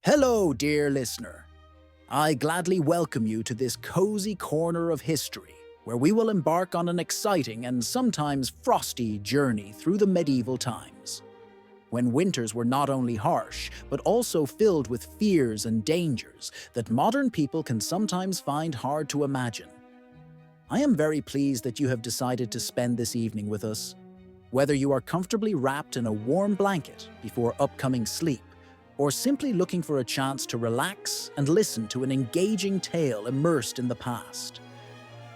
Hello, dear listener. I gladly welcome you to this cozy corner of history, where we will embark on an exciting and sometimes frosty journey through the medieval times, when winters were not only harsh, but also filled with fears and dangers that modern people can sometimes find hard to imagine. I am very pleased that you have decided to spend this evening with us. Whether you are comfortably wrapped in a warm blanket before upcoming sleep, or simply looking for a chance to relax and listen to an engaging tale immersed in the past.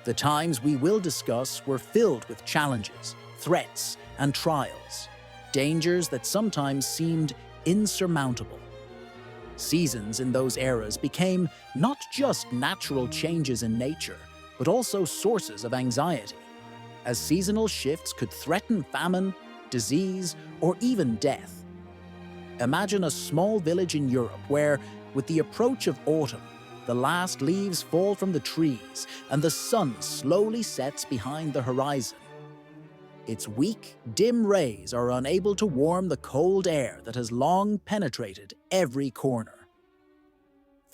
The times we will discuss were filled with challenges, threats, and trials, dangers that sometimes seemed insurmountable. Seasons in those eras became not just natural changes in nature, but also sources of anxiety, as seasonal shifts could threaten famine, disease, or even death. Imagine a small village in Europe where, with the approach of autumn, the last leaves fall from the trees and the sun slowly sets behind the horizon. Its weak, dim rays are unable to warm the cold air that has long penetrated every corner.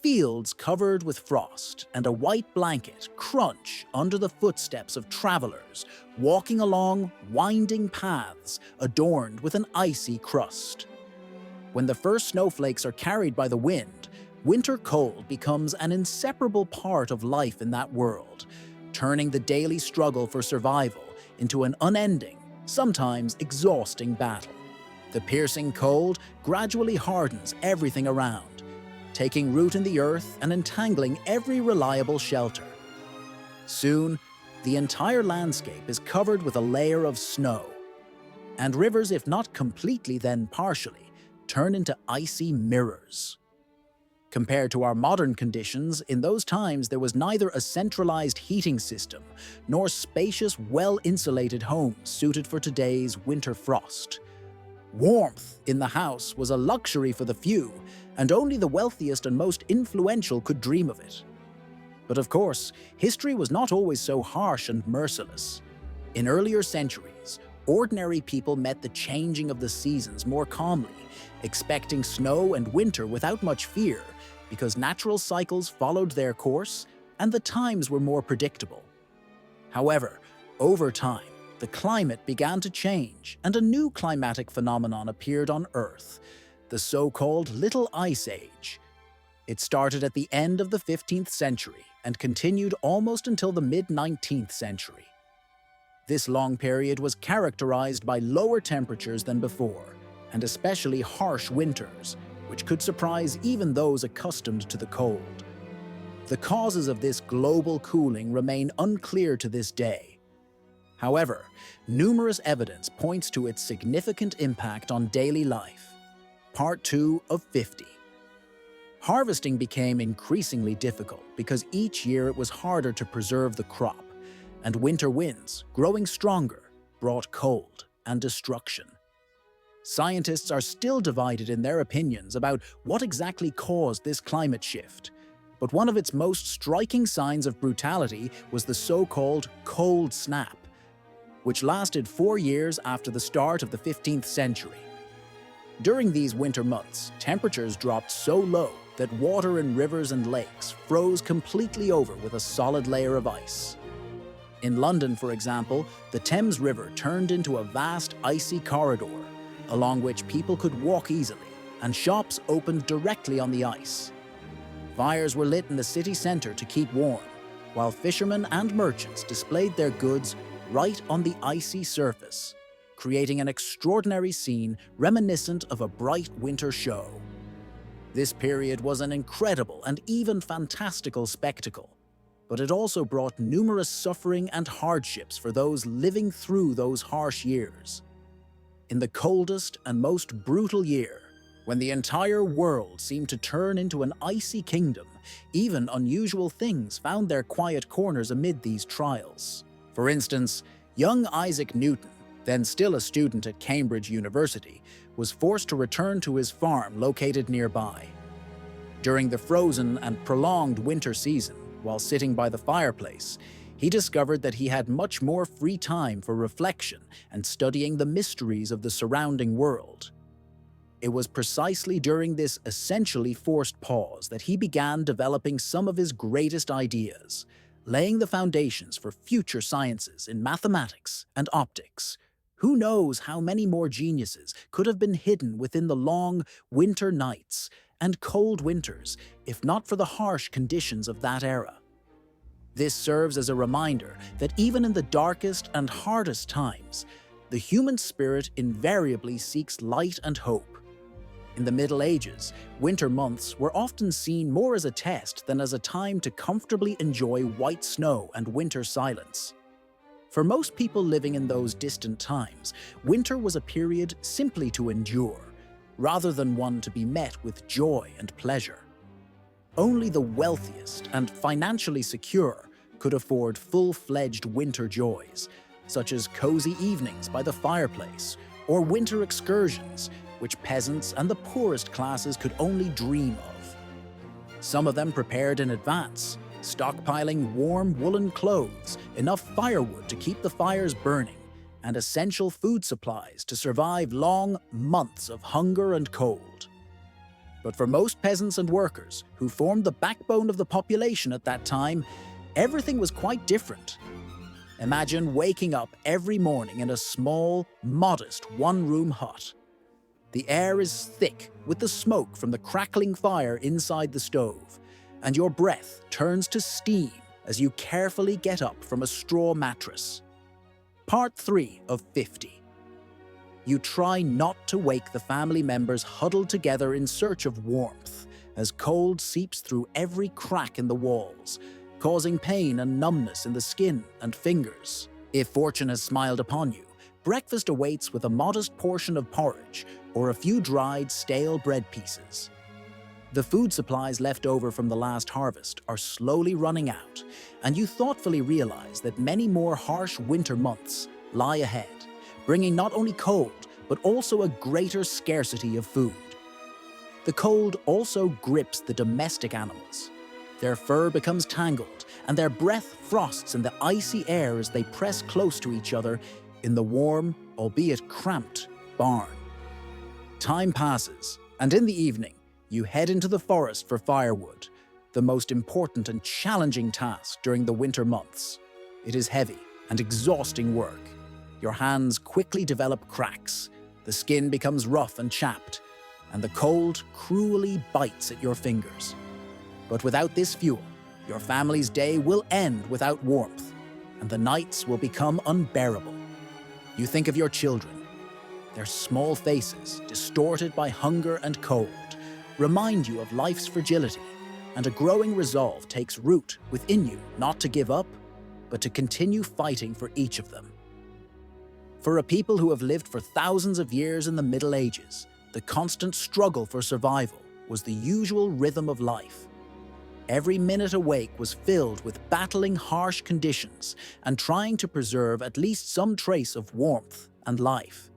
Fields covered with frost and a white blanket crunch under the footsteps of travelers walking along winding paths adorned with an icy crust. When the first snowflakes are carried by the wind, winter cold becomes an inseparable part of life in that world, turning the daily struggle for survival into an unending, sometimes exhausting battle. The piercing cold gradually hardens everything around, taking root in the earth and entangling every reliable shelter. Soon, the entire landscape is covered with a layer of snow, and rivers, if not completely then partially, turn into icy mirrors. Compared to our modern conditions, in those times there was neither a centralized heating system nor spacious, well-insulated homes suited for today's winter frost. Warmth in the house was a luxury for the few, and only the wealthiest and most influential could dream of it. But of course, history was not always so harsh and merciless. In earlier centuries, ordinary people met the changing of the seasons more calmly, expecting snow and winter without much fear, because natural cycles followed their course and the times were more predictable. However, over time, the climate began to change and a new climatic phenomenon appeared on Earth, the so-called Little Ice Age. It started at the end of the 15th century and continued almost until the mid-19th century. This long period was characterized by lower temperatures than before, and especially harsh winters, which could surprise even those accustomed to the cold. The causes of this global cooling remain unclear to this day. However, numerous evidence points to its significant impact on daily life. Part 2 of 50. Harvesting became increasingly difficult because each year it was harder to preserve the crop, and winter winds, growing stronger, brought cold and destruction. Scientists are still divided in their opinions about what exactly caused this climate shift, but one of its most striking signs of brutality was the so-called cold snap, which lasted 4 years after the start of the 15th century. During these winter months, temperatures dropped so low that water in rivers and lakes froze completely over with a solid layer of ice. In London, for example, the Thames River turned into a vast icy corridor, along which people could walk easily, and shops opened directly on the ice. Fires were lit in the city centre to keep warm, while fishermen and merchants displayed their goods right on the icy surface, creating an extraordinary scene reminiscent of a bright winter show. This period was an incredible and even fantastical spectacle, but it also brought numerous suffering and hardships for those living through those harsh years. In the coldest and most brutal year, when the entire world seemed to turn into an icy kingdom, even unusual things found their quiet corners amid these trials. For instance, young Isaac Newton, then still a student at Cambridge University, was forced to return to his farm located nearby. During the frozen and prolonged winter season, while sitting by the fireplace, he discovered that he had much more free time for reflection and studying the mysteries of the surrounding world. It was precisely during this essentially forced pause that he began developing some of his greatest ideas, laying the foundations for future sciences in mathematics and optics. Who knows how many more geniuses could have been hidden within the long winter nights and cold winters, if not for the harsh conditions of that era. This serves as a reminder that even in the darkest and hardest times, the human spirit invariably seeks light and hope. In the Middle Ages, winter months were often seen more as a test than as a time to comfortably enjoy white snow and winter silence. For most people living in those distant times, winter was a period simply to endure, rather than one to be met with joy and pleasure. Only the wealthiest and financially secure could afford full-fledged winter joys, such as cozy evenings by the fireplace or winter excursions, which peasants and the poorest classes could only dream of. Some of them prepared in advance, stockpiling warm woolen clothes, enough firewood to keep the fires burning, and essential food supplies to survive long months of hunger and cold. But for most peasants and workers, who formed the backbone of the population at that time, everything was quite different. Imagine waking up every morning in a small, modest one-room hut. The air is thick with the smoke from the crackling fire inside the stove, and your breath turns to steam as you carefully get up from a straw mattress. Part 3 of 50. You try not to wake the family members huddled together in search of warmth, as cold seeps through every crack in the walls, causing pain and numbness in the skin and fingers. If fortune has smiled upon you, breakfast awaits with a modest portion of porridge or a few dried, stale bread pieces. The food supplies left over from the last harvest are slowly running out, and you thoughtfully realize that many more harsh winter months lie ahead, bringing not only cold, but also a greater scarcity of food. The cold also grips the domestic animals. Their fur becomes tangled, and their breath frosts in the icy air as they press close to each other in the warm, albeit cramped, barn. Time passes, and in the evening, you head into the forest for firewood, the most important and challenging task during the winter months. It is heavy and exhausting work. Your hands quickly develop cracks, the skin becomes rough and chapped, and the cold cruelly bites at your fingers. But without this fuel, your family's day will end without warmth, and the nights will become unbearable. You think of your children. Their small faces, distorted by hunger and cold, remind you of life's fragility, and a growing resolve takes root within you not to give up, but to continue fighting for each of them. For a people who have lived for thousands of years in the Middle Ages, the constant struggle for survival was the usual rhythm of life. Every minute awake was filled with battling harsh conditions and trying to preserve at least some trace of warmth and life.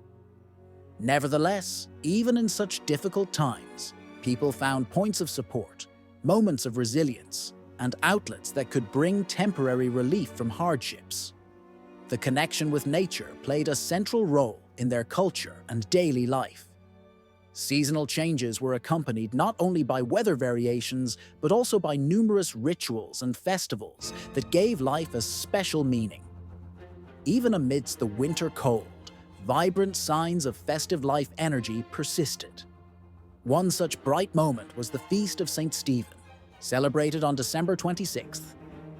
Nevertheless, even in such difficult times, people found points of support, moments of resilience, and outlets that could bring temporary relief from hardships. The connection with nature played a central role in their culture and daily life. Seasonal changes were accompanied not only by weather variations, but also by numerous rituals and festivals that gave life a special meaning. Even amidst the winter cold, vibrant signs of festive life energy persisted. One such bright moment was the Feast of St. Stephen, celebrated on December 26th.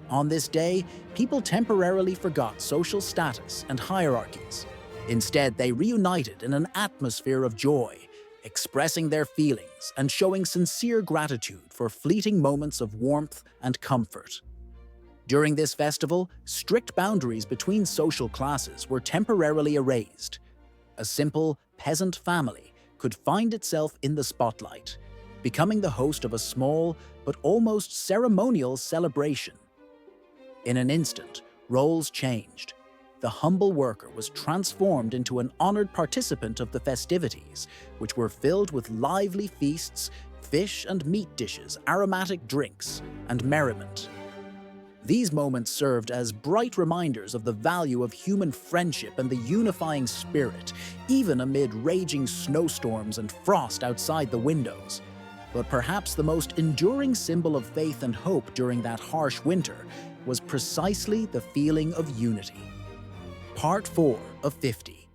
On this day, people temporarily forgot social status and hierarchies. Instead, they reunited in an atmosphere of joy, expressing their feelings and showing sincere gratitude for fleeting moments of warmth and comfort. During this festival, strict boundaries between social classes were temporarily erased. A simple peasant family could find itself in the spotlight, becoming the host of a small but almost ceremonial celebration. In an instant, roles changed. The humble worker was transformed into an honored participant of the festivities, which were filled with lively feasts, fish and meat dishes, aromatic drinks, and merriment. These moments served as bright reminders of the value of human friendship and the unifying spirit, even amid raging snowstorms and frost outside the windows. But perhaps the most enduring symbol of faith and hope during that harsh winter was precisely the feeling of unity. Part 4 of 50.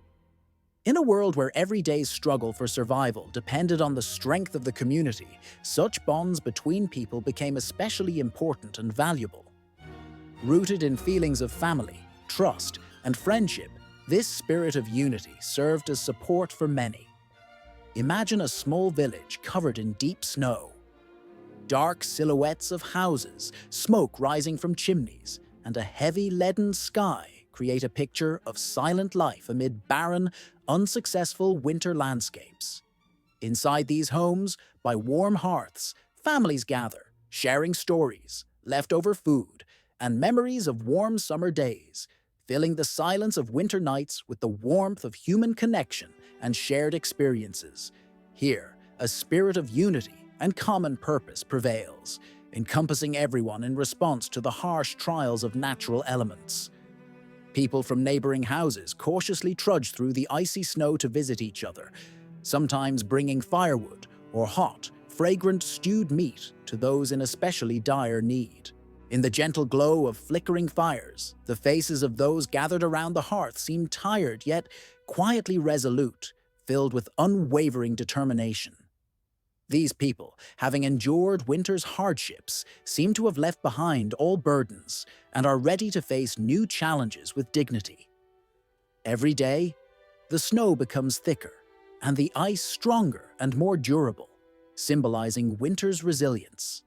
In a world where every day's struggle for survival depended on the strength of the community, such bonds between people became especially important and valuable. Rooted in feelings of family, trust, and friendship, this spirit of unity served as support for many. Imagine a small village covered in deep snow. Dark silhouettes of houses, smoke rising from chimneys, and a heavy leaden sky create a picture of silent life amid barren, unsuccessful winter landscapes. Inside these homes, by warm hearths, families gather, sharing stories, leftover food, and memories of warm summer days, filling the silence of winter nights with the warmth of human connection and shared experiences. Here, a spirit of unity and common purpose prevails, encompassing everyone in response to the harsh trials of natural elements. People from neighboring houses cautiously trudge through the icy snow to visit each other, sometimes bringing firewood or hot, fragrant stewed meat to those in especially dire need. In the gentle glow of flickering fires, the faces of those gathered around the hearth seem tired yet quietly resolute, filled with unwavering determination. These people, having endured winter's hardships, seem to have left behind all burdens and are ready to face new challenges with dignity. Every day, the snow becomes thicker and the ice stronger and more durable, symbolizing winter's resilience.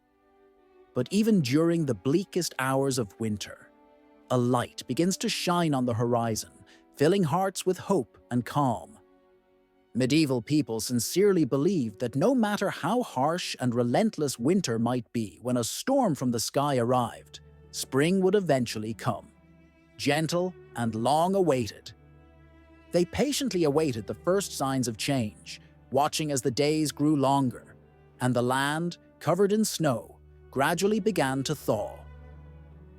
But even during the bleakest hours of winter, a light begins to shine on the horizon, filling hearts with hope and calm. Medieval people sincerely believed that no matter how harsh and relentless winter might be, when a storm from the sky arrived, spring would eventually come, gentle and long awaited. They patiently awaited the first signs of change, watching as the days grew longer, and the land, covered in snow, gradually began to thaw.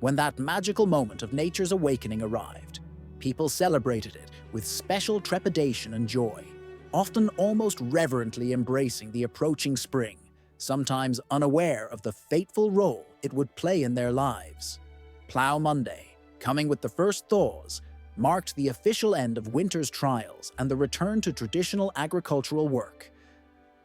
When that magical moment of nature's awakening arrived, people celebrated it with special trepidation and joy, often almost reverently embracing the approaching spring, sometimes unaware of the fateful role it would play in their lives. Plough Monday, coming with the first thaws, marked the official end of winter's trials and the return to traditional agricultural work.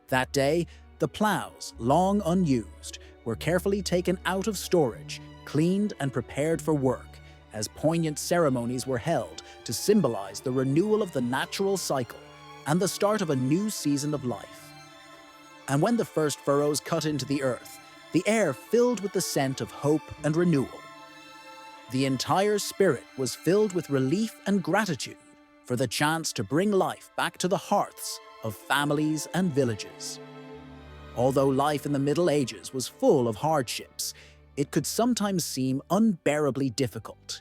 That day, the ploughs, long unused, were carefully taken out of storage, cleaned and prepared for work, as poignant ceremonies were held to symbolize the renewal of the natural cycle and the start of a new season of life. And when the first furrows cut into the earth, the air filled with the scent of hope and renewal. The entire spirit was filled with relief and gratitude for the chance to bring life back to the hearths of families and villages. Although life in the Middle Ages was full of hardships, it could sometimes seem unbearably difficult.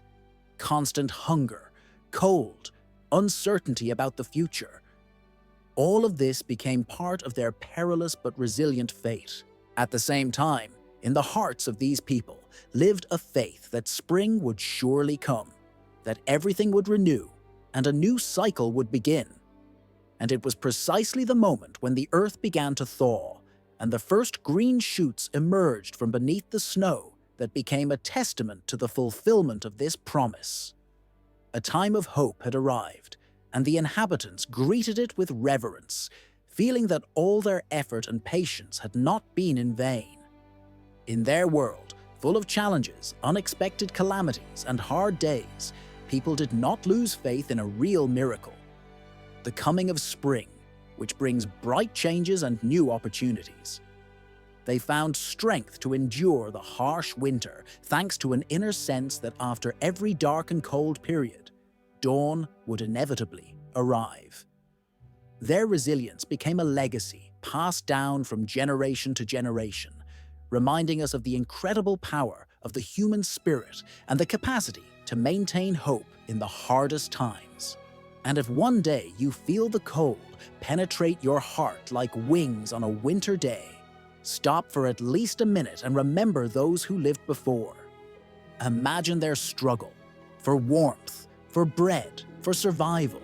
Constant hunger, cold, uncertainty about the future. All of this became part of their perilous but resilient fate. At the same time, in the hearts of these people lived a faith that spring would surely come, that everything would renew, and a new cycle would begin. And it was precisely the moment when the earth began to thaw, and the first green shoots emerged from beneath the snow that became a testament to the fulfillment of this promise. A time of hope had arrived, and the inhabitants greeted it with reverence, feeling that all their effort and patience had not been in vain. In their world, full of challenges, unexpected calamities, and hard days, people did not lose faith in a real miracle: the coming of spring, which brings bright changes and new opportunities. They found strength to endure the harsh winter thanks to an inner sense that after every dark and cold period, dawn would inevitably arrive. Their resilience became a legacy passed down from generation to generation, reminding us of the incredible power of the human spirit and the capacity to maintain hope in the hardest times. And if one day you feel the cold penetrate your heart like wings on a winter day, stop for at least a minute and remember those who lived before. Imagine their struggle for warmth, for bread, for survival.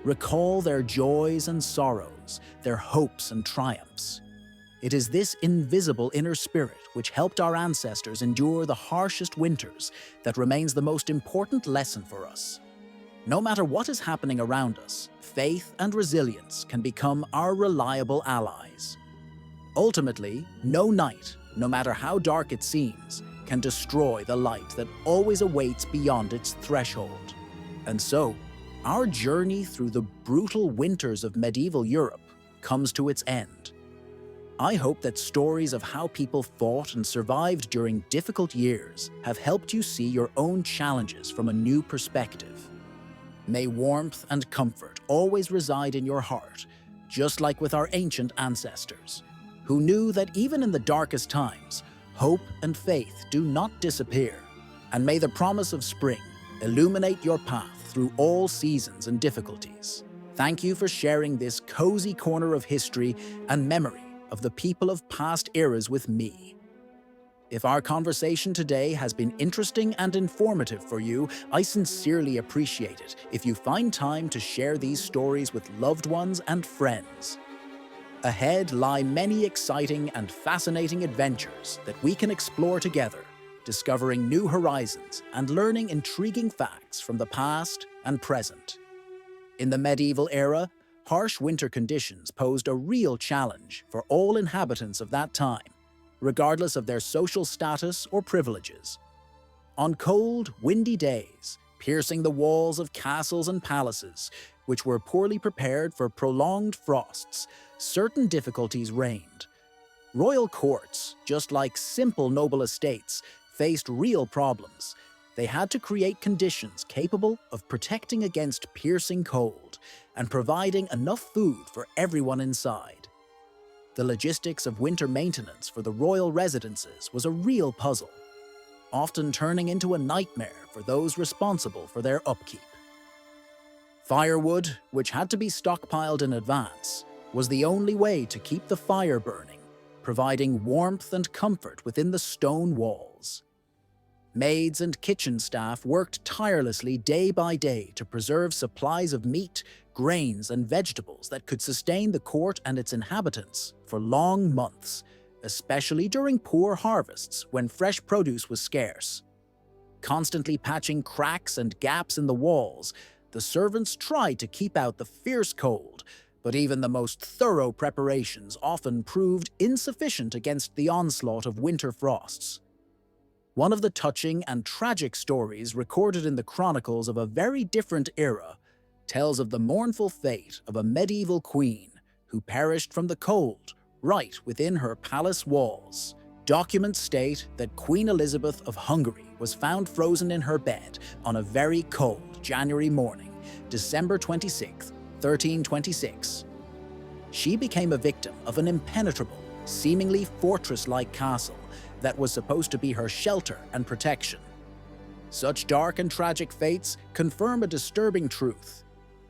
Recall their joys and sorrows, their hopes and triumphs. It is this invisible inner spirit which helped our ancestors endure the harshest winters that remains the most important lesson for us. No matter what is happening around us, faith and resilience can become our reliable allies. Ultimately, no night, no matter how dark it seems, can destroy the light that always awaits beyond its threshold. And so, our journey through the brutal winters of medieval Europe comes to its end. I hope that stories of how people fought and survived during difficult years have helped you see your own challenges from a new perspective. May warmth and comfort always reside in your heart, just like with our ancient ancestors, who knew that even in the darkest times, hope and faith do not disappear. And may the promise of spring illuminate your path through all seasons and difficulties. Thank you for sharing this cozy corner of history and memory of the people of past eras with me. If our conversation today has been interesting and informative for you, I sincerely appreciate it if you find time to share these stories with loved ones and friends. Ahead lie many exciting and fascinating adventures that we can explore together, discovering new horizons and learning intriguing facts from the past and present. In the medieval era, harsh winter conditions posed a real challenge for all inhabitants of that time, regardless of their social status or privileges. On cold, windy days, piercing the walls of castles and palaces, which were poorly prepared for prolonged frosts, certain difficulties reigned. Royal courts, just like simple noble estates, faced real problems. They had to create conditions capable of protecting against piercing cold and providing enough food for everyone inside. The logistics of winter maintenance for the royal residences was a real puzzle, often turning into a nightmare for those responsible for their upkeep. Firewood, which had to be stockpiled in advance, was the only way to keep the fire burning, providing warmth and comfort within the stone walls. Maids and kitchen staff worked tirelessly day by day to preserve supplies of meat, grains, and vegetables that could sustain the court and its inhabitants for long months, especially during poor harvests when fresh produce was scarce. Constantly patching cracks and gaps in the walls, the servants tried to keep out the fierce cold, but even the most thorough preparations often proved insufficient against the onslaught of winter frosts. One of the touching and tragic stories recorded in the chronicles of a very different era tells of the mournful fate of a medieval queen who perished from the cold right within her palace walls. Documents state that Queen Elizabeth of Hungary was found frozen in her bed on a very cold January morning, December 26, 1326. She became a victim of an impenetrable, seemingly fortress-like castle that was supposed to be her shelter and protection. Such dark and tragic fates confirm a disturbing truth.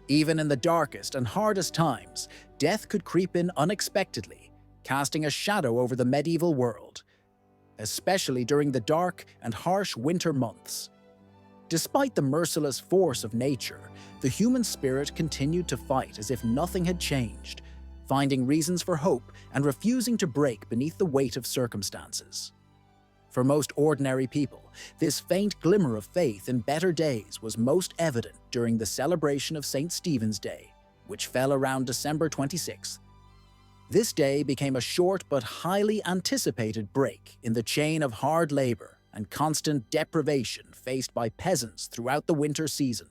Even in the darkest and hardest times, death could creep in unexpectedly, casting a shadow over the medieval world, especially during the dark and harsh winter months. Despite the merciless force of nature, the human spirit continued to fight as if nothing had changed, finding reasons for hope and refusing to break beneath the weight of circumstances. For most ordinary people, this faint glimmer of faith in better days was most evident during the celebration of St. Stephen's Day, which fell around December 26th. This day became a short but highly anticipated break in the chain of hard labor and constant deprivation faced by peasants throughout the winter season.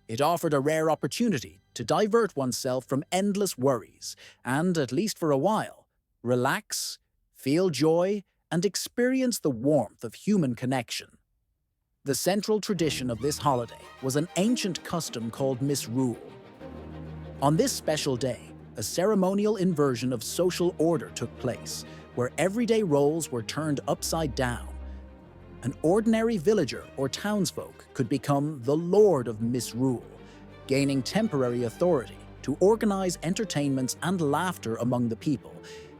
It offered a rare opportunity to divert oneself from endless worries and, at least for a while, relax, feel joy, and experience the warmth of human connection. The central tradition of this holiday was an ancient custom called misrule. On this special day, a ceremonial inversion of social order took place, where everyday roles were turned upside down. An ordinary villager or townsfolk could become the Lord of Misrule, gaining temporary authority to organize entertainments and laughter among the people,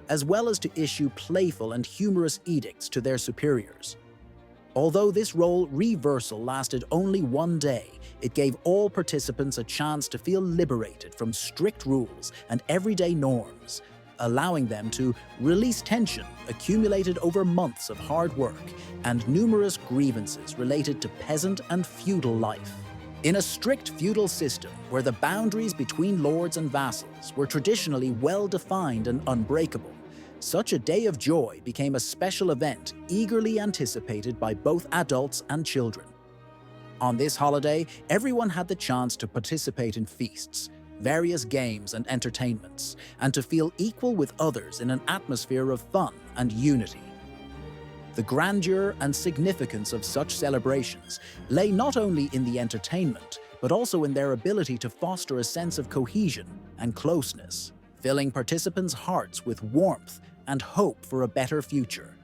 as well as to issue playful and humorous edicts to their superiors. Although this role reversal lasted only one day, it gave all participants a chance to feel liberated from strict rules and everyday norms, allowing them to release tension accumulated over months of hard work and numerous grievances related to peasant and feudal life. In a strict feudal system where the boundaries between lords and vassals were traditionally well-defined and unbreakable, such a day of joy became a special event eagerly anticipated by both adults and children. On this holiday, everyone had the chance to participate in feasts, various games and entertainments, and to feel equal with others in an atmosphere of fun and unity. The grandeur and significance of such celebrations lay not only in the entertainment, but also in their ability to foster a sense of cohesion and closeness, filling participants' hearts with warmth and hope for a better future.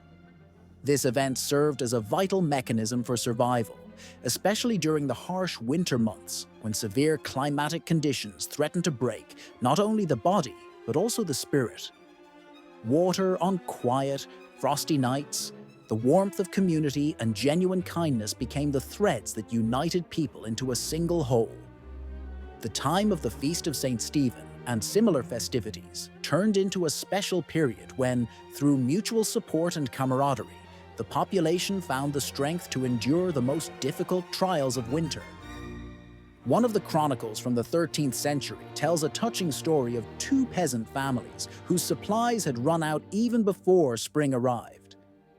This event served as a vital mechanism for survival, especially during the harsh winter months when severe climatic conditions threatened to break not only the body, but also the spirit. Water on quiet, frosty nights, the warmth of community and genuine kindness became the threads that united people into a single whole. The time of the Feast of St. Stephen and similar festivities turned into a special period when, through mutual support and camaraderie, the population found the strength to endure the most difficult trials of winter. One of the chronicles from the 13th century tells a touching story of two peasant families whose supplies had run out even before spring arrived.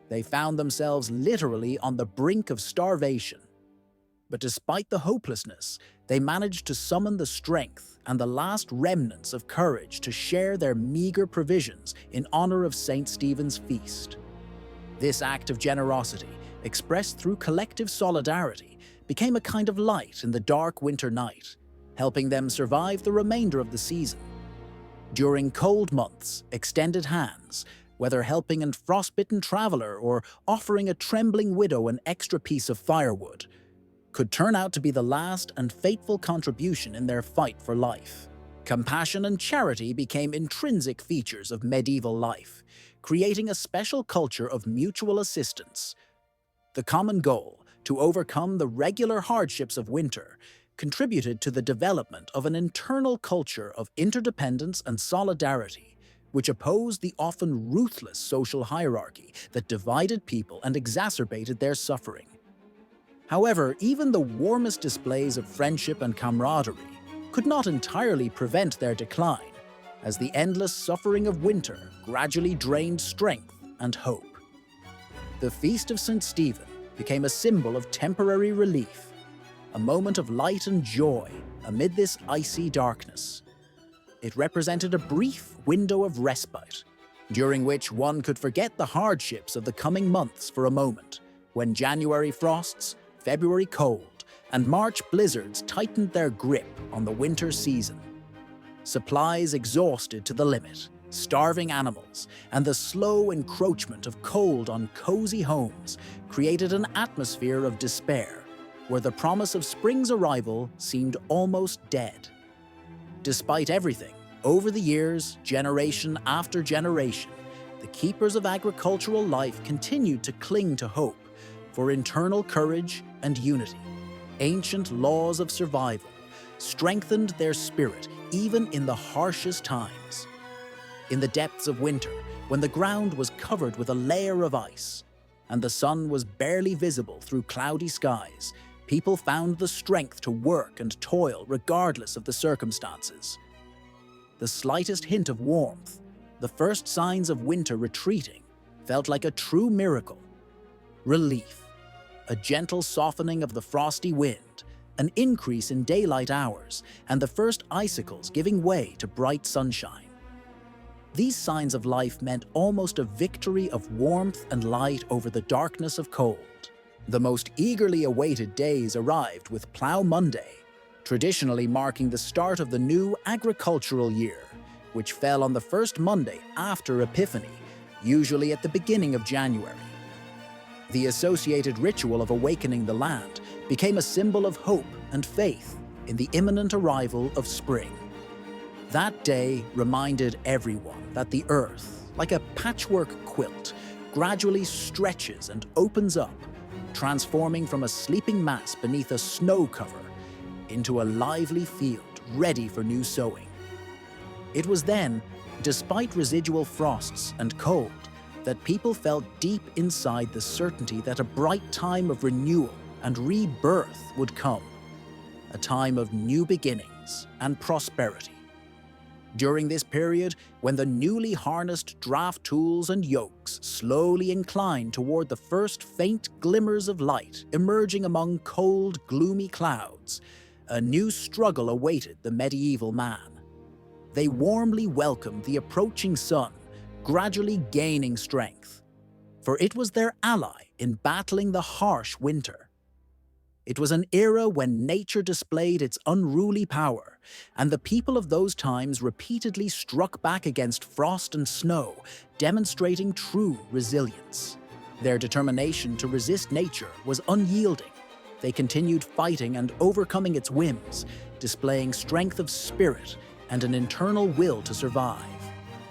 They found themselves literally on the brink of starvation. But despite the hopelessness, they managed to summon the strength and the last remnants of courage to share their meager provisions in honor of St. Stephen's feast. This act of generosity, expressed through collective solidarity, became a kind of light in the dark winter night, helping them survive the remainder of the season. During cold months, extended hands, whether helping a frostbitten traveler or offering a trembling widow an extra piece of firewood, could turn out to be the last and fateful contribution in their fight for life. Compassion and charity became intrinsic features of medieval life, creating a special culture of mutual assistance. The common goal, to overcome the regular hardships of winter, contributed to the development of an internal culture of interdependence and solidarity, which opposed the often ruthless social hierarchy that divided people and exacerbated their suffering. However, even the warmest displays of friendship and camaraderie could not entirely prevent their decline, as the endless suffering of winter gradually drained strength and hope. The Feast of St. Stephen became a symbol of temporary relief, a moment of light and joy amid this icy darkness. It represented a brief window of respite, during which one could forget the hardships of the coming months for a moment, when January frosts, February cold, and March blizzards tightened their grip on the winter season. Supplies exhausted to the limit, starving animals, and the slow encroachment of cold on cozy homes created an atmosphere of despair, where the promise of spring's arrival seemed almost dead. Despite everything, over the years, generation after generation, the keepers of agricultural life continued to cling to hope for internal courage and unity. Ancient laws of survival strengthened their spirit even in the harshest times. In the depths of winter, when the ground was covered with a layer of ice and the sun was barely visible through cloudy skies, people found the strength to work and toil regardless of the circumstances. The slightest hint of warmth, the first signs of winter retreating, felt like a true miracle. Relief, a gentle softening of the frosty wind, an increase in daylight hours, and the first icicles giving way to bright sunshine. These signs of life meant almost a victory of warmth and light over the darkness of cold. The most eagerly awaited days arrived with Plough Monday, traditionally marking the start of the new agricultural year, which fell on the first Monday after Epiphany, usually at the beginning of January. The associated ritual of awakening the land became a symbol of hope and faith in the imminent arrival of spring. That day reminded everyone that the earth, like a patchwork quilt, gradually stretches and opens up, transforming from a sleeping mass beneath a snow cover into a lively field ready for new sowing. It was then, despite residual frosts and cold, that people felt deep inside the certainty that a bright time of renewal and rebirth would come, a time of new beginnings and prosperity. During this period, when the newly harnessed draft tools and yokes slowly inclined toward the first faint glimmers of light emerging among cold, gloomy clouds, a new struggle awaited the medieval man. They warmly welcomed the approaching sun, gradually gaining strength, for it was their ally in battling the harsh winter. It was an era when nature displayed its unruly power, and the people of those times repeatedly struck back against frost and snow, demonstrating true resilience. Their determination to resist nature was unyielding. They continued fighting and overcoming its whims, displaying strength of spirit and an internal will to survive.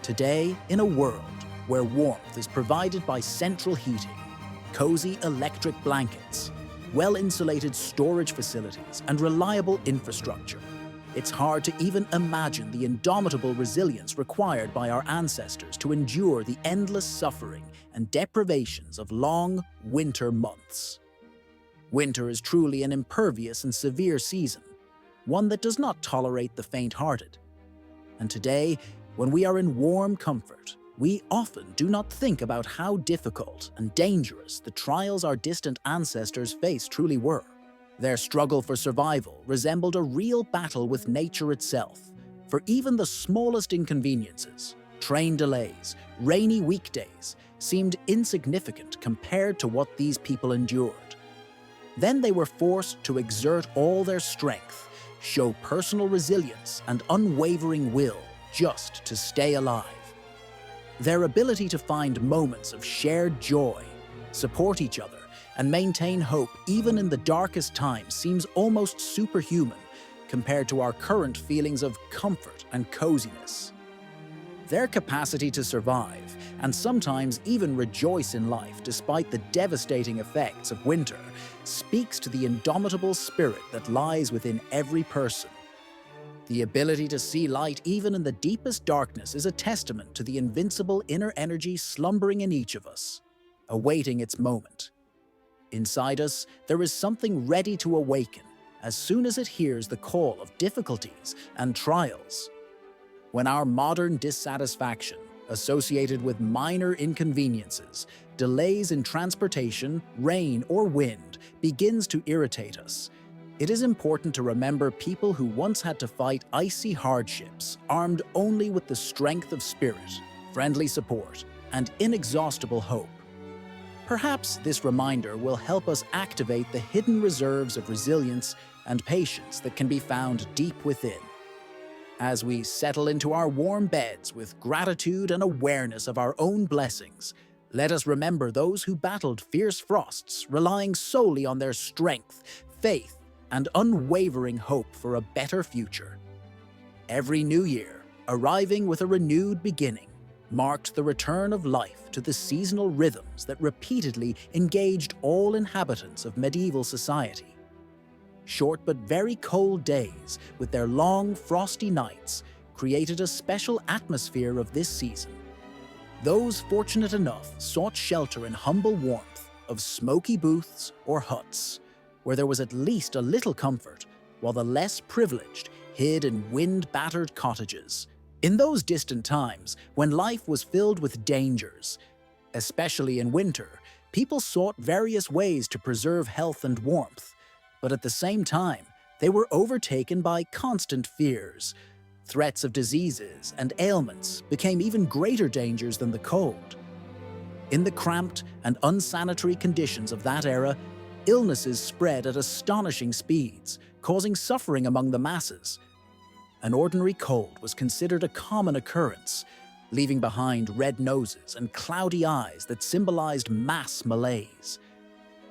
Today, in a world where warmth is provided by central heating, cozy electric blankets, well-insulated storage facilities, and reliable infrastructure, it's hard to even imagine the indomitable resilience required by our ancestors to endure the endless suffering and deprivations of long winter months. Winter is truly an impervious and severe season, one that does not tolerate the faint-hearted. And today, when we are in warm comfort, we often do not think about how difficult and dangerous the trials our distant ancestors faced truly were. Their struggle for survival resembled a real battle with nature itself, for even the smallest inconveniences, train delays, rainy weekdays, seemed insignificant compared to what these people endured. Then they were forced to exert all their strength, show personal resilience and unwavering will just to stay alive. Their ability to find moments of shared joy, support each other, and maintain hope even in the darkest times seems almost superhuman compared to our current feelings of comfort and coziness. Their capacity to survive, and sometimes even rejoice in life despite the devastating effects of winter, speaks to the indomitable spirit that lies within every person. The ability to see light even in the deepest darkness is a testament to the invincible inner energy slumbering in each of us, awaiting its moment. Inside us, there is something ready to awaken as soon as it hears the call of difficulties and trials. When our modern dissatisfaction, associated with minor inconveniences, delays in transportation, rain, or wind, begins to irritate us, it is important to remember people who once had to fight icy hardships, armed only with the strength of spirit, friendly support, and inexhaustible hope. Perhaps this reminder will help us activate the hidden reserves of resilience and patience that can be found deep within. As we settle into our warm beds with gratitude and awareness of our own blessings, let us remember those who battled fierce frosts, relying solely on their strength, faith, and unwavering hope for a better future. Every new year, arriving with a renewed beginning, marked the return of life to the seasonal rhythms that repeatedly engaged all inhabitants of medieval society. Short but very cold days, with their long, frosty nights, created a special atmosphere of this season. Those fortunate enough sought shelter in humble warmth of smoky booths or huts, where there was at least a little comfort, while the less privileged hid in wind-battered cottages. In those distant times, when life was filled with dangers, especially in winter, people sought various ways to preserve health and warmth, but at the same time, they were overtaken by constant fears. Threats of diseases and ailments became even greater dangers than the cold. In the cramped and unsanitary conditions of that era, illnesses spread at astonishing speeds, causing suffering among the masses. An ordinary cold was considered a common occurrence, leaving behind red noses and cloudy eyes that symbolized mass malaise.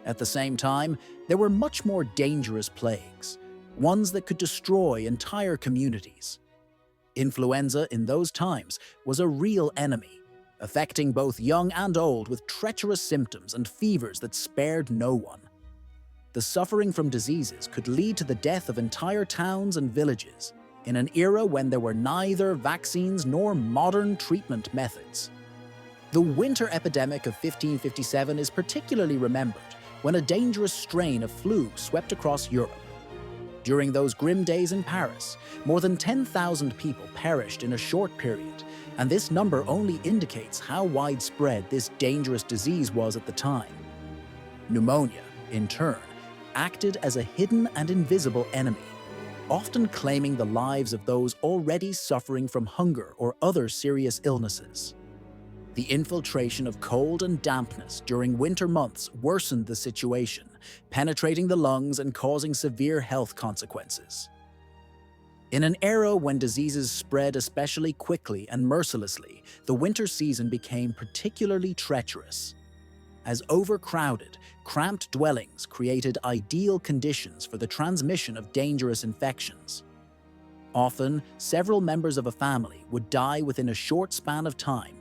At the same time, there were much more dangerous plagues, ones that could destroy entire communities. Influenza in those times was a real enemy, affecting both young and old with treacherous symptoms and fevers that spared no one. The suffering from diseases could lead to the death of entire towns and villages, in an era when there were neither vaccines nor modern treatment methods. The winter epidemic of 1557 is particularly remembered when a dangerous strain of flu swept across Europe. During those grim days in Paris, more than 10,000 people perished in a short period, and this number only indicates how widespread this dangerous disease was at the time. Pneumonia, in turn, acted as a hidden and invisible enemy, often claiming the lives of those already suffering from hunger or other serious illnesses. The infiltration of cold and dampness during winter months worsened the situation, penetrating the lungs and causing severe health consequences. In an era when diseases spread especially quickly and mercilessly, the winter season became particularly treacherous. As overcrowded, cramped dwellings created ideal conditions for the transmission of dangerous infections. Often, several members of a family would die within a short span of time,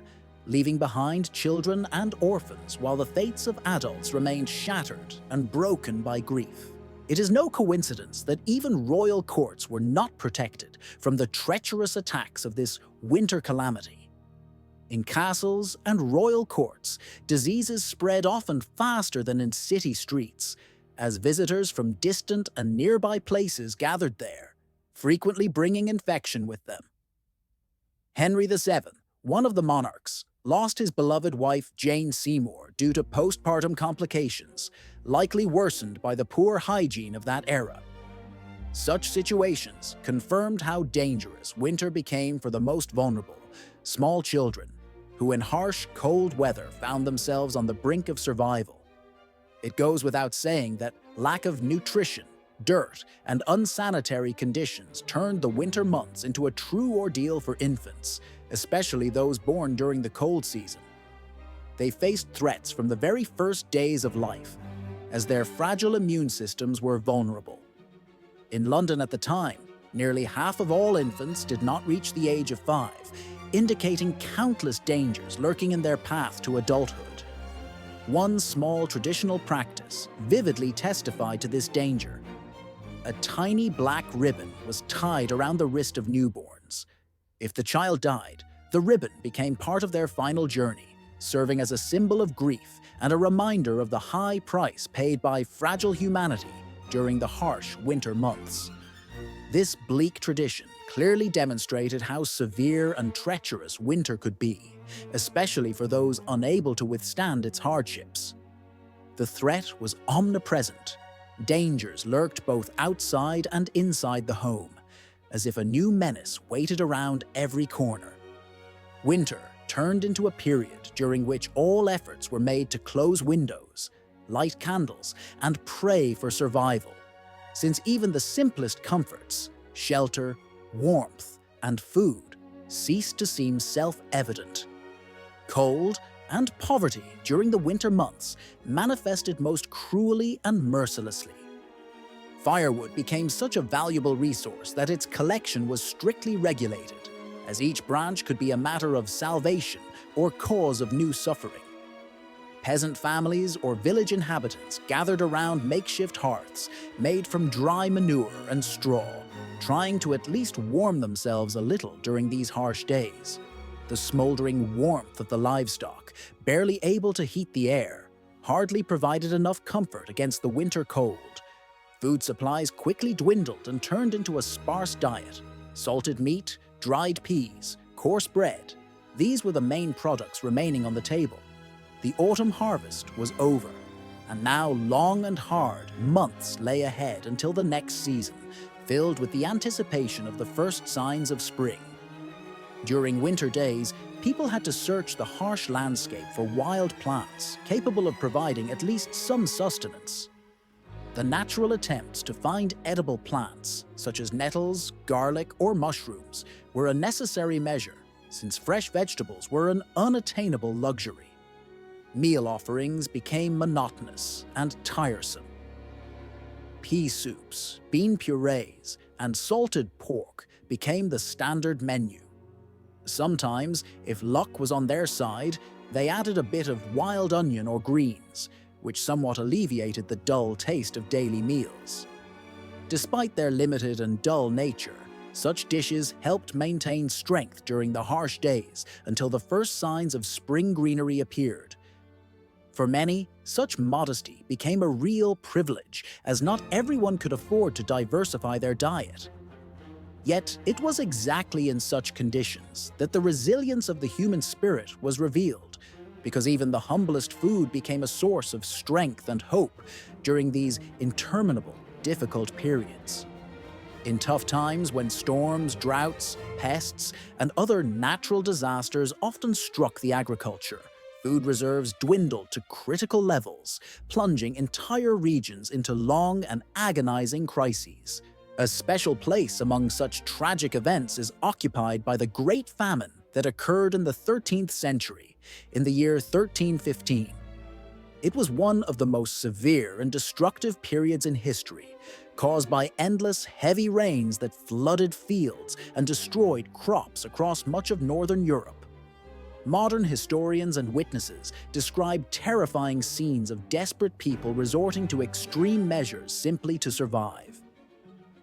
leaving behind children and orphans while the fates of adults remained shattered and broken by grief. It is no coincidence that even royal courts were not protected from the treacherous attacks of this winter calamity. In castles and royal courts, diseases spread often faster than in city streets, as visitors from distant and nearby places gathered there, frequently bringing infection with them. Henry VII, one of the monarchs, lost his beloved wife Jane Seymour due to postpartum complications, likely worsened by the poor hygiene of that era. Such situations confirmed how dangerous winter became for the most vulnerable, small children, who in harsh, cold weather found themselves on the brink of survival. It goes without saying that lack of nutrition, dirt, and unsanitary conditions turned the winter months into a true ordeal for infants, especially those born during the cold season. They faced threats from the very first days of life, as their fragile immune systems were vulnerable. In London at the time, nearly half of all infants did not reach the age of 5, indicating countless dangers lurking in their path to adulthood. One small traditional practice vividly testified to this danger. A tiny black ribbon was tied around the wrist of newborns. If the child died, the ribbon became part of their final journey, serving as a symbol of grief and a reminder of the high price paid by fragile humanity during the harsh winter months. This bleak tradition clearly demonstrated how severe and treacherous winter could be, especially for those unable to withstand its hardships. The threat was omnipresent. Dangers lurked both outside and inside the home, as if a new menace waited around every corner. Winter turned into a period during which all efforts were made to close windows, light candles, and pray for survival, since even the simplest comforts, shelter, warmth, and food, ceased to seem self-evident. Cold and poverty during the winter months manifested most cruelly and mercilessly. Firewood became such a valuable resource that its collection was strictly regulated, as each branch could be a matter of salvation or cause of new suffering. Peasant families or village inhabitants gathered around makeshift hearths made from dry manure and straw, trying to at least warm themselves a little during these harsh days. The smoldering warmth of the livestock, barely able to heat the air, hardly provided enough comfort against the winter cold. Food supplies quickly dwindled and turned into a sparse diet. Salted meat, dried peas, coarse bread, these were the main products remaining on the table. The autumn harvest was over, and now long and hard months lay ahead until the next season, filled with the anticipation of the first signs of spring. During winter days, people had to search the harsh landscape for wild plants capable of providing at least some sustenance. The natural attempts to find edible plants, such as nettles, garlic, or mushrooms, were a necessary measure, since fresh vegetables were an unattainable luxury. Meal offerings became monotonous and tiresome. Pea soups, bean purees, and salted pork became the standard menu. Sometimes, if luck was on their side, they added a bit of wild onion or greens, which somewhat alleviated the dull taste of daily meals. Despite their limited and dull nature, such dishes helped maintain strength during the harsh days until the first signs of spring greenery appeared. For many, such modesty became a real privilege, as not everyone could afford to diversify their diet. Yet, it was exactly in such conditions that the resilience of the human spirit was revealed, because even the humblest food became a source of strength and hope during these interminable, difficult periods. In tough times when storms, droughts, pests, and other natural disasters often struck the agriculture, food reserves dwindled to critical levels, plunging entire regions into long and agonizing crises. A special place among such tragic events is occupied by the Great Famine that occurred in the 13th century, in the year 1315. It was one of the most severe and destructive periods in history, caused by endless heavy rains that flooded fields and destroyed crops across much of northern Europe. Modern historians and witnesses describe terrifying scenes of desperate people resorting to extreme measures simply to survive.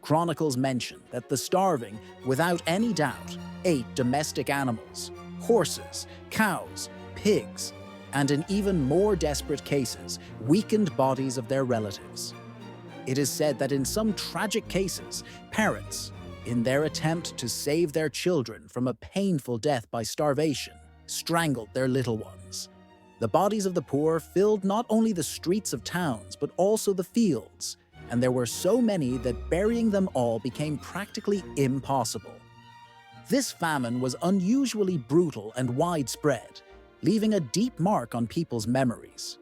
Chronicles mention that the starving, without any doubt, ate domestic animals, horses, cows, pigs, and in even more desperate cases, weakened bodies of their relatives. It is said that in some tragic cases, parents, in their attempt to save their children from a painful death by starvation, strangled their little ones. The bodies of the poor filled not only the streets of towns, but also the fields, and there were so many that burying them all became practically impossible. This famine was unusually brutal and widespread, leaving a deep mark on people's memories.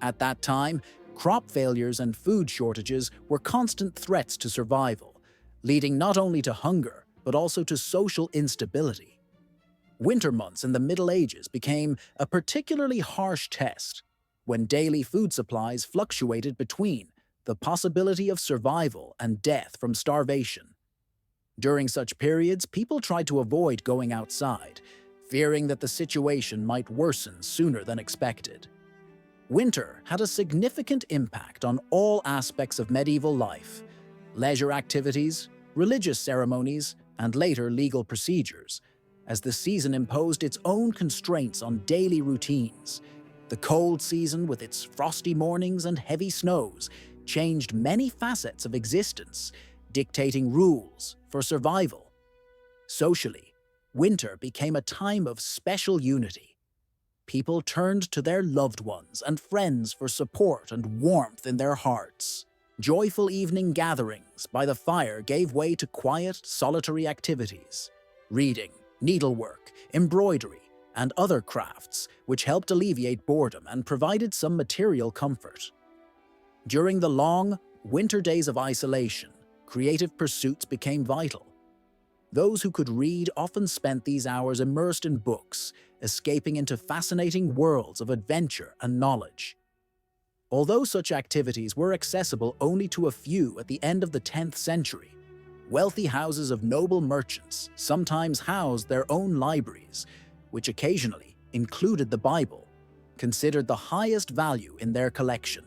At that time, crop failures and food shortages were constant threats to survival, leading not only to hunger, but also to social instability. Winter months in the Middle Ages became a particularly harsh test, when daily food supplies fluctuated between the possibility of survival and death from starvation. During such periods, people tried to avoid going outside, fearing that the situation might worsen sooner than expected. Winter had a significant impact on all aspects of medieval life: leisure activities, religious ceremonies, and later legal procedures, as the season imposed its own constraints on daily routines. The cold season, with its frosty mornings and heavy snows, changed many facets of existence, dictating rules for survival. Socially, winter became a time of special unity. People turned to their loved ones and friends for support and warmth in their hearts. Joyful evening gatherings by the fire gave way to quiet, solitary activities: reading, needlework, embroidery, and other crafts, which helped alleviate boredom and provided some material comfort. During the long, winter days of isolation, creative pursuits became vital. Those who could read often spent these hours immersed in books, escaping into fascinating worlds of adventure and knowledge. Although such activities were accessible only to a few at the end of the 10th century, wealthy houses of noble merchants sometimes housed their own libraries, which occasionally included the Bible, considered the highest value in their collection.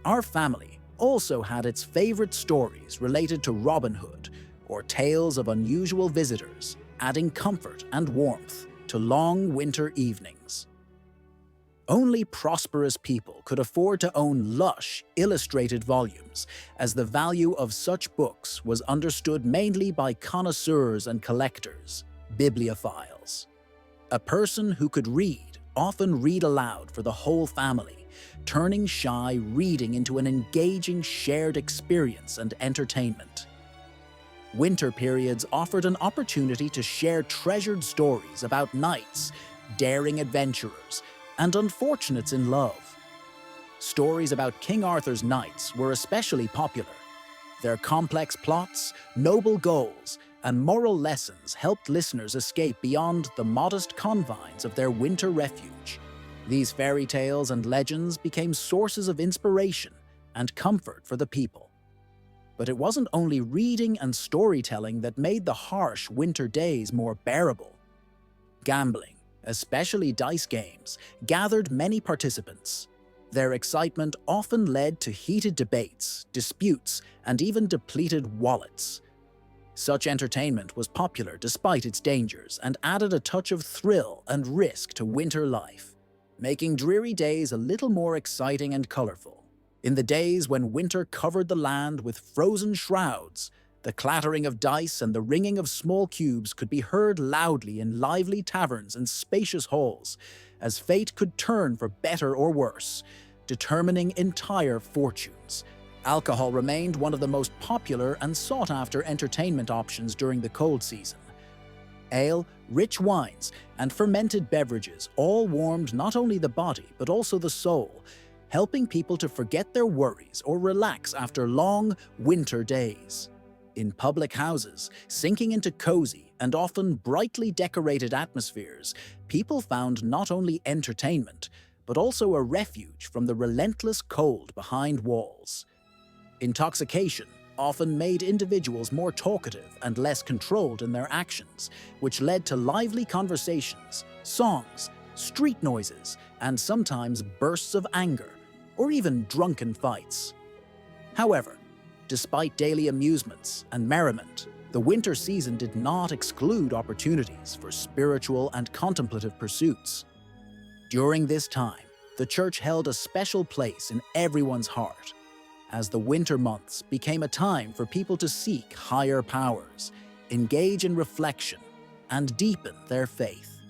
Our family also had its favorite stories related to Robin Hood, or tales of unusual visitors, adding comfort and warmth to long winter evenings. Only prosperous people could afford to own lush, illustrated volumes, as the value of such books was understood mainly by connoisseurs and collectors, bibliophiles. A person who could read often read aloud for the whole family, turning shy reading into an engaging shared experience and entertainment. Winter periods offered an opportunity to share treasured stories about knights, daring adventurers, and unfortunates in love. Stories about King Arthur's knights were especially popular. Their complex plots, noble goals, and moral lessons helped listeners escape beyond the modest confines of their winter refuge. These fairy tales and legends became sources of inspiration and comfort for the people. But it wasn't only reading and storytelling that made the harsh winter days more bearable. Gambling, especially dice games, gathered many participants. Their excitement often led to heated debates, disputes, and even depleted wallets. Such entertainment was popular despite its dangers and added a touch of thrill and risk to winter life, making dreary days a little more exciting and colorful. In the days when winter covered the land with frozen shrouds, the clattering of dice and the ringing of small cubes could be heard loudly in lively taverns and spacious halls, as fate could turn for better or worse, determining entire fortunes. Alcohol remained one of the most popular and sought-after entertainment options during the cold season. Ale, rich wines, and fermented beverages all warmed not only the body but also the soul, helping people to forget their worries or relax after long winter days. In public houses, sinking into cozy and often brightly decorated atmospheres, people found not only entertainment, but also a refuge from the relentless cold behind walls. Intoxication often made individuals more talkative and less controlled in their actions, which led to lively conversations, songs, street noises, and sometimes bursts of anger, or even drunken fights. However, despite daily amusements and merriment, the winter season did not exclude opportunities for spiritual and contemplative pursuits. During this time, the church held a special place in everyone's heart, as the winter months became a time for people to seek higher powers, engage in reflection, and deepen their faith.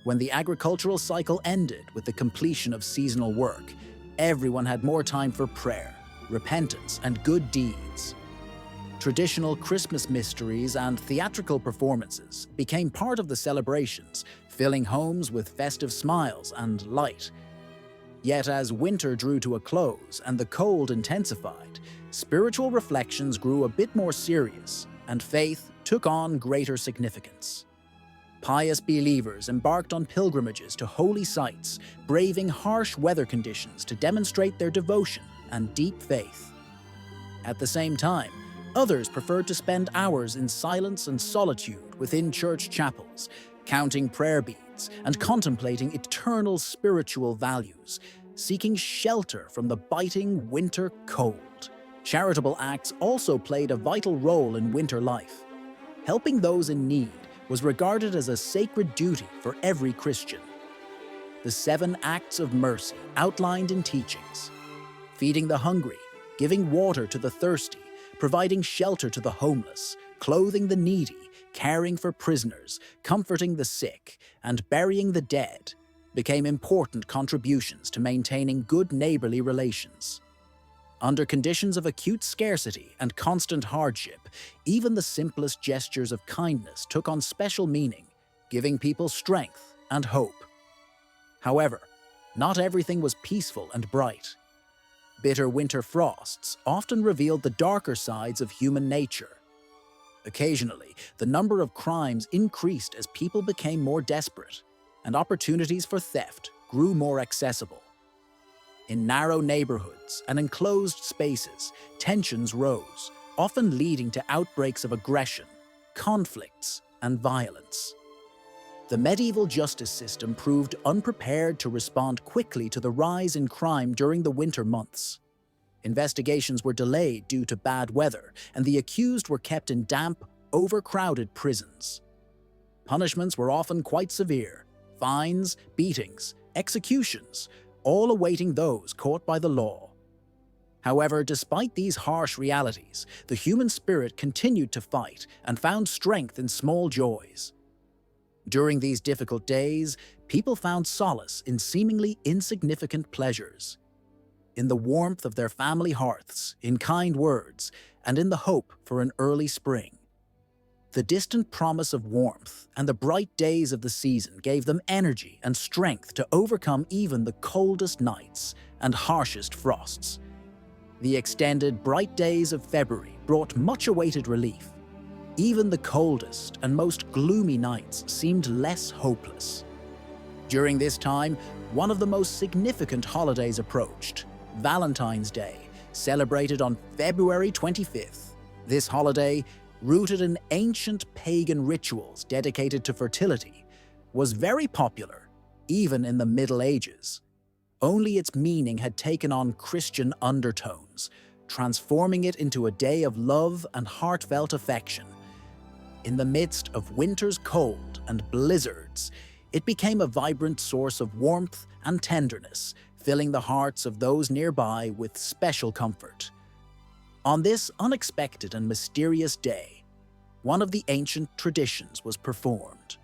When the agricultural cycle ended with the completion of seasonal work, everyone had more time for prayer, repentance, and good deeds. Traditional Christmas mysteries and theatrical performances became part of the celebrations, filling homes with festive smiles and light. Yet as winter drew to a close and the cold intensified, spiritual reflections grew a bit more serious, and faith took on greater significance. Pious believers embarked on pilgrimages to holy sites, braving harsh weather conditions to demonstrate their devotion and deep faith. At the same time, others preferred to spend hours in silence and solitude within church chapels, counting prayer beads and contemplating eternal spiritual values, seeking shelter from the biting winter cold. Charitable acts also played a vital role in winter life. Helping those in need was regarded as a sacred duty for every Christian. The 7 acts of mercy outlined in teachings: feeding the hungry, giving water to the thirsty, providing shelter to the homeless, clothing the needy, caring for prisoners, comforting the sick, and burying the dead, became important contributions to maintaining good neighborly relations. Under conditions of acute scarcity and constant hardship, even the simplest gestures of kindness took on special meaning, giving people strength and hope. However, not everything was peaceful and bright. Bitter winter frosts often revealed the darker sides of human nature. Occasionally, the number of crimes increased as people became more desperate, and opportunities for theft grew more accessible. In narrow neighborhoods and enclosed spaces, tensions rose, often leading to outbreaks of aggression, conflicts, and violence. The medieval justice system proved unprepared to respond quickly to the rise in crime during the winter months. Investigations were delayed due to bad weather, and the accused were kept in damp, overcrowded prisons. Punishments were often quite severe: fines, beatings, executions, all awaiting those caught by the law. However, despite these harsh realities, the human spirit continued to fight and found strength in small joys. During these difficult days, people found solace in seemingly insignificant pleasures. In the warmth of their family hearths, in kind words, and in the hope for an early spring. The distant promise of warmth and the bright days of the season gave them energy and strength to overcome even the coldest nights and harshest frosts. The extended bright days of February brought much-awaited relief. Even the coldest and most gloomy nights seemed less hopeless. During this time, one of the most significant holidays approached: Valentine's Day, celebrated on February 25th. This holiday, rooted in ancient pagan rituals dedicated to fertility, was very popular, even in the Middle Ages. Only its meaning had taken on Christian undertones, transforming it into a day of love and heartfelt affection. In the midst of winter's cold and blizzards, it became a vibrant source of warmth and tenderness, filling the hearts of those nearby with special comfort. On this unexpected and mysterious day, one of the ancient traditions was performed.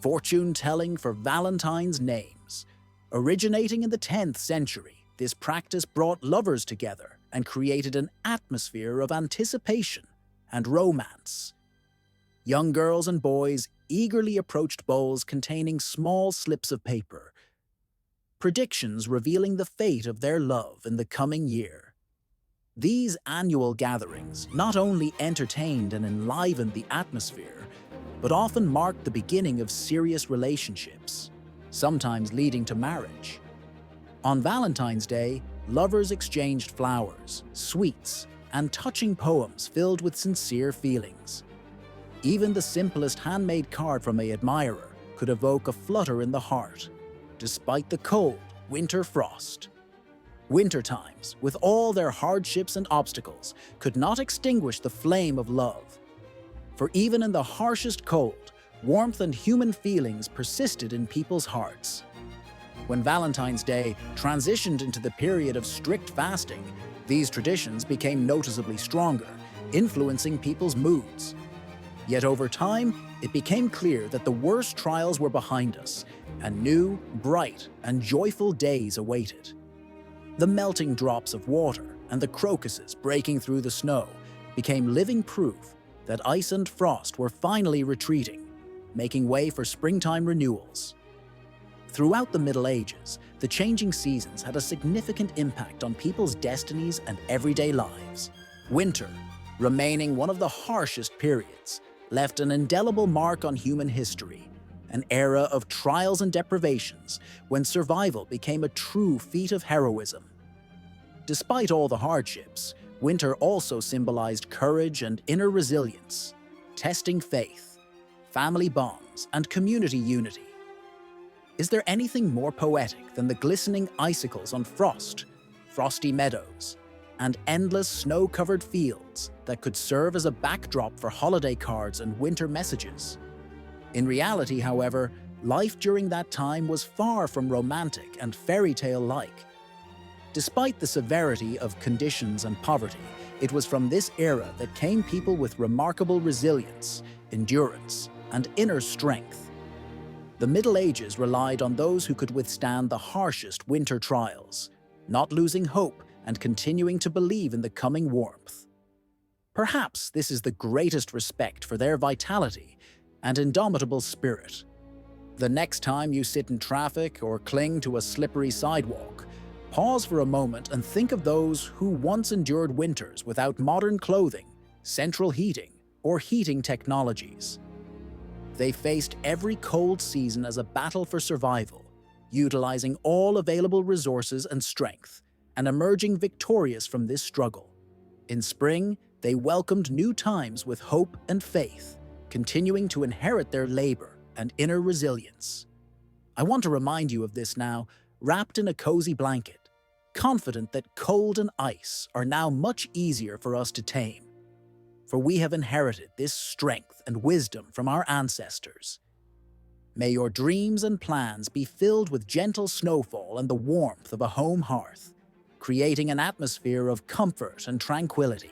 Fortune-telling for Valentine's names. Originating in the 10th century, this practice brought lovers together and created an atmosphere of anticipation and romance. Young girls and boys eagerly approached bowls containing small slips of paper, predictions revealing the fate of their love in the coming year. These annual gatherings not only entertained and enlivened the atmosphere, but often marked the beginning of serious relationships, sometimes leading to marriage. On Valentine's Day, lovers exchanged flowers, sweets, and touching poems filled with sincere feelings. Even the simplest handmade card from an admirer could evoke a flutter in the heart, despite the cold winter frost. Winter times, with all their hardships and obstacles, could not extinguish the flame of love. For even in the harshest cold, warmth and human feelings persisted in people's hearts. When Valentine's Day transitioned into the period of strict fasting, these traditions became noticeably stronger, influencing people's moods. Yet over time, it became clear that the worst trials were behind us, and new, bright, and joyful days awaited. The melting drops of water and the crocuses breaking through the snow became living proof that ice and frost were finally retreating, making way for springtime renewals. Throughout the Middle Ages, the changing seasons had a significant impact on people's destinies and everyday lives. Winter, remaining one of the harshest periods, left an indelible mark on human history, an era of trials and deprivations when survival became a true feat of heroism. Despite all the hardships, winter also symbolized courage and inner resilience, testing faith, family bonds, and community unity. Is there anything more poetic than the glistening icicles on frosty meadows, and endless snow-covered fields that could serve as a backdrop for holiday cards and winter messages? In reality, however, life during that time was far from romantic and fairy tale-like. Despite the severity of conditions and poverty, it was from this era that came people with remarkable resilience, endurance, and inner strength. The Middle Ages relied on those who could withstand the harshest winter trials, not losing hope and continuing to believe in the coming warmth. Perhaps this is the greatest respect for their vitality and indomitable spirit. The next time you sit in traffic or cling to a slippery sidewalk, pause for a moment and think of those who once endured winters without modern clothing, central heating, or heating technologies. They faced every cold season as a battle for survival, utilizing all available resources and strength, and emerging victorious from this struggle. In spring, they welcomed new times with hope and faith, continuing to inherit their labor and inner resilience. I want to remind you of this now, wrapped in a cozy blanket, confident that cold and ice are now much easier for us to tame. For we have inherited this strength and wisdom from our ancestors. May your dreams and plans be filled with gentle snowfall and the warmth of a home hearth, creating an atmosphere of comfort and tranquility.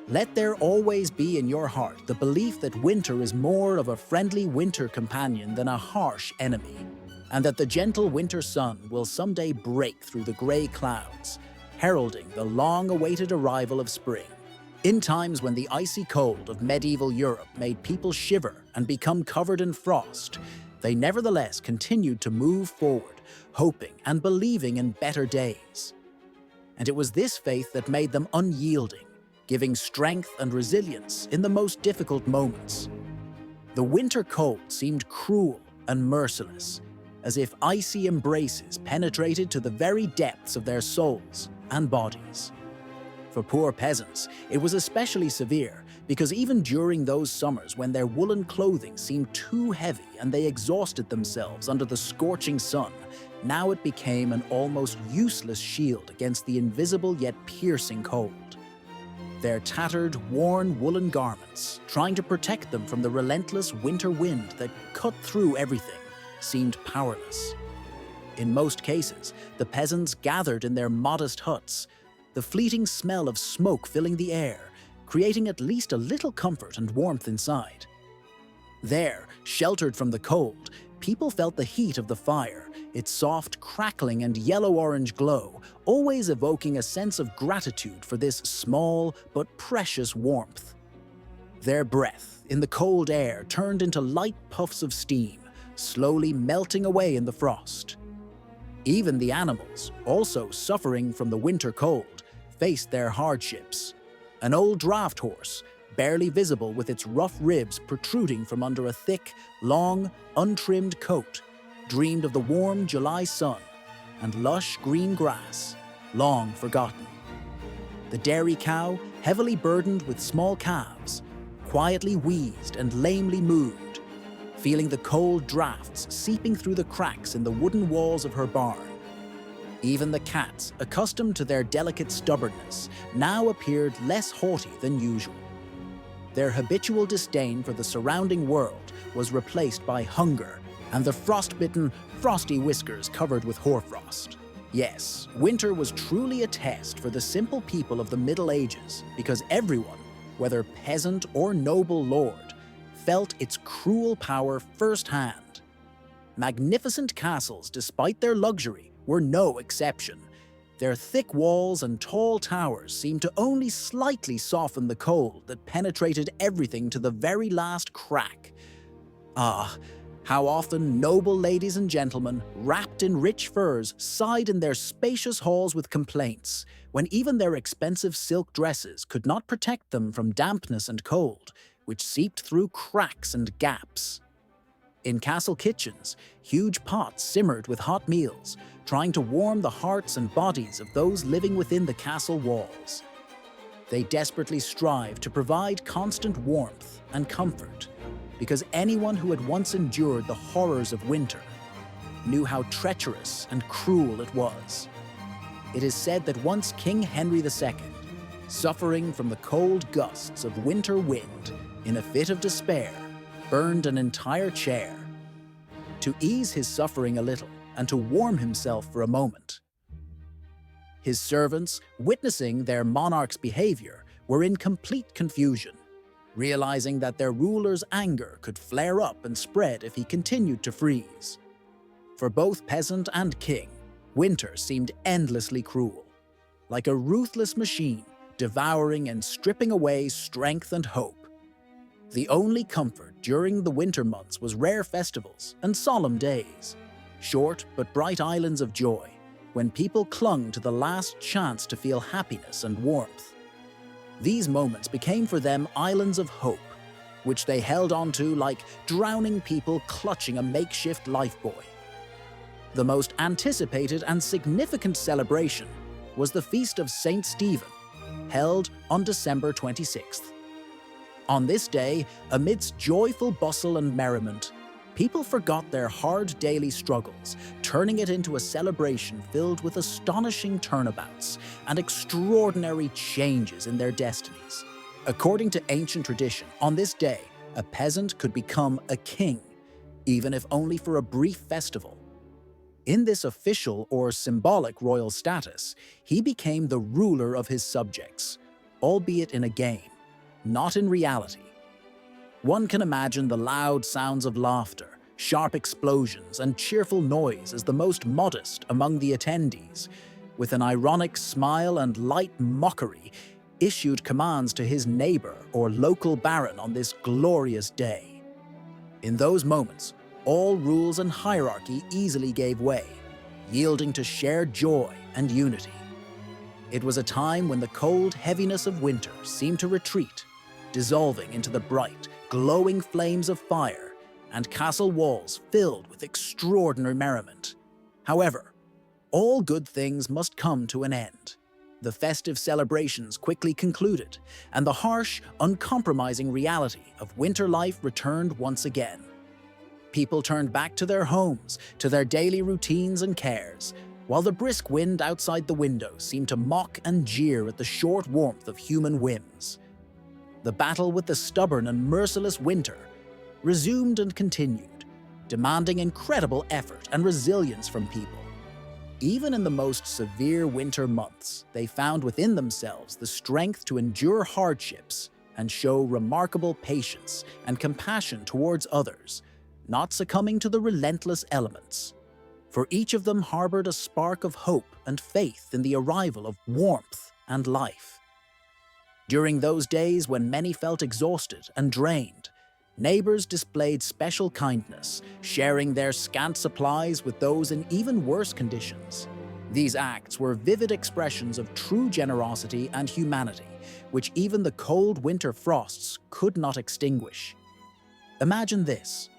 Let there always be in your heart the belief that winter is more of a friendly winter companion than a harsh enemy, and that the gentle winter sun will someday break through the gray clouds, heralding the long-awaited arrival of spring. In times when the icy cold of medieval Europe made people shiver and become covered in frost, they nevertheless continued to move forward, hoping and believing in better days. And it was this faith that made them unyielding, giving strength and resilience in the most difficult moments. The winter cold seemed cruel and merciless, as if icy embraces penetrated to the very depths of their souls. and bodies. For poor peasants, it was especially severe because even during those summers when their woolen clothing seemed too heavy and they exhausted themselves under the scorching sun, now it became an almost useless shield against the invisible yet piercing cold. Their tattered, worn woolen garments, trying to protect them from the relentless winter wind that cut through everything, seemed powerless. In most cases, the peasants gathered in their modest huts, the fleeting smell of smoke filling the air, creating at least a little comfort and warmth inside. There, sheltered from the cold, people felt the heat of the fire, its soft crackling and yellow-orange glow, always evoking a sense of gratitude for this small but precious warmth. Their breath in the cold air turned into light puffs of steam, slowly melting away in the frost. Even the animals, also suffering from the winter cold, faced their hardships. An old draft horse, barely visible with its rough ribs protruding from under a thick, long, untrimmed coat, dreamed of the warm July sun and lush green grass, long forgotten. The dairy cow, heavily burdened with small calves, quietly wheezed and lamely mooed, feeling the cold drafts seeping through the cracks in the wooden walls of her barn. Even the cats, accustomed to their delicate stubbornness, now appeared less haughty than usual. Their habitual disdain for the surrounding world was replaced by hunger and the frostbitten, frosty whiskers covered with hoarfrost. Yes, winter was truly a test for the simple people of the Middle Ages because everyone, whether peasant or noble lord, felt its cruel power firsthand. Magnificent castles, despite their luxury, were no exception. Their thick walls and tall towers seemed to only slightly soften the cold that penetrated everything to the very last crack. Ah, how often noble ladies and gentlemen, wrapped in rich furs, sighed in their spacious halls with complaints, when even their expensive silk dresses could not protect them from dampness and cold, which seeped through cracks and gaps. In castle kitchens, huge pots simmered with hot meals, trying to warm the hearts and bodies of those living within the castle walls. They desperately strived to provide constant warmth and comfort, because anyone who had once endured the horrors of winter knew how treacherous and cruel it was. It is said that once King Henry II, suffering from the cold gusts of winter wind, in a fit of despair, burned an entire chair. To ease his suffering a little and to warm himself for a moment. His servants, witnessing their monarch's behavior, were in complete confusion, realizing that their ruler's anger could flare up and spread if he continued to freeze. For both peasant and king, winter seemed endlessly cruel, like a ruthless machine devouring and stripping away strength and hope. The only comfort during the winter months was rare festivals and solemn days, short but bright islands of joy, when people clung to the last chance to feel happiness and warmth. These moments became for them islands of hope, which they held onto like drowning people clutching a makeshift lifebuoy. The most anticipated and significant celebration was the Feast of St. Stephen, held on December 26th. On this day, amidst joyful bustle and merriment, people forgot their hard daily struggles, turning it into a celebration filled with astonishing turnabouts and extraordinary changes in their destinies. According to ancient tradition, on this day, a peasant could become a king, even if only for a brief festival. In this official or symbolic royal status, he became the ruler of his subjects, albeit in a game, not in reality. One can imagine the loud sounds of laughter, sharp explosions, and cheerful noise as the most modest among the attendees, with an ironic smile and light mockery, issued commands to his neighbor or local baron on this glorious day. In those moments, all rules and hierarchy easily gave way, yielding to shared joy and unity. It was a time when the cold heaviness of winter seemed to retreat, dissolving into the bright, glowing flames of fire and castle walls filled with extraordinary merriment. However, all good things must come to an end. The festive celebrations quickly concluded, and the harsh, uncompromising reality of winter life returned once again. People turned back to their homes, to their daily routines and cares, while the brisk wind outside the windows seemed to mock and jeer at the short warmth of human whims. The battle with the stubborn and merciless winter resumed and continued, demanding incredible effort and resilience from people. Even in the most severe winter months, they found within themselves the strength to endure hardships and show remarkable patience and compassion towards others, not succumbing to the relentless elements. For each of them harbored a spark of hope and faith in the arrival of warmth and life. During those days when many felt exhausted and drained, neighbors displayed special kindness, sharing their scant supplies with those in even worse conditions. These acts were vivid expressions of true generosity and humanity, which even the cold winter frosts could not extinguish. Imagine this.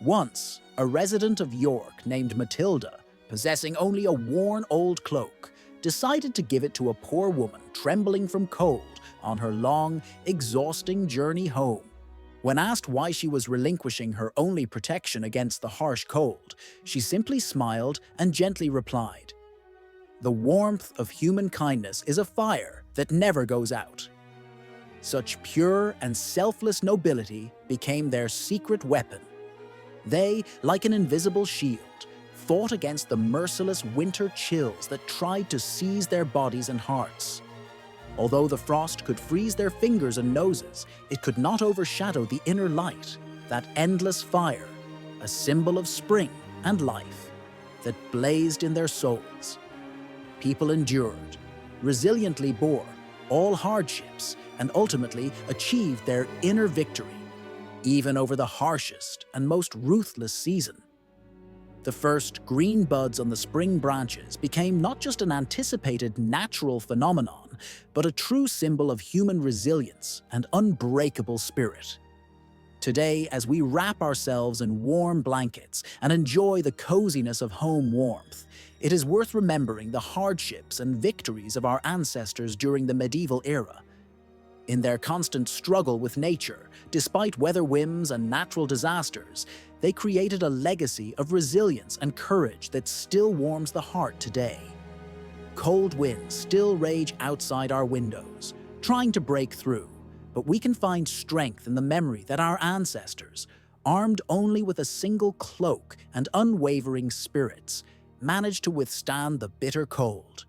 Once, a resident of York named Matilda, possessing only a worn old cloak, decided to give it to a poor woman trembling from cold on her long, exhausting journey home. When asked why she was relinquishing her only protection against the harsh cold, she simply smiled and gently replied, "The warmth of human kindness is a fire that never goes out." Such pure and selfless nobility became their secret weapon. They, like an invisible shield, fought against the merciless winter chills that tried to seize their bodies and hearts. Although the frost could freeze their fingers and noses, it could not overshadow the inner light, that endless fire, a symbol of spring and life, that blazed in their souls. People endured, resiliently bore all hardships, and ultimately achieved their inner victory, even over the harshest and most ruthless season. The first green buds on the spring branches became not just an anticipated natural phenomenon, but a true symbol of human resilience and unbreakable spirit. Today, as we wrap ourselves in warm blankets and enjoy the coziness of home warmth, it is worth remembering the hardships and victories of our ancestors during the medieval era. In their constant struggle with nature, despite weather whims and natural disasters, they created a legacy of resilience and courage that still warms the heart today. Cold winds still rage outside our windows, trying to break through, but we can find strength in the memory that our ancestors, armed only with a single cloak and unwavering spirits, managed to withstand the bitter cold.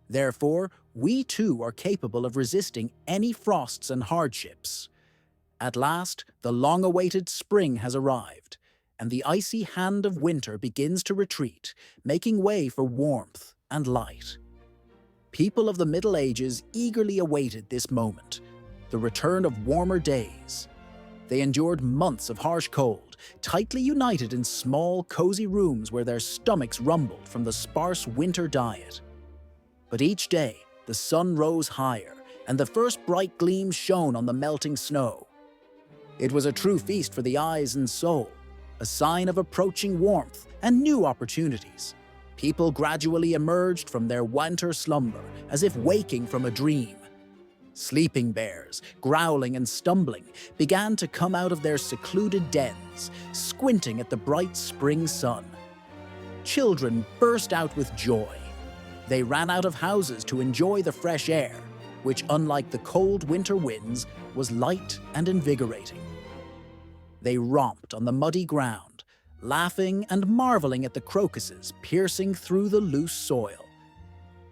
Therefore, we too are capable of resisting any frosts and hardships. At last, the long-awaited spring has arrived, and the icy hand of winter begins to retreat, making way for warmth and light. People of the Middle Ages eagerly awaited this moment, the return of warmer days. They endured months of harsh cold, tightly united in small, cozy rooms where their stomachs rumbled from the sparse winter diet. But each day, the sun rose higher, and the first bright gleams shone on the melting snow. It was a true feast for the eyes and soul, a sign of approaching warmth and new opportunities. People gradually emerged from their winter slumber as if waking from a dream. Sleeping bears, growling and stumbling, began to come out of their secluded dens, squinting at the bright spring sun. Children burst out with joy. They ran out of houses to enjoy the fresh air, which, unlike the cold winter winds, was light and invigorating. They romped on the muddy ground, laughing and marveling at the crocuses piercing through the loose soil,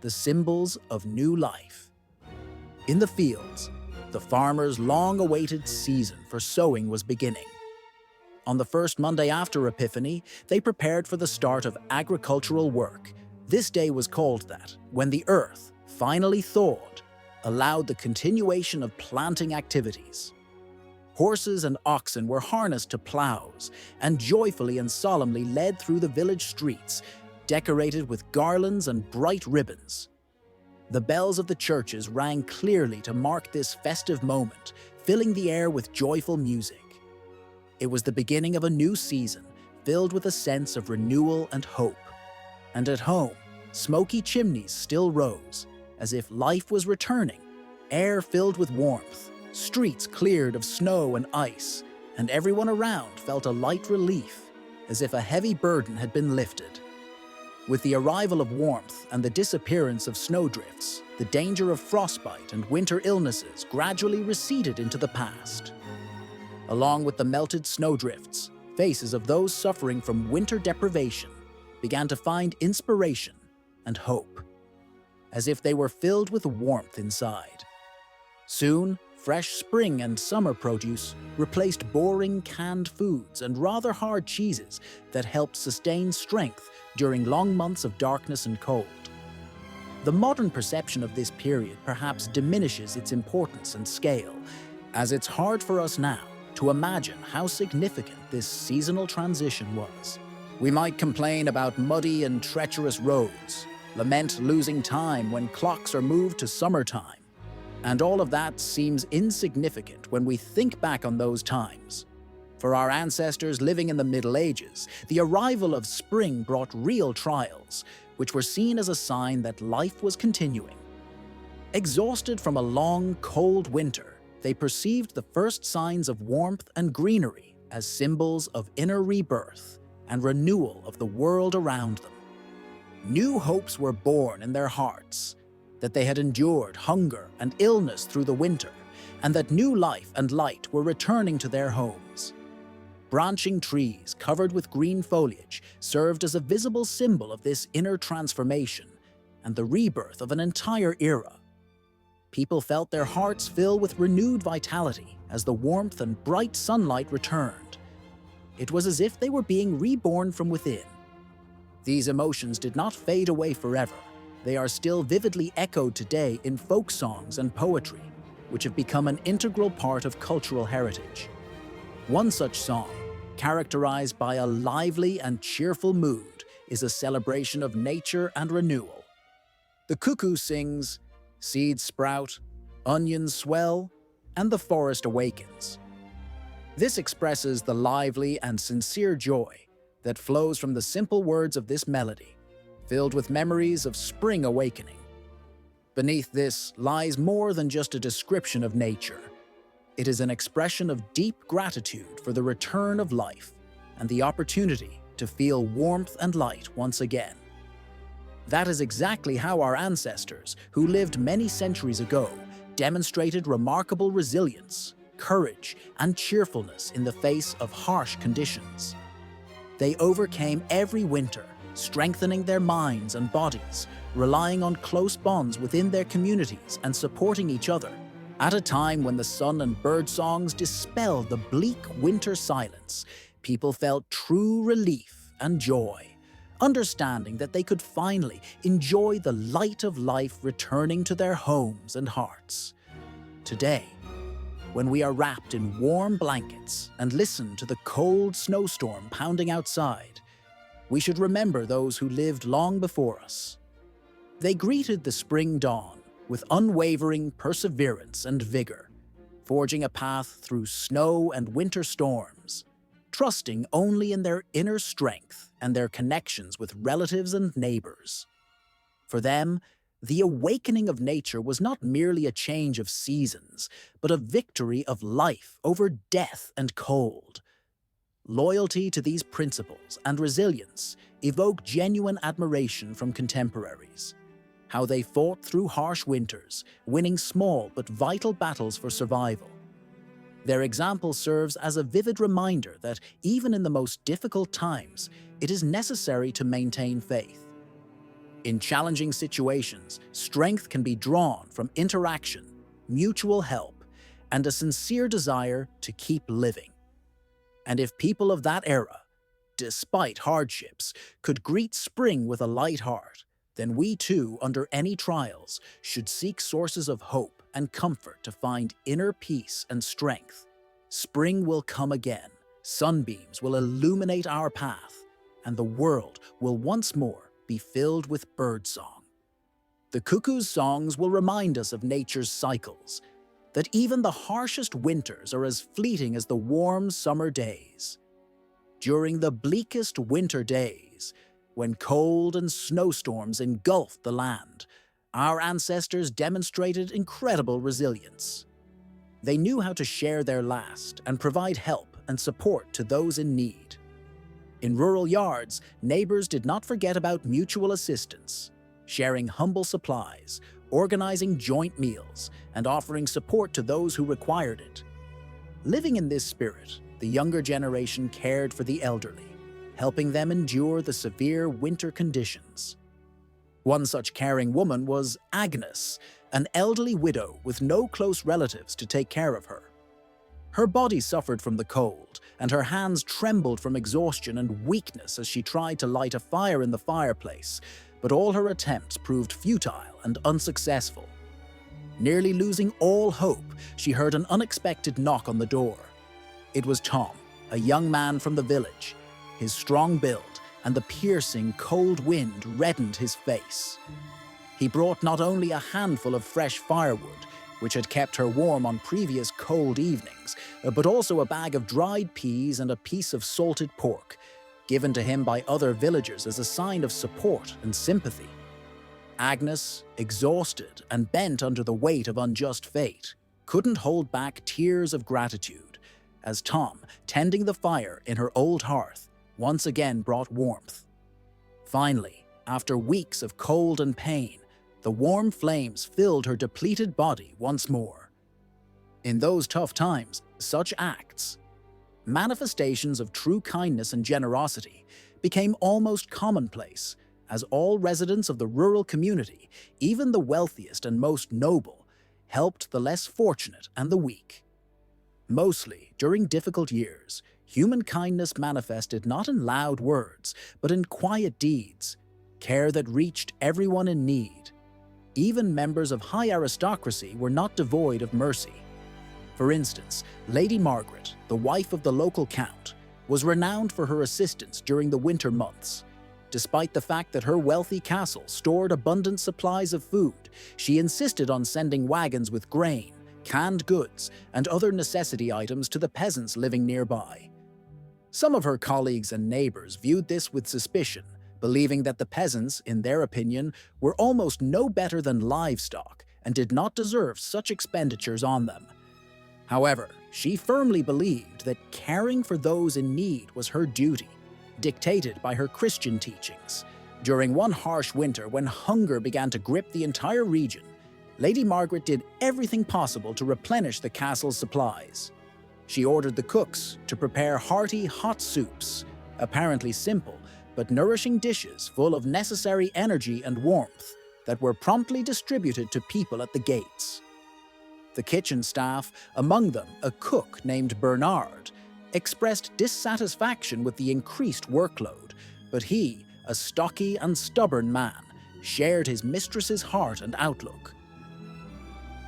the symbols of new life. In the fields, the farmers' long-awaited season for sowing was beginning. On the first Monday after Epiphany, they prepared for the start of agricultural work. This day was called that when the earth, finally thawed, allowed the continuation of planting activities. Horses and oxen were harnessed to plows and joyfully and solemnly led through the village streets, decorated with garlands and bright ribbons. The bells of the churches rang clearly to mark this festive moment, filling the air with joyful music. It was the beginning of a new season, filled with a sense of renewal and hope. And at home, smoky chimneys still rose, as if life was returning, air filled with warmth, streets cleared of snow and ice, and everyone around felt a light relief, as if a heavy burden had been lifted. With the arrival of warmth and the disappearance of snowdrifts, the danger of frostbite and winter illnesses gradually receded into the past. Along with the melted snowdrifts, faces of those suffering from winter deprivation began to find inspiration and hope, as if they were filled with warmth inside. Soon, fresh spring and summer produce replaced boring canned foods and rather hard cheeses that helped sustain strength during long months of darkness and cold. The modern perception of this period perhaps diminishes its importance and scale, as it's hard for us now to imagine how significant this seasonal transition was. We might complain about muddy and treacherous roads, lament losing time when clocks are moved to summertime, and all of that seems insignificant when we think back on those times. For our ancestors living in the Middle Ages, the arrival of spring brought real trials, which were seen as a sign that life was continuing. Exhausted from a long, cold winter, they perceived the first signs of warmth and greenery as symbols of inner rebirth and renewal of the world around them. New hopes were born in their hearts, that they had endured hunger and illness through the winter, and that new life and light were returning to their homes. Branching trees covered with green foliage served as a visible symbol of this inner transformation and the rebirth of an entire era. People felt their hearts fill with renewed vitality as the warmth and bright sunlight returned. It was as if they were being reborn from within. These emotions did not fade away forever. They are still vividly echoed today in folk songs and poetry, which have become an integral part of cultural heritage. One such song, characterized by a lively and cheerful mood, is a celebration of nature and renewal. The cuckoo sings, seeds sprout, onions swell, and the forest awakens. This expresses the lively and sincere joy that flows from the simple words of this melody, filled with memories of spring awakening. Beneath this lies more than just a description of nature. It is an expression of deep gratitude for the return of life and the opportunity to feel warmth and light once again. That is exactly how our ancestors, who lived many centuries ago, demonstrated remarkable resilience, courage, and cheerfulness in the face of harsh conditions. They overcame every winter, strengthening their minds and bodies, relying on close bonds within their communities and supporting each other. At a time when the sun and bird songs dispelled the bleak winter silence, people felt true relief and joy, understanding that they could finally enjoy the light of life returning to their homes and hearts. Today, when we are wrapped in warm blankets and listen to the cold snowstorm pounding outside, we should remember those who lived long before us. They greeted the spring dawn with unwavering perseverance and vigor, forging a path through snow and winter storms, trusting only in their inner strength and their connections with relatives and neighbors. For them, the awakening of nature was not merely a change of seasons, but a victory of life over death and cold. Loyalty to these principles and resilience evoke genuine admiration from contemporaries. How they fought through harsh winters, winning small but vital battles for survival. Their example serves as a vivid reminder that even in the most difficult times, it is necessary to maintain faith. In challenging situations, strength can be drawn from interaction, mutual help, and a sincere desire to keep living. And if people of that era, despite hardships, could greet spring with a light heart, then we too, under any trials, should seek sources of hope and comfort to find inner peace and strength. Spring will come again, sunbeams will illuminate our path, and the world will once more be filled with birdsong. The cuckoo's songs will remind us of nature's cycles, that even the harshest winters are as fleeting as the warm summer days. During the bleakest winter days, when cold and snowstorms engulfed the land, our ancestors demonstrated incredible resilience. They knew how to share their last and provide help and support to those in need. In rural yards, neighbors did not forget about mutual assistance, sharing humble supplies, organizing joint meals, and offering support to those who required it. Living in this spirit, the younger generation cared for the elderly, helping them endure the severe winter conditions. One such caring woman was Agnes, an elderly widow with no close relatives to take care of her. Her body suffered from the cold, and her hands trembled from exhaustion and weakness as she tried to light a fire in the fireplace, but all her attempts proved futile and unsuccessful. Nearly losing all hope, she heard an unexpected knock on the door. It was Tom, a young man from the village. His strong build and the piercing, cold wind reddened his face. He brought not only a handful of fresh firewood, which had kept her warm on previous cold evenings, but also a bag of dried peas and a piece of salted pork, given to him by other villagers as a sign of support and sympathy. Agnes, exhausted and bent under the weight of unjust fate, couldn't hold back tears of gratitude, as Tom, tending the fire in her old hearth, once again brought warmth. Finally, after weeks of cold and pain, the warm flames filled her depleted body once more. In those tough times, such acts, manifestations of true kindness and generosity, became almost commonplace, as all residents of the rural community, even the wealthiest and most noble, helped the less fortunate and the weak. Mostly, during difficult years, human kindness manifested not in loud words, but in quiet deeds, care that reached everyone in need. Even members of high aristocracy were not devoid of mercy. For instance, Lady Margaret, the wife of the local count, was renowned for her assistance during the winter months. Despite the fact that her wealthy castle stored abundant supplies of food, she insisted on sending wagons with grain, canned goods, and other necessity items to the peasants living nearby. Some of her colleagues and neighbors viewed this with suspicion, believing that the peasants, in their opinion, were almost no better than livestock and did not deserve such expenditures on them. However, she firmly believed that caring for those in need was her duty, dictated by her Christian teachings. During one harsh winter when hunger began to grip the entire region, Lady Margaret did everything possible to replenish the castle's supplies. She ordered the cooks to prepare hearty hot soups, apparently simple but nourishing dishes full of necessary energy and warmth that were promptly distributed to people at the gates. The kitchen staff, among them a cook named Bernard, expressed dissatisfaction with the increased workload, but he, a stocky and stubborn man, shared his mistress's heart and outlook.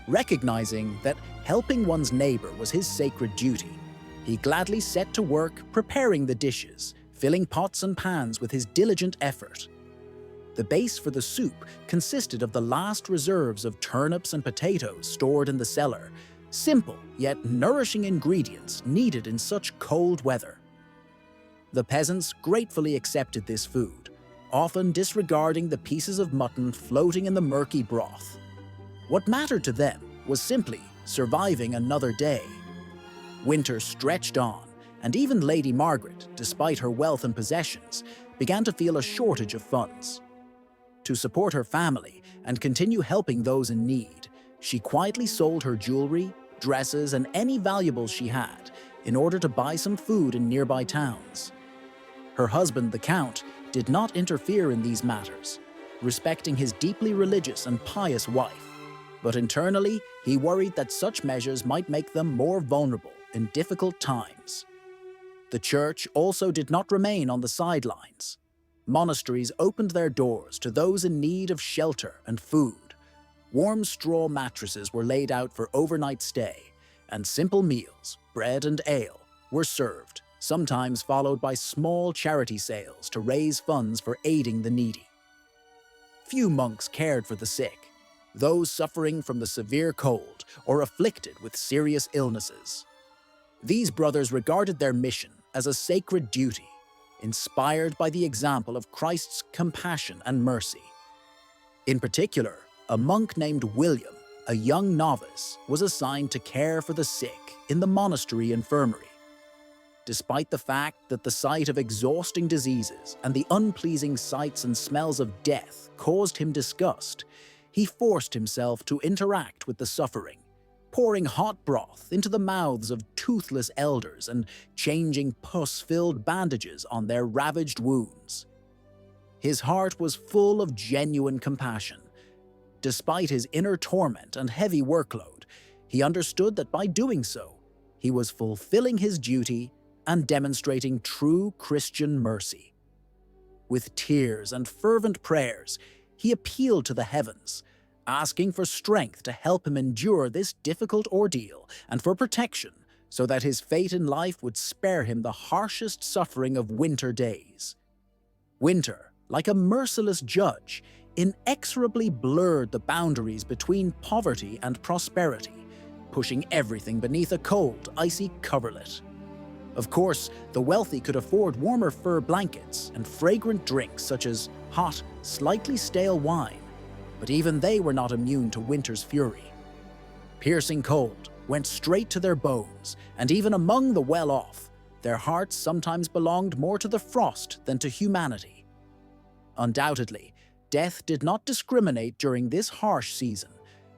Recognizing that helping one's neighbor was his sacred duty, he gladly set to work preparing the dishes, filling pots and pans with his diligent effort. The base for the soup consisted of the last reserves of turnips and potatoes stored in the cellar, simple yet nourishing ingredients needed in such cold weather. The peasants gratefully accepted this food, often disregarding the pieces of mutton floating in the murky broth. What mattered to them was simply surviving another day. Winter stretched on, and even Lady Margaret, despite her wealth and possessions, began to feel a shortage of funds. To support her family and continue helping those in need, she quietly sold her jewelry, dresses, and any valuables she had in order to buy some food in nearby towns. Her husband, the Count, did not interfere in these matters, respecting his deeply religious and pious wife, but internally he worried that such measures might make them more vulnerable in difficult times. The church also did not remain on the sidelines. Monasteries opened their doors to those in need of shelter and food. Warm straw mattresses were laid out for overnight stay, and simple meals, bread and ale, were served, sometimes followed by small charity sales to raise funds for aiding the needy. Few monks cared for the sick, those suffering from the severe cold or afflicted with serious illnesses. These brothers regarded their mission as a sacred duty, inspired by the example of Christ's compassion and mercy. In particular, A monk named William, a young novice, was assigned to care for the sick in the monastery infirmary. Despite the fact that the sight of exhausting diseases and the unpleasing sights and smells of death caused him disgust, he forced himself to interact with the suffering, pouring hot broth into the mouths of toothless elders and changing pus-filled bandages on their ravaged wounds. His heart was full of genuine compassion. Despite his inner torment and heavy workload, he understood that by doing so, he was fulfilling his duty and demonstrating true Christian mercy. With tears and fervent prayers, he appealed to the heavens, asking for strength to help him endure this difficult ordeal and for protection so that his fate in life would spare him the harshest suffering of winter days. Winter, like a merciless judge, inexorably blurred the boundaries between poverty and prosperity, pushing everything beneath a cold, icy coverlet. Of course, the wealthy could afford warmer fur blankets and fragrant drinks such as hot, slightly stale wine, but even they were not immune to winter's fury. Piercing cold went straight to their bones, and even among the well-off, their hearts sometimes belonged more to the frost than to humanity. Undoubtedly, death did not discriminate during this harsh season,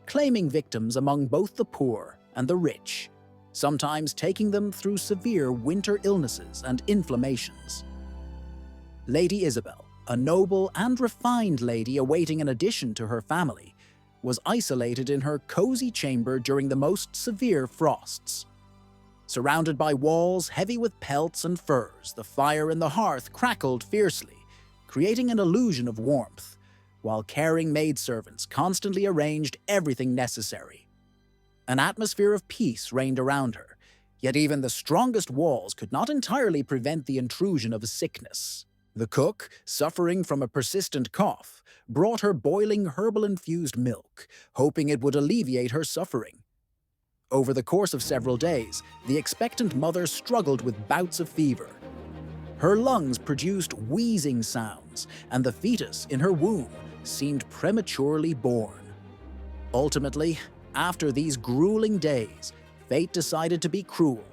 claiming victims among both the poor and the rich, sometimes taking them through severe winter illnesses and inflammations. Lady Isabel, a noble and refined lady awaiting an addition to her family, was isolated in her cozy chamber during the most severe frosts. Surrounded by walls heavy with pelts and furs, the fire in the hearth crackled fiercely, creating an illusion of warmth, while caring maidservants constantly arranged everything necessary. An atmosphere of peace reigned around her, yet even the strongest walls could not entirely prevent the intrusion of sickness. The cook, suffering from a persistent cough, brought her boiling herbal-infused milk, hoping it would alleviate her suffering. Over the course of several days, the expectant mother struggled with bouts of fever. Her lungs produced wheezing sounds, and the fetus in her womb seemed prematurely born. Ultimately, after these grueling days, fate decided to be cruel.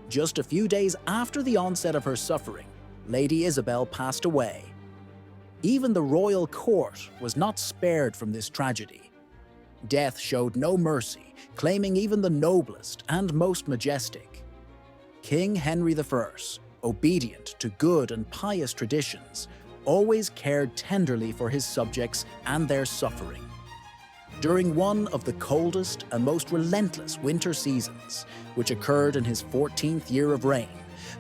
Just a few days after the onset of her suffering, Lady Isabel passed away. Even the royal court was not spared from this tragedy. Death showed no mercy, claiming even the noblest and most majestic. King Henry I, obedient to good and pious traditions, always cared tenderly for his subjects and their suffering. During one of the coldest and most relentless winter seasons, which occurred in his 14th year of reign,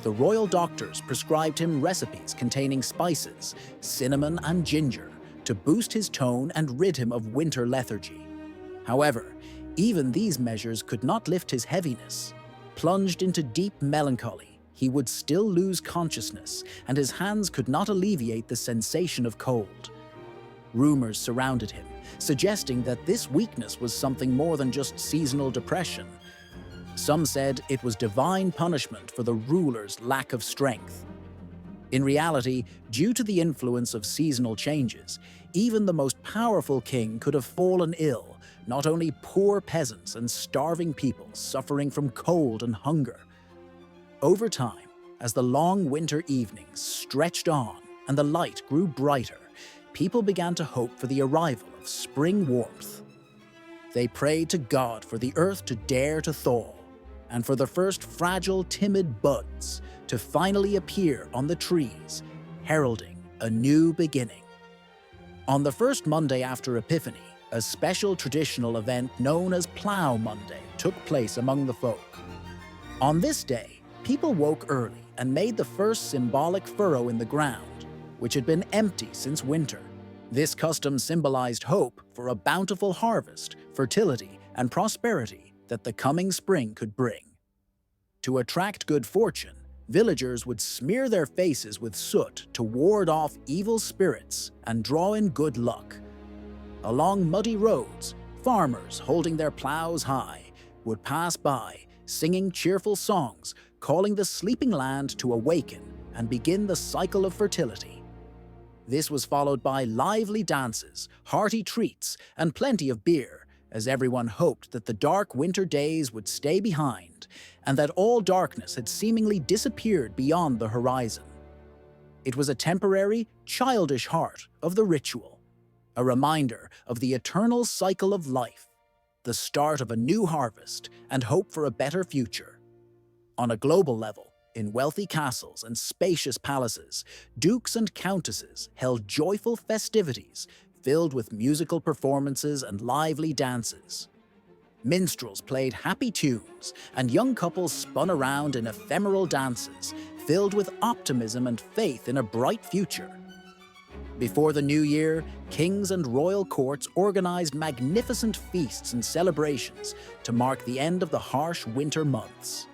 the royal doctors prescribed him recipes containing spices, cinnamon and ginger to boost his tone and rid him of winter lethargy. However, even these measures could not lift his heaviness. Plunged into deep melancholy, he would still lose consciousness, and his hands could not alleviate the sensation of cold. Rumors surrounded him, suggesting that this weakness was something more than just seasonal depression. Some said it was divine punishment for the ruler's lack of strength. In reality, due to the influence of seasonal changes, even the most powerful king could have fallen ill, not only poor peasants and starving people suffering from cold and hunger. Over time, as the long winter evenings stretched on and the light grew brighter, people began to hope for the arrival of spring warmth. They prayed to God for the earth to dare to thaw, and for the first fragile, timid buds to finally appear on the trees, heralding a new beginning. On the first Monday after Epiphany, a special traditional event known as Plough Monday took place among the folk. On this day, people woke early and made the first symbolic furrow in the ground, which had been empty since winter. This custom symbolized hope for a bountiful harvest, fertility, and prosperity that the coming spring could bring. To attract good fortune, villagers would smear their faces with soot to ward off evil spirits and draw in good luck. Along muddy roads, farmers holding their plows high would pass by, singing cheerful songs, calling the sleeping land to awaken and begin the cycle of fertility. This was followed by lively dances, hearty treats, and plenty of beer, as everyone hoped that the dark winter days would stay behind and that all darkness had seemingly disappeared beyond the horizon. It was a temporary, childish heart of the ritual, a reminder of the eternal cycle of life, the start of a new harvest and hope for a better future. On a global level, in wealthy castles and spacious palaces, dukes and countesses held joyful festivities filled with musical performances and lively dances. Minstrels played happy tunes, and young couples spun around in ephemeral dances filled with optimism and faith in a bright future. Before the new year, kings and royal courts organized magnificent feasts and celebrations to mark the end of the harsh winter months.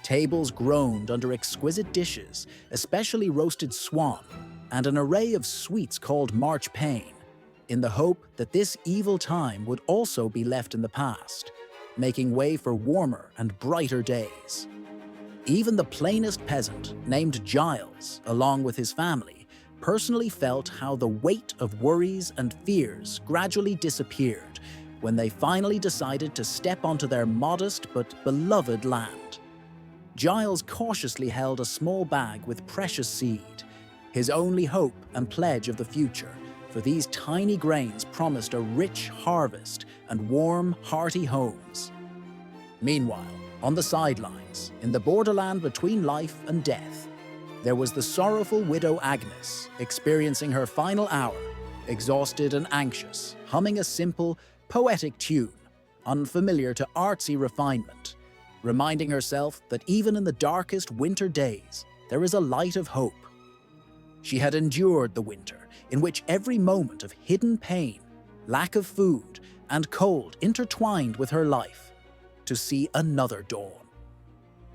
Tables groaned under exquisite dishes, especially roasted swan, and an array of sweets called marchpane, in the hope that this evil time would also be left in the past, making way for warmer and brighter days. Even the plainest peasant, named Giles, along with his family, personally felt how the weight of worries and fears gradually disappeared when they finally decided to step onto their modest but beloved land. Giles cautiously held a small bag with precious seed, his only hope and pledge of the future, for these tiny grains promised a rich harvest and warm, hearty homes. Meanwhile, on the sidelines, in the borderland between life and death, there was the sorrowful widow Agnes, experiencing her final hour, exhausted and anxious, humming a simple, poetic tune, unfamiliar to artsy refinement, reminding herself that even in the darkest winter days, there is a light of hope. She had endured the winter, in which every moment of hidden pain, lack of food, and cold intertwined with her life, to see another dawn.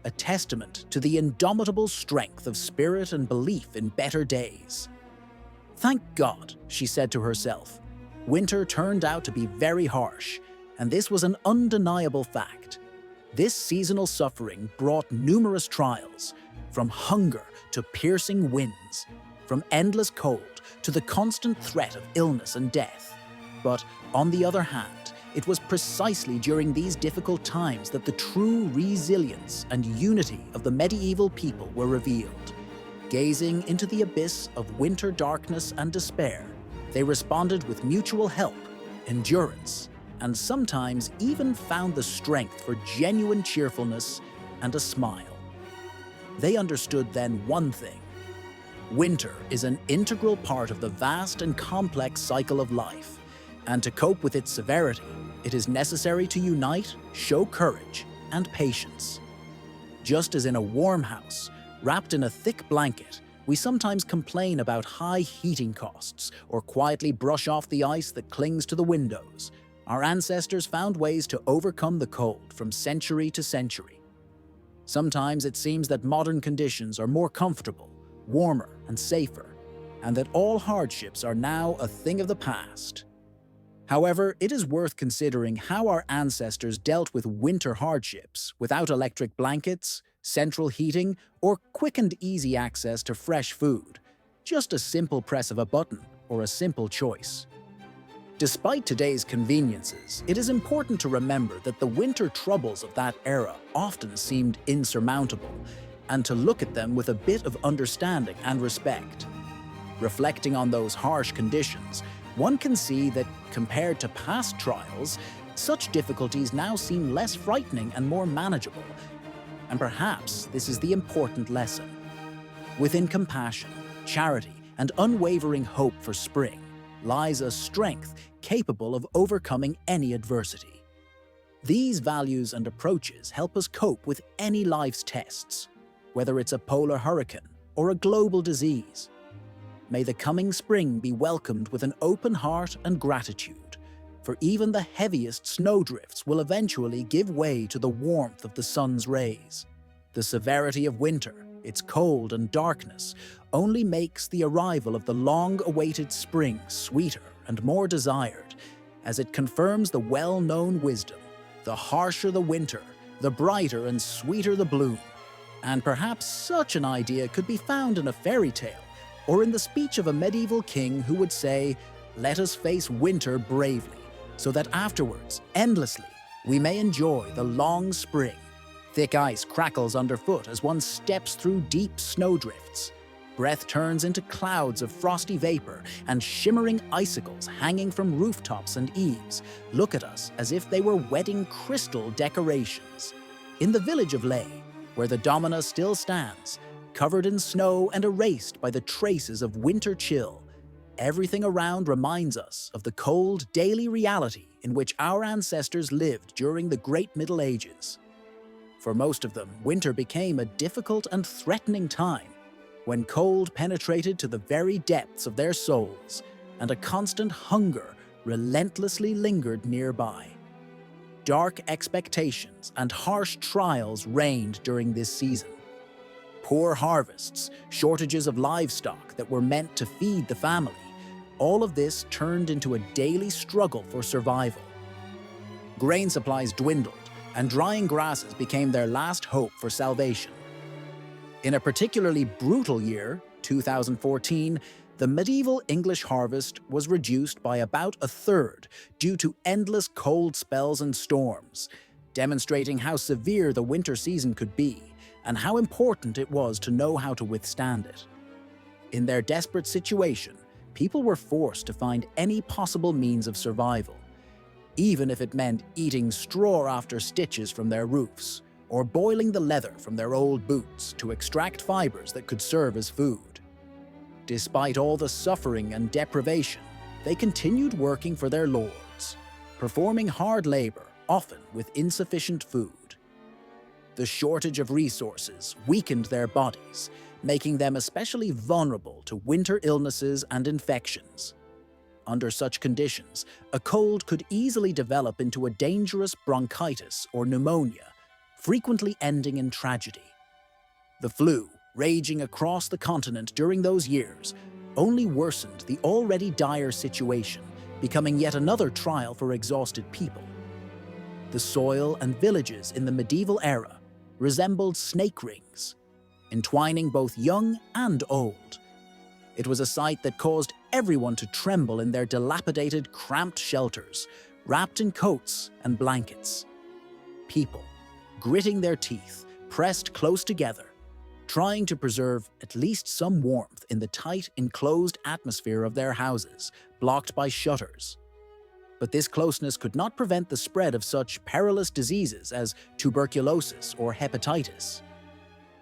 A testament to the indomitable strength of spirit and belief in better days. Thank God, she said to herself, winter turned out to be very harsh, and this was an undeniable fact. This seasonal suffering brought numerous trials, from hunger to piercing winds, from endless cold to the constant threat of illness and death. But on the other hand, it was precisely during these difficult times that the true resilience and unity of the medieval people were revealed. Gazing into the abyss of winter darkness and despair, they responded with mutual help, endurance, and sometimes even found the strength for genuine cheerfulness and a smile. They understood then one thing: winter is an integral part of the vast and complex cycle of life, and to cope with its severity, it is necessary to unite, show courage, and patience. Just as in a warm house, wrapped in a thick blanket, we sometimes complain about high heating costs or quietly brush off the ice that clings to the windows, our ancestors found ways to overcome the cold from century to century. Sometimes it seems that modern conditions are more comfortable, warmer, and safer, and that all hardships are now a thing of the past. However, it is worth considering how our ancestors dealt with winter hardships without electric blankets, central heating, or quick and easy access to fresh food. Just a simple press of a button or a simple choice. Despite today's conveniences, it is important to remember that the winter troubles of that era often seemed insurmountable, and to look at them with a bit of understanding and respect. Reflecting on those harsh conditions, one can see that, compared to past trials, such difficulties now seem less frightening and more manageable. And perhaps this is the important lesson. Within compassion, charity, and unwavering hope for spring lies a strength capable of overcoming any adversity. These values and approaches help us cope with any life's tests, whether it's a polar hurricane or a global disease. May the coming spring be welcomed with an open heart and gratitude, for even the heaviest snowdrifts will eventually give way to the warmth of the sun's rays. The severity of winter, its cold and darkness, only makes the arrival of the long-awaited spring sweeter and more desired, as it confirms the well-known wisdom: the harsher the winter, the brighter and sweeter the bloom. And perhaps such an idea could be found in a fairy tale, or in the speech of a medieval king who would say, "Let us face winter bravely, so that afterwards, endlessly, we may enjoy the long spring." Thick ice crackles underfoot as one steps through deep snowdrifts. Breath turns into clouds of frosty vapor, and shimmering icicles hanging from rooftops and eaves look at us as if they were wedding crystal decorations. In the village of Ley, where the domina still stands, covered in snow and erased by the traces of winter chill, everything around reminds us of the cold daily reality in which our ancestors lived during the Great Middle Ages. For most of them, winter became a difficult and threatening time, when cold penetrated to the very depths of their souls, and a constant hunger relentlessly lingered nearby. Dark expectations and harsh trials reigned during this season. Poor harvests, shortages of livestock that were meant to feed the family, all of this turned into a daily struggle for survival. Grain supplies dwindled, and drying grasses became their last hope for salvation. In a particularly brutal year, 2014, the medieval English harvest was reduced by about a third due to endless cold spells and storms, demonstrating how severe the winter season could be and how important it was to know how to withstand it. In their desperate situation, people were forced to find any possible means of survival, even if it meant eating straw after stitches from their roofs, or boiling the leather from their old boots to extract fibers that could serve as food. Despite all the suffering and deprivation, they continued working for their lords, performing hard labor, often with insufficient food. The shortage of resources weakened their bodies, making them especially vulnerable to winter illnesses and infections. Under such conditions, a cold could easily develop into a dangerous bronchitis or pneumonia, frequently ending in tragedy. The flu, raging across the continent during those years, only worsened the already dire situation, becoming yet another trial for exhausted people. The soil and villages in the medieval era resembled snake rings, entwining both young and old. It was a sight that caused everyone to tremble in their dilapidated, cramped shelters, wrapped in coats and blankets. People, gritting their teeth, pressed close together, trying to preserve at least some warmth in the tight, enclosed atmosphere of their houses, blocked by shutters. But this closeness could not prevent the spread of such perilous diseases as tuberculosis or hepatitis.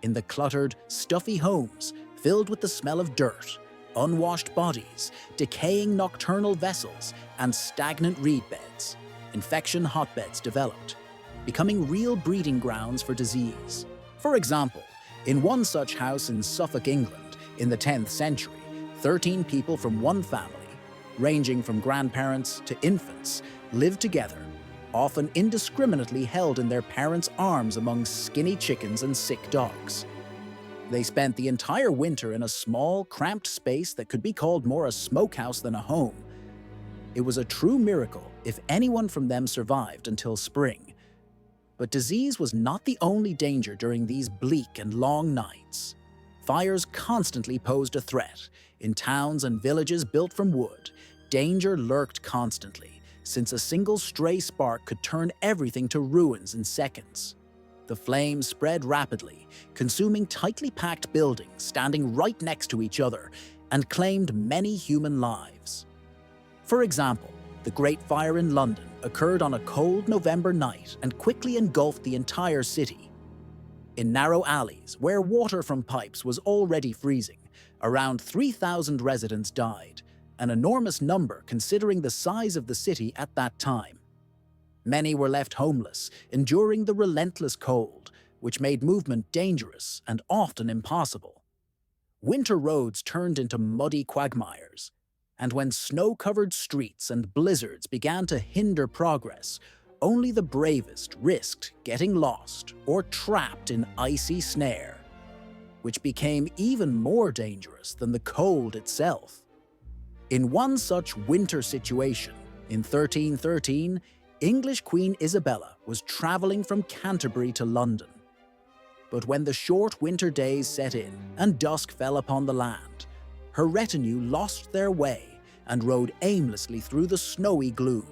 In the cluttered, stuffy homes, filled with the smell of dirt, unwashed bodies, decaying nocturnal vessels, and stagnant reed beds, infection hotbeds developed, becoming real breeding grounds for disease. For example, in one such house in Suffolk, England, in the 10th century, 13 people from one family, ranging from grandparents to infants, lived together, often indiscriminately held in their parents' arms among skinny chickens and sick dogs. They spent the entire winter in a small, cramped space that could be called more a smokehouse than a home. It was a true miracle if anyone from them survived until spring. But disease was not the only danger during these bleak and long nights. Fires constantly posed a threat. In towns and villages built from wood, danger lurked constantly, since a single stray spark could turn everything to ruins in seconds. The flames spread rapidly, consuming tightly packed buildings standing right next to each other, and claimed many human lives. For example, the Great Fire in London occurred on a cold November night and quickly engulfed the entire city. In narrow alleys, where water from pipes was already freezing, around 3,000 residents died, an enormous number considering the size of the city at that time. Many were left homeless, enduring the relentless cold, which made movement dangerous and often impossible. Winter roads turned into muddy quagmires, and when snow-covered streets and blizzards began to hinder progress, only the bravest risked getting lost or trapped in icy snare, which became even more dangerous than the cold itself. In one such winter situation, in 1313, English Queen Isabella was traveling from Canterbury to London. But when the short winter days set in and dusk fell upon the land, her retinue lost their way and rode aimlessly through the snowy gloom.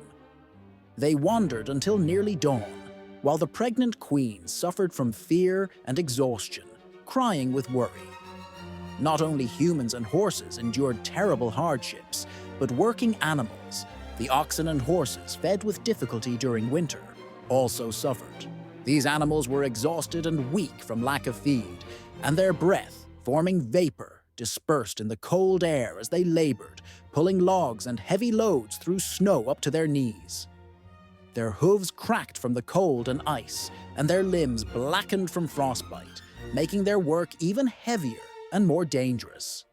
They wandered until nearly dawn, while the pregnant queen suffered from fear and exhaustion, crying with worry. Not only humans and horses endured terrible hardships, but working animals, the oxen and horses fed with difficulty during winter, also suffered. These animals were exhausted and weak from lack of feed, and their breath, forming vapor, dispersed in the cold air as they labored, pulling logs and heavy loads through snow up to their knees. Their hooves cracked from the cold and ice, and their limbs blackened from frostbite, making their work even heavier and more dangerous.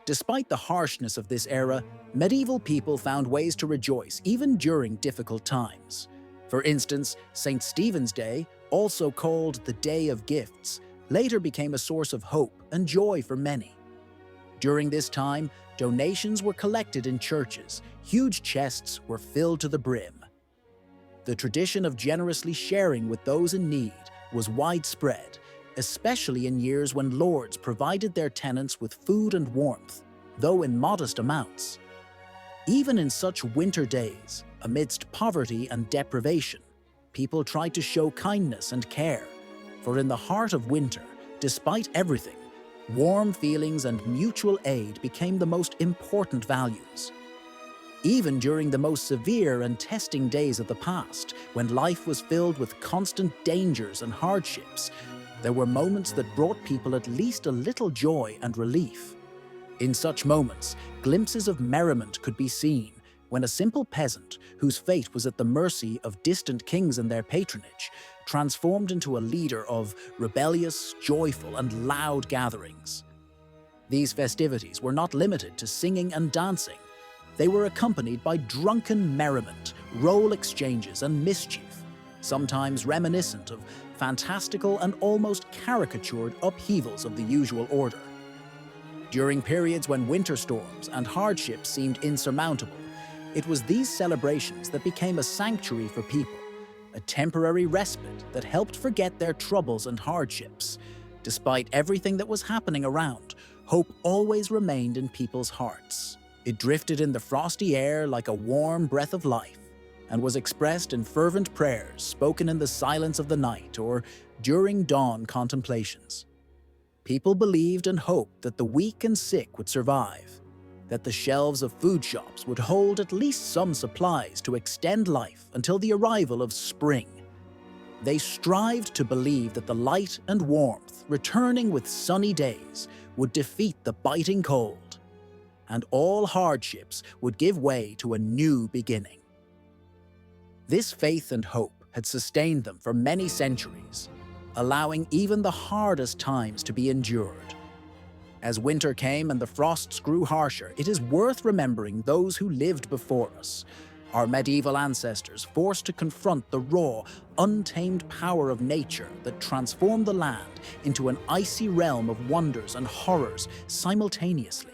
Despite the harshness of this era, medieval people found ways to rejoice even during difficult times. For instance, St. Stephen's Day, also called the Day of Gifts, later became a source of hope and joy for many. During this time, donations were collected in churches, huge chests were filled to the brim. The tradition of generously sharing with those in need was widespread, especially in years when lords provided their tenants with food and warmth, though in modest amounts. Even in such winter days, amidst poverty and deprivation, people tried to show kindness and care, for in the heart of winter, despite everything, warm feelings and mutual aid became the most important values. Even during the most severe and testing days of the past, when life was filled with constant dangers and hardships, there were moments that brought people at least a little joy and relief. In such moments, glimpses of merriment could be seen when a simple peasant, whose fate was at the mercy of distant kings and their patronage, transformed into a leader of rebellious, joyful, and loud gatherings. These festivities were not limited to singing and dancing. They were accompanied by drunken merriment, role exchanges, and mischief, sometimes reminiscent of fantastical and almost caricatured upheavals of the usual order. During periods when winter storms and hardships seemed insurmountable, it was these celebrations that became a sanctuary for people, a temporary respite that helped forget their troubles and hardships. Despite everything that was happening around, hope always remained in people's hearts. It drifted in the frosty air like a warm breath of life, and was expressed in fervent prayers spoken in the silence of the night or during dawn contemplations. People believed and hoped that the weak and sick would survive, that the shelves of food shops would hold at least some supplies to extend life until the arrival of spring. They strived to believe that the light and warmth, returning with sunny days, would defeat the biting cold, and all hardships would give way to a new beginning. This faith and hope had sustained them for many centuries, allowing even the hardest times to be endured. As winter came and the frosts grew harsher, it is worth remembering those who lived before us, our medieval ancestors forced to confront the raw, untamed power of nature that transformed the land into an icy realm of wonders and horrors simultaneously.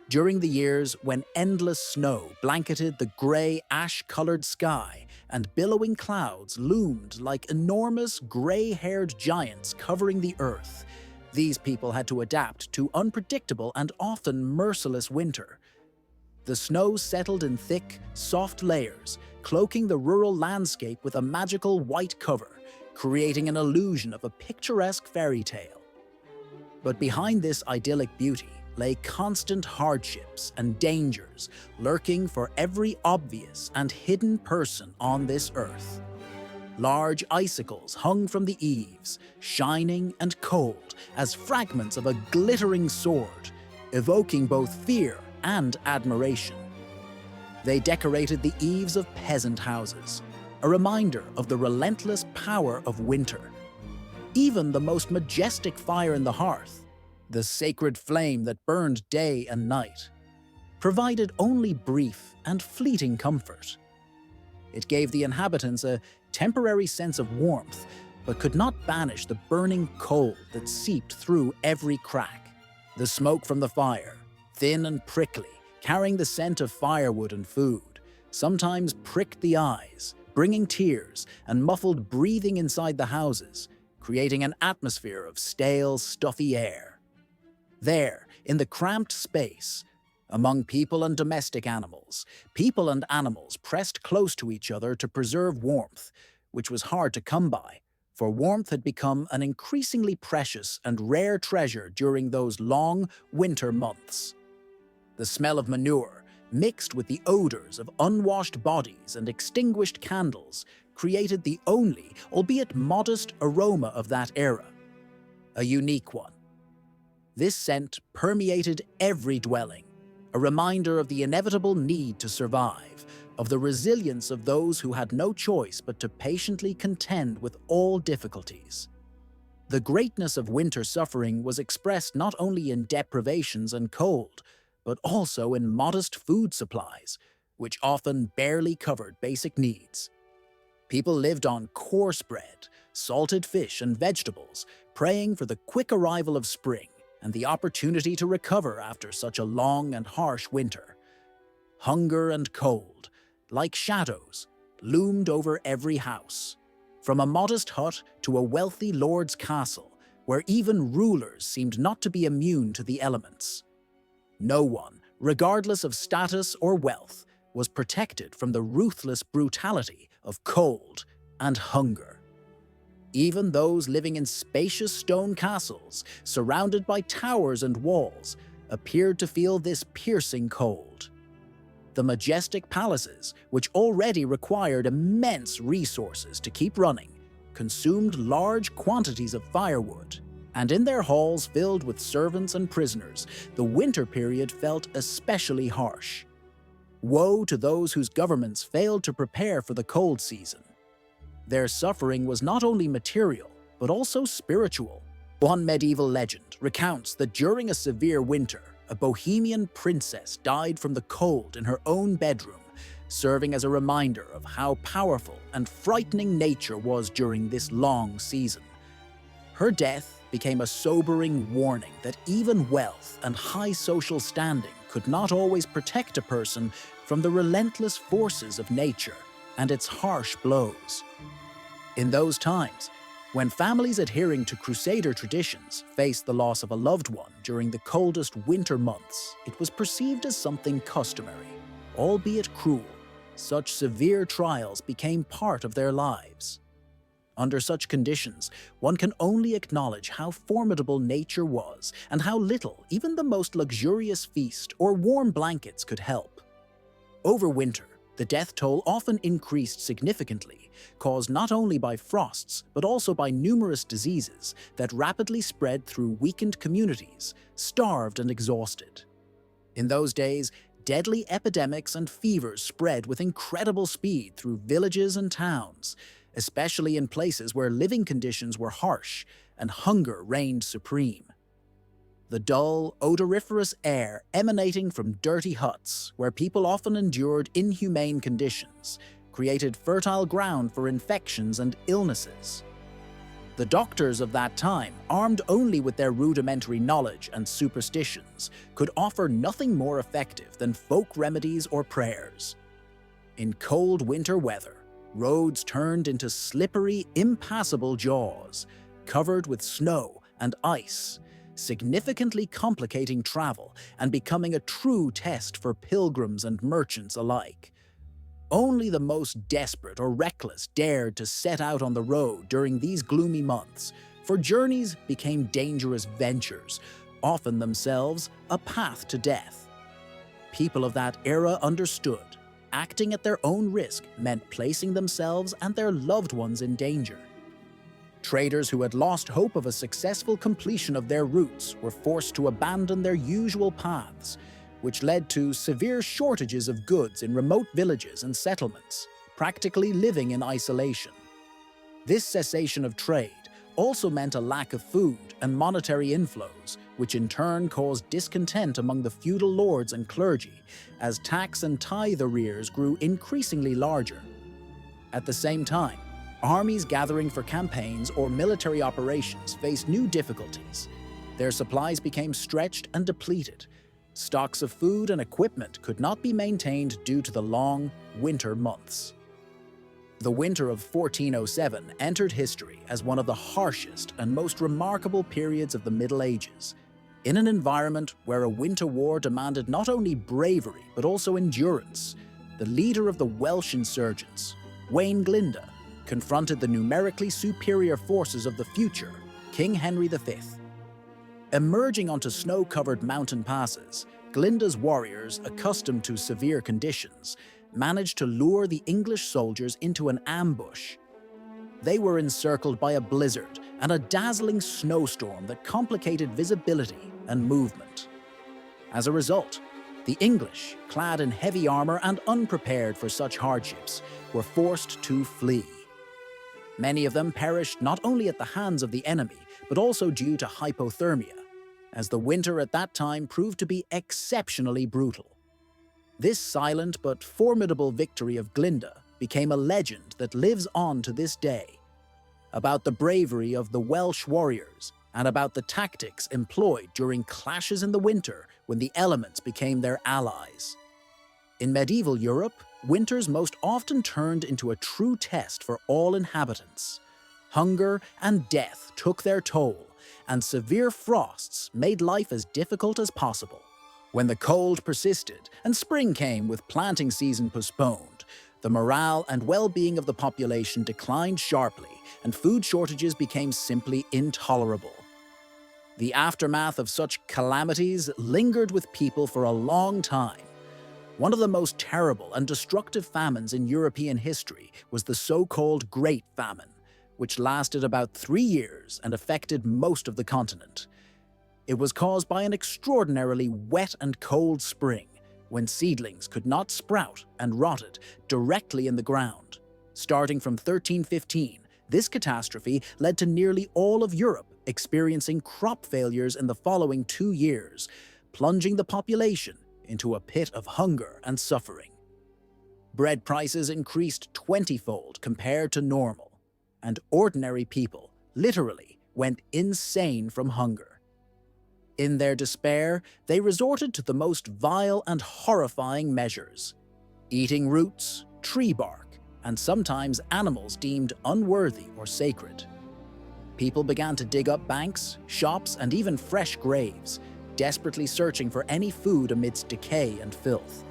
During the years when endless snow blanketed the grey, ash-colored sky and billowing clouds loomed like enormous grey-haired giants covering the earth, these people had to adapt to unpredictable and often merciless winter. The snow settled in thick, soft layers, cloaking the rural landscape with a magical white cover, creating an illusion of a picturesque fairy tale. But behind this idyllic beauty lay constant hardships and dangers lurking for every obvious and hidden person on this earth. Large icicles hung from the eaves, shining and cold as fragments of a glittering sword, evoking both fear and admiration. They decorated the eaves of peasant houses, a reminder of the relentless power of winter. Even the most majestic fire in the hearth, the sacred flame that burned day and night, provided only brief and fleeting comfort. It gave the inhabitants a temporary sense of warmth, but could not banish the burning cold that seeped through every crack. The smoke from the fire, thin and prickly, carrying the scent of firewood and food, sometimes pricked the eyes, bringing tears and muffled breathing inside the houses, creating an atmosphere of stale, stuffy air. There, In the cramped space, among people and domestic animals, people and animals pressed close to each other to preserve warmth, which was hard to come by, for warmth had become an increasingly precious and rare treasure during those long winter months. The smell of manure, mixed with the odors of unwashed bodies and extinguished candles, created the only, albeit modest, aroma of that era. A unique one. This scent permeated every dwelling, a reminder of the inevitable need to survive, of the resilience of those who had no choice but to patiently contend with all difficulties. The greatness of winter suffering was expressed not only in deprivations and cold, but also in modest food supplies, which often barely covered basic needs. People lived on coarse bread, salted fish and vegetables, praying for the quick arrival of spring and the opportunity to recover after such a long and harsh winter. Hunger and cold, like shadows, loomed over every house, from a modest hut to a wealthy lord's castle, where even rulers seemed not to be immune to the elements. No one, regardless of status or wealth, was protected from the ruthless brutality of cold and hunger. Even those living in spacious stone castles, surrounded by towers and walls, appeared to feel this piercing cold. The majestic palaces, which already required immense resources to keep running, consumed large quantities of firewood, and in their halls filled with servants and prisoners, the winter period felt especially harsh. Woe to those whose governments failed to prepare for the cold season. Their suffering was not only material, but also spiritual. One medieval legend recounts that during a severe winter, a Bohemian princess died from the cold in her own bedroom, serving as a reminder of how powerful and frightening nature was during this long season. Her death became a sobering warning that even wealth and high social standing could not always protect a person from the relentless forces of nature and its harsh blows. In those times, when families adhering to Crusader traditions faced the loss of a loved one during the coldest winter months, it was perceived as something customary, albeit cruel. Such severe trials became part of their lives. Under such conditions, one can only acknowledge how formidable nature was and how little even the most luxurious feast or warm blankets could help. Over winter, the death toll often increased significantly, caused not only by frosts but also by numerous diseases that rapidly spread through weakened communities, starved and exhausted. In those days, deadly epidemics and fevers spread with incredible speed through villages and towns, especially in places where living conditions were harsh and hunger reigned supreme. The dull, odoriferous air emanating from dirty huts, where people often endured inhumane conditions, created fertile ground for infections and illnesses. The doctors of that time, armed only with their rudimentary knowledge and superstitions, could offer nothing more effective than folk remedies or prayers. In cold winter weather, roads turned into slippery, impassable jaws, covered with snow and ice, significantly complicating travel and becoming a true test for pilgrims and merchants alike. Only the most desperate or reckless dared to set out on the road during these gloomy months, for journeys became dangerous ventures, often themselves a path to death. People of that era understood acting at their own risk meant placing themselves and their loved ones in danger. Traders who had lost hope of a successful completion of their routes were forced to abandon their usual paths, which led to severe shortages of goods in remote villages and settlements, practically living in isolation. This cessation of trade also meant a lack of food and monetary inflows, which in turn caused discontent among the feudal lords and clergy as tax and tithe arrears grew increasingly larger. At the same time, armies gathering for campaigns or military operations faced new difficulties. Their supplies became stretched and depleted. Stocks of food and equipment could not be maintained due to the long winter months. The winter of 1407 entered history as one of the harshest and most remarkable periods of the Middle Ages. In an environment where a winter war demanded not only bravery but also endurance, the leader of the Welsh insurgents, Wayn Glinda, confronted the numerically superior forces of the future, King Henry V. Emerging onto snow-covered mountain passes, Glinda's warriors, accustomed to severe conditions, managed to lure the English soldiers into an ambush. They were encircled by a blizzard and a dazzling snowstorm that complicated visibility and movement. As a result, the English, clad in heavy armor and unprepared for such hardships, were forced to flee. Many of them perished not only at the hands of the enemy, but also due to hypothermia, as the winter at that time proved to be exceptionally brutal. This silent but formidable victory of Glinda became a legend that lives on to this day, about the bravery of the Welsh warriors and about the tactics employed during clashes in the winter when the elements became their allies. In medieval Europe, winters most often turned into a true test for all inhabitants. Hunger and death took their toll, and severe frosts made life as difficult as possible. When the cold persisted and spring came with planting season postponed, the morale and well-being of the population declined sharply, and food shortages became simply intolerable. The aftermath of such calamities lingered with people for a long time. One of the most terrible and destructive famines in European history was the so-called Great Famine, which lasted about 3 years and affected most of the continent. It was caused by an extraordinarily wet and cold spring, when seedlings could not sprout and rotted directly in the ground. Starting from 1315, this catastrophe led to nearly all of Europe experiencing crop failures in the following 2 years, plunging the population into a pit of hunger and suffering. Bread prices increased 20-fold compared to normal, and ordinary people literally went insane from hunger. In their despair, they resorted to the most vile and horrifying measures: eating roots, tree bark, and sometimes animals deemed unworthy or sacred. People began to dig up banks, shops, and even fresh graves, desperately searching for any food amidst decay and filth.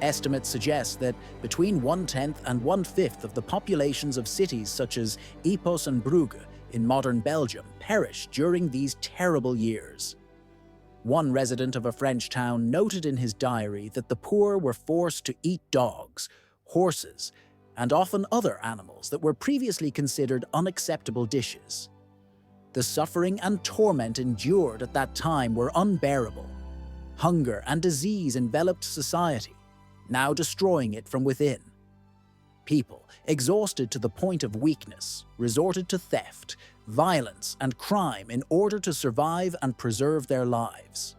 Estimates suggest that between 1/10 and 1/5 of the populations of cities such as Ypres and Brugge in modern Belgium perished during these terrible years. One resident of a French town noted in his diary that the poor were forced to eat dogs, horses, and often other animals that were previously considered unacceptable dishes. The suffering and torment endured at that time were unbearable. Hunger and disease enveloped society, now destroying it from within. People, exhausted to the point of weakness, resorted to theft, violence, and crime in order to survive and preserve their lives.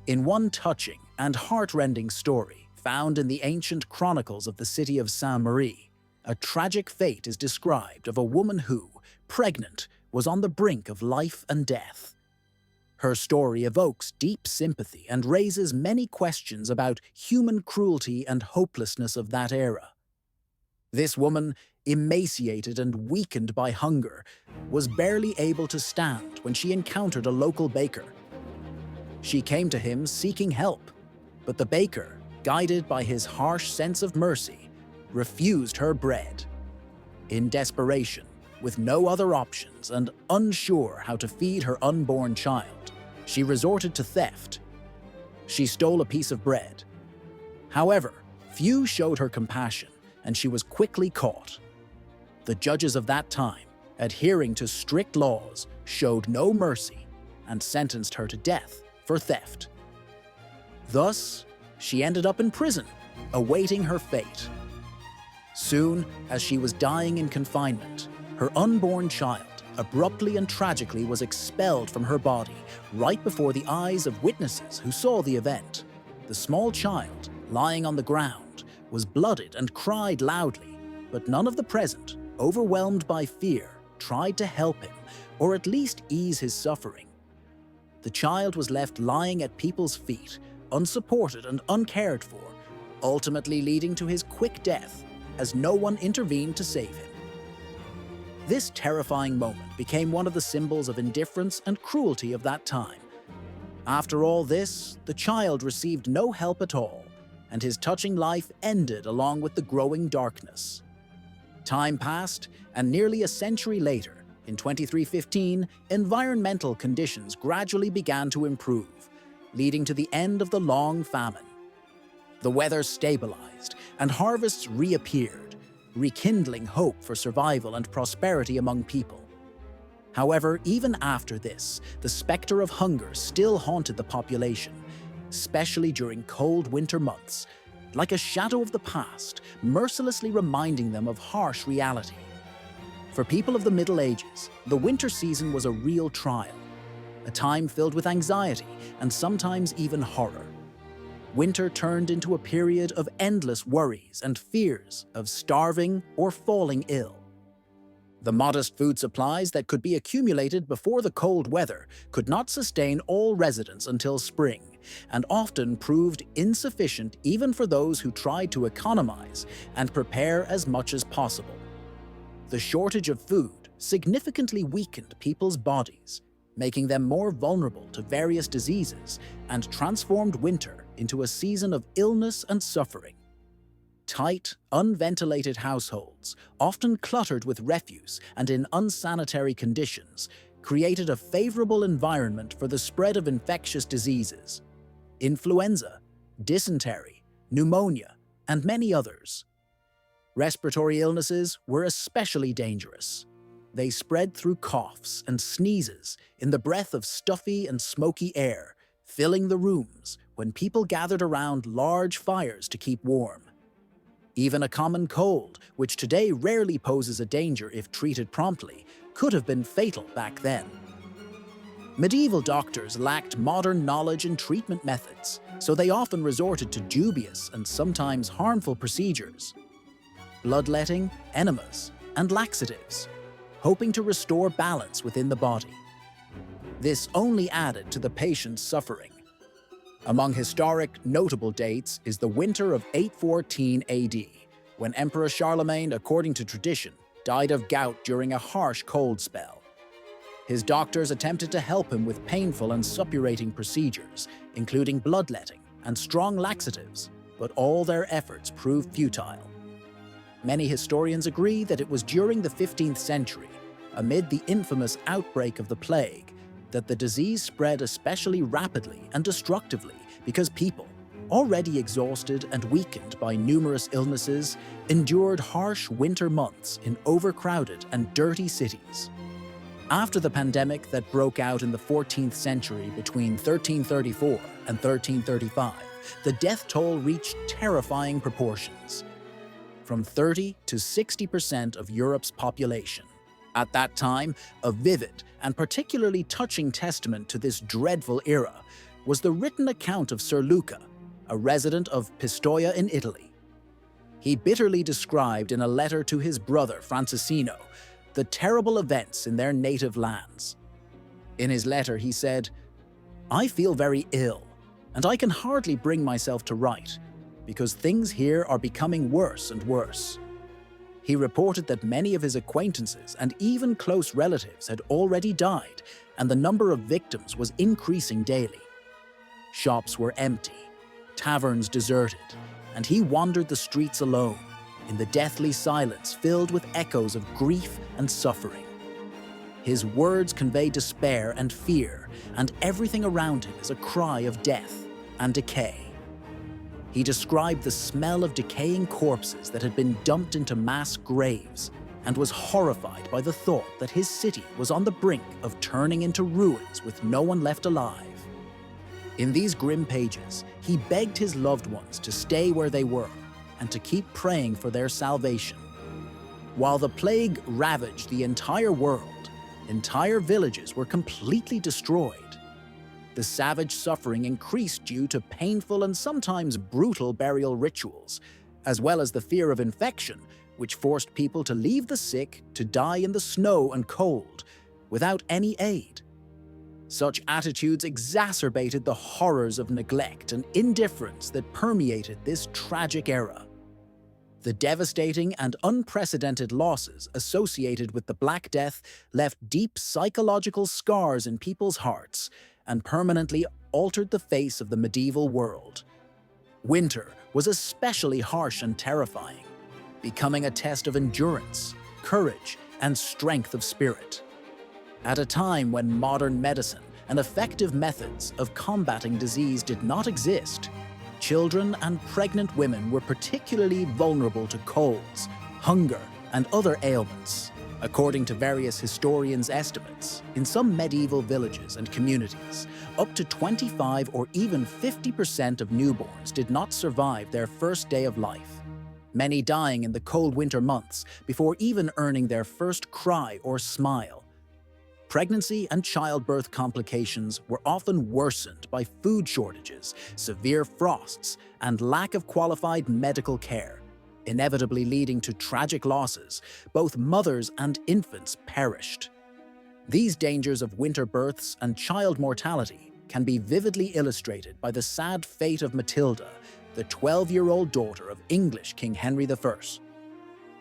In one touching and heart-rending story found in the ancient chronicles of the city of Saint-Marie, a tragic fate is described of a woman who, pregnant, was on the brink of life and death. Her story evokes deep sympathy and raises many questions about human cruelty and hopelessness of that era. This woman, emaciated and weakened by hunger, was barely able to stand when she encountered a local baker. She came to him seeking help, but the baker, guided by his harsh sense of mercy, refused her bread. In desperation, with no other options and unsure how to feed her unborn child, she resorted to theft. She stole a piece of bread. However, few showed her compassion, and she was quickly caught. The judges of that time, adhering to strict laws, showed no mercy and sentenced her to death for theft. Thus, she ended up in prison, awaiting her fate. Soon, as she was dying in confinement, her unborn child abruptly and tragically was expelled from her body right before the eyes of witnesses who saw the event. The small child, lying on the ground, was blooded and cried loudly, but none of the present, overwhelmed by fear, tried to help him or at least ease his suffering. The child was left lying at people's feet, unsupported and uncared for, ultimately leading to his quick death as no one intervened to save him. This terrifying moment became one of the symbols of indifference and cruelty of that time, After all this, the child received no help at all, and his touching life ended along with the growing darkness. Time passed, and nearly a century later, in 2315, environmental conditions gradually began to improve, leading to the end of the long famine. The weather stabilized, and harvests reappeared, rekindling hope for survival and prosperity among people. However, even after this, the specter of hunger still haunted the population, especially during cold winter months, like a shadow of the past, mercilessly reminding them of harsh reality. For people of the Middle Ages, the winter season was a real trial, a time filled with anxiety and sometimes even horror. Winter turned into a period of endless worries and fears of starving or falling ill. The modest food supplies that could be accumulated before the cold weather could not sustain all residents until spring, and often proved insufficient even for those who tried to economize and prepare as much as possible. The shortage of food significantly weakened people's bodies, making them more vulnerable to various diseases, and transformed winter into a season of illness and suffering. Tight, unventilated households, often cluttered with refuse and in unsanitary conditions, created a favorable environment for the spread of infectious diseases. Influenza, dysentery, pneumonia, and many others. Respiratory illnesses were especially dangerous. They spread through coughs and sneezes in the breath of stuffy and smoky air, filling the rooms when people gathered around large fires to keep warm. Even a common cold, which today rarely poses a danger if treated promptly, could have been fatal back then. Medieval doctors lacked modern knowledge and treatment methods, so they often resorted to dubious and sometimes harmful procedures. Bloodletting, enemas, and laxatives, hoping to restore balance within the body. This only added to the patient's suffering. Among historic, notable dates is the winter of 814 AD, when Emperor Charlemagne, according to tradition, died of gout during a harsh cold spell. His doctors attempted to help him with painful and suppurating procedures, including bloodletting and strong laxatives, but all their efforts proved futile. Many historians agree that it was during the 15th century, amid the infamous outbreak of the plague, that the disease spread especially rapidly and destructively because people, already exhausted and weakened by numerous illnesses, endured harsh winter months in overcrowded and dirty cities. After the pandemic that broke out in the 14th century between 1334 and 1335, the death toll reached terrifying proportions, from 30 to 60% of Europe's population. At that time, a vivid and particularly touching testament to this dreadful era was the written account of Sir Luca, a resident of Pistoia in Italy. He bitterly described in a letter to his brother Francisino the terrible events in their native lands. In his letter he said, "I feel very ill, and I can hardly bring myself to write, because things here are becoming worse and worse." He reported that many of his acquaintances and even close relatives had already died, and the number of victims was increasing daily. Shops were empty, taverns deserted, and he wandered the streets alone, in the deathly silence filled with echoes of grief and suffering. His words convey despair and fear, and everything around him is a cry of death and decay. He described the smell of decaying corpses that had been dumped into mass graves, and was horrified by the thought that his city was on the brink of turning into ruins with no one left alive. In these grim pages, he begged his loved ones to stay where they were and to keep praying for their salvation. While the plague ravaged the entire world, entire villages were completely destroyed. The savage suffering increased due to painful and sometimes brutal burial rituals, as well as the fear of infection, which forced people to leave the sick to die in the snow and cold, without any aid. Such attitudes exacerbated the horrors of neglect and indifference that permeated this tragic era. The devastating and unprecedented losses associated with the Black Death left deep psychological scars in people's hearts and permanently altered the face of the medieval world. Winter was especially harsh and terrifying, becoming a test of endurance, courage, and strength of spirit. At a time when modern medicine and effective methods of combating disease did not exist, children and pregnant women were particularly vulnerable to colds, hunger, and other ailments. According to various historians' estimates, in some medieval villages and communities, up to 25 or even 50% of newborns did not survive their first day of life, many dying in the cold winter months before even earning their first cry or smile. Pregnancy and childbirth complications were often worsened by food shortages, severe frosts, and lack of qualified medical care, inevitably leading to tragic losses. Both mothers and infants perished. These dangers of winter births and child mortality can be vividly illustrated by the sad fate of Matilda, the 12-year-old daughter of English King Henry I.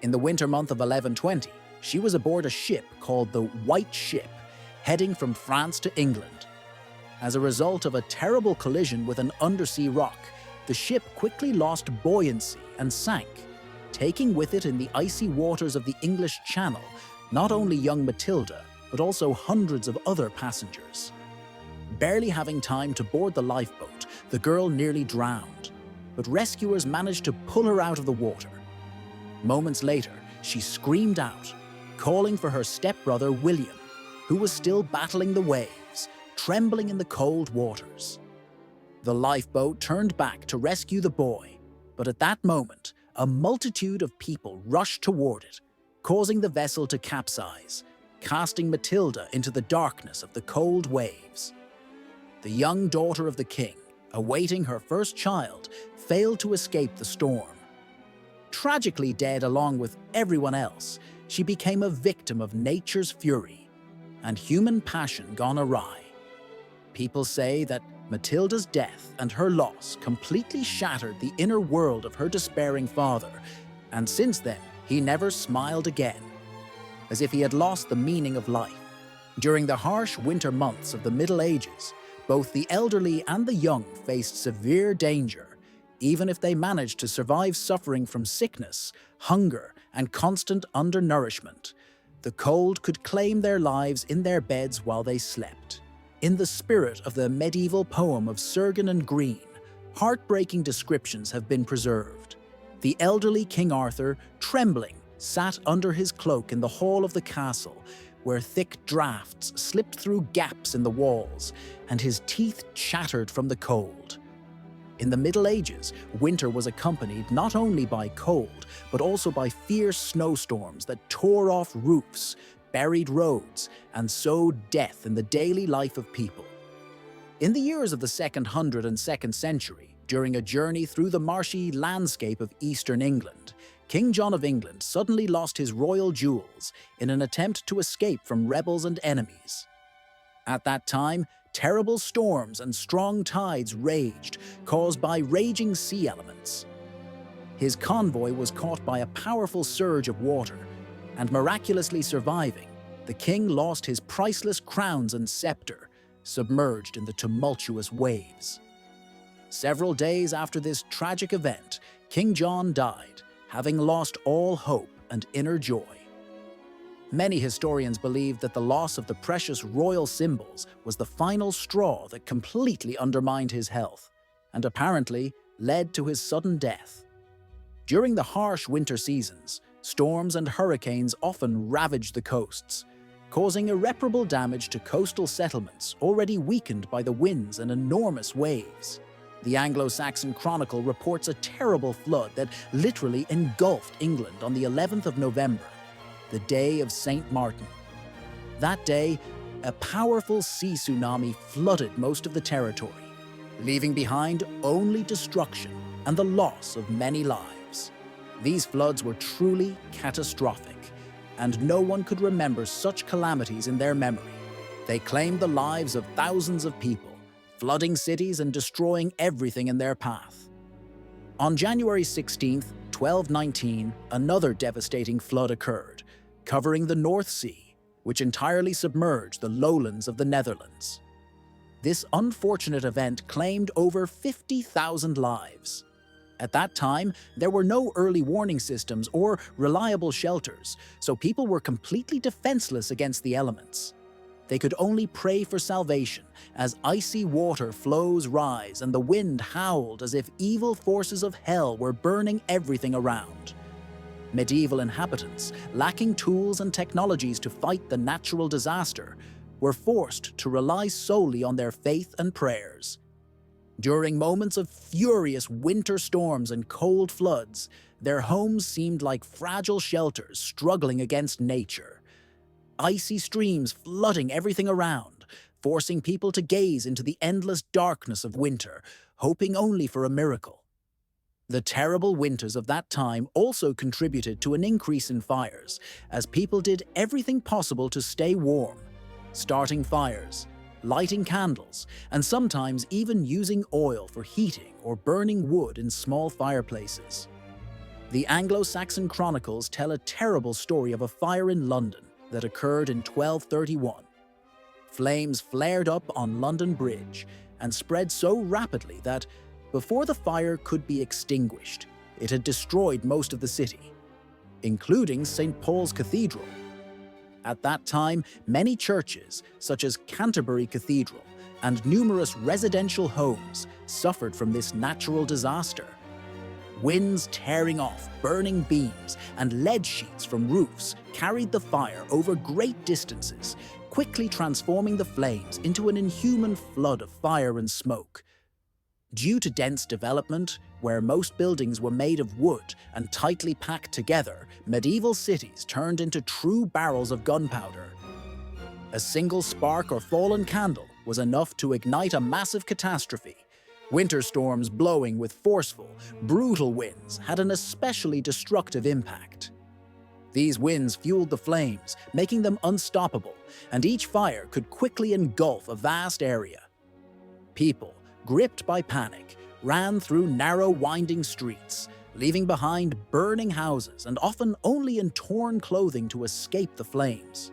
In the winter month of 1120, she was aboard a ship called the White Ship, heading from France to England. As a result of a terrible collision with an undersea rock, the ship quickly lost buoyancy and sank, taking with it in the icy waters of the English Channel not only young Matilda, but also hundreds of other passengers. Barely having time to board the lifeboat, the girl nearly drowned, but rescuers managed to pull her out of the water. Moments later, she screamed out, calling for her stepbrother William, who was still battling the waves, trembling in the cold waters. The lifeboat turned back to rescue the boy, but at that moment, a multitude of people rushed toward it, causing the vessel to capsize, casting Matilda into the darkness of the cold waves. The young daughter of the king, awaiting her first child, failed to escape the storm. Tragically dead along with everyone else, she became a victim of nature's fury and human passion gone awry. People say that Matilda's death and her loss completely shattered the inner world of her despairing father, and since then, he never smiled again, as if he had lost the meaning of life. During the harsh winter months of the Middle Ages, both the elderly and the young faced severe danger, even if they managed to survive suffering from sickness, hunger, and constant undernourishment. The cold could claim their lives in their beds while they slept. In the spirit of the medieval poem of Sergan and Green, heartbreaking descriptions have been preserved. The elderly King Arthur, trembling, sat under his cloak in the hall of the castle, where thick draughts slipped through gaps in the walls, and his teeth chattered from the cold. In the Middle Ages, winter was accompanied not only by cold, but also by fierce snowstorms that tore off roofs, buried roads, and sowed death in the daily life of people. In the years of the 200 and 2nd century, during a journey through the marshy landscape of eastern England, King John of England suddenly lost his royal jewels in an attempt to escape from rebels and enemies. At that time, terrible storms and strong tides raged, caused by raging sea elements. His convoy was caught by a powerful surge of water, and miraculously surviving, the king lost his priceless crowns and scepter, submerged in the tumultuous waves. Several days after this tragic event, King John died, having lost all hope and inner joy. Many historians believe that the loss of the precious royal symbols was the final straw that completely undermined his health, and apparently led to his sudden death. During the harsh winter seasons, storms and hurricanes often ravaged the coasts, causing irreparable damage to coastal settlements already weakened by the winds and enormous waves. The Anglo-Saxon Chronicle reports a terrible flood that literally engulfed England on the 11th of November, the day of St. Martin. That day, a powerful sea tsunami flooded most of the territory, leaving behind only destruction and the loss of many lives. These floods were truly catastrophic, and no one could remember such calamities in their memory. They claimed the lives of thousands of people, flooding cities and destroying everything in their path. On January 16, 1219, another devastating flood occurred, covering the North Sea, which entirely submerged the lowlands of the Netherlands. This unfortunate event claimed over 50,000 lives. At that time, there were no early warning systems or reliable shelters, so people were completely defenseless against the elements. They could only pray for salvation as icy water flows rise and the wind howled as if evil forces of hell were burning everything around. Medieval inhabitants, lacking tools and technologies to fight the natural disaster, were forced to rely solely on their faith and prayers. During moments of furious winter storms and cold floods, their homes seemed like fragile shelters struggling against nature. Icy streams flooding everything around, forcing people to gaze into the endless darkness of winter, hoping only for a miracle. The terrible winters of that time also contributed to an increase in fires, as people did everything possible to stay warm, starting fires, lighting candles, and sometimes even using oil for heating or burning wood in small fireplaces. The Anglo-Saxon chronicles tell a terrible story of a fire in London that occurred in 1231. Flames flared up on London Bridge and spread so rapidly that, before the fire could be extinguished, it had destroyed most of the city, including St. Paul's Cathedral. At that time, many churches, such as Canterbury Cathedral, and numerous residential homes suffered from this natural disaster. Winds tearing off burning beams and lead sheets from roofs carried the fire over great distances, quickly transforming the flames into an inhuman flood of fire and smoke. Due to dense development, where most buildings were made of wood and tightly packed together, medieval cities turned into true barrels of gunpowder. A single spark or fallen candle was enough to ignite a massive catastrophe. Winter storms blowing with forceful, brutal winds had an especially destructive impact. These winds fueled the flames, making them unstoppable, and each fire could quickly engulf a vast area. People, gripped by panic, ran through narrow, winding streets, leaving behind burning houses and often only in torn clothing to escape the flames.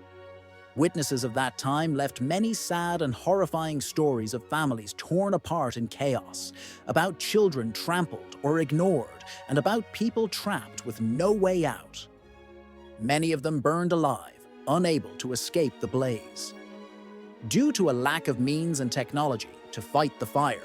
Witnesses of that time left many sad and horrifying stories of families torn apart in chaos, about children trampled or ignored, and about people trapped with no way out. Many of them burned alive, unable to escape the blaze. Due to a lack of means and technology to fight the fire,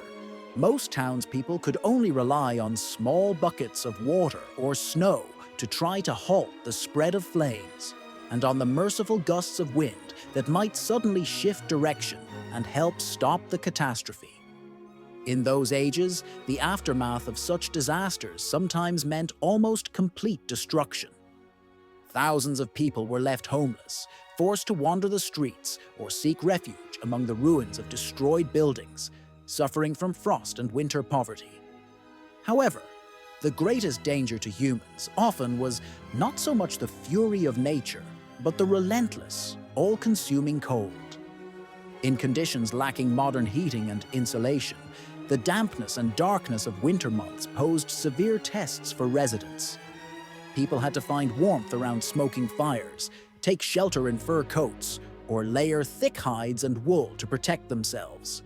most townspeople could only rely on small buckets of water or snow to try to halt the spread of flames, and on the merciful gusts of wind that might suddenly shift direction and help stop the catastrophe. In those ages, the aftermath of such disasters sometimes meant almost complete destruction. Thousands of people were left homeless, forced to wander the streets or seek refuge among the ruins of destroyed buildings, suffering from frost and winter poverty. However, the greatest danger to humans often was not so much the fury of nature, but the relentless, all-consuming cold. In conditions lacking modern heating and insulation, the dampness and darkness of winter months posed severe tests for residents. People had to find warmth around smoking fires, take shelter in fur coats, or layer thick hides and wool to protect themselves.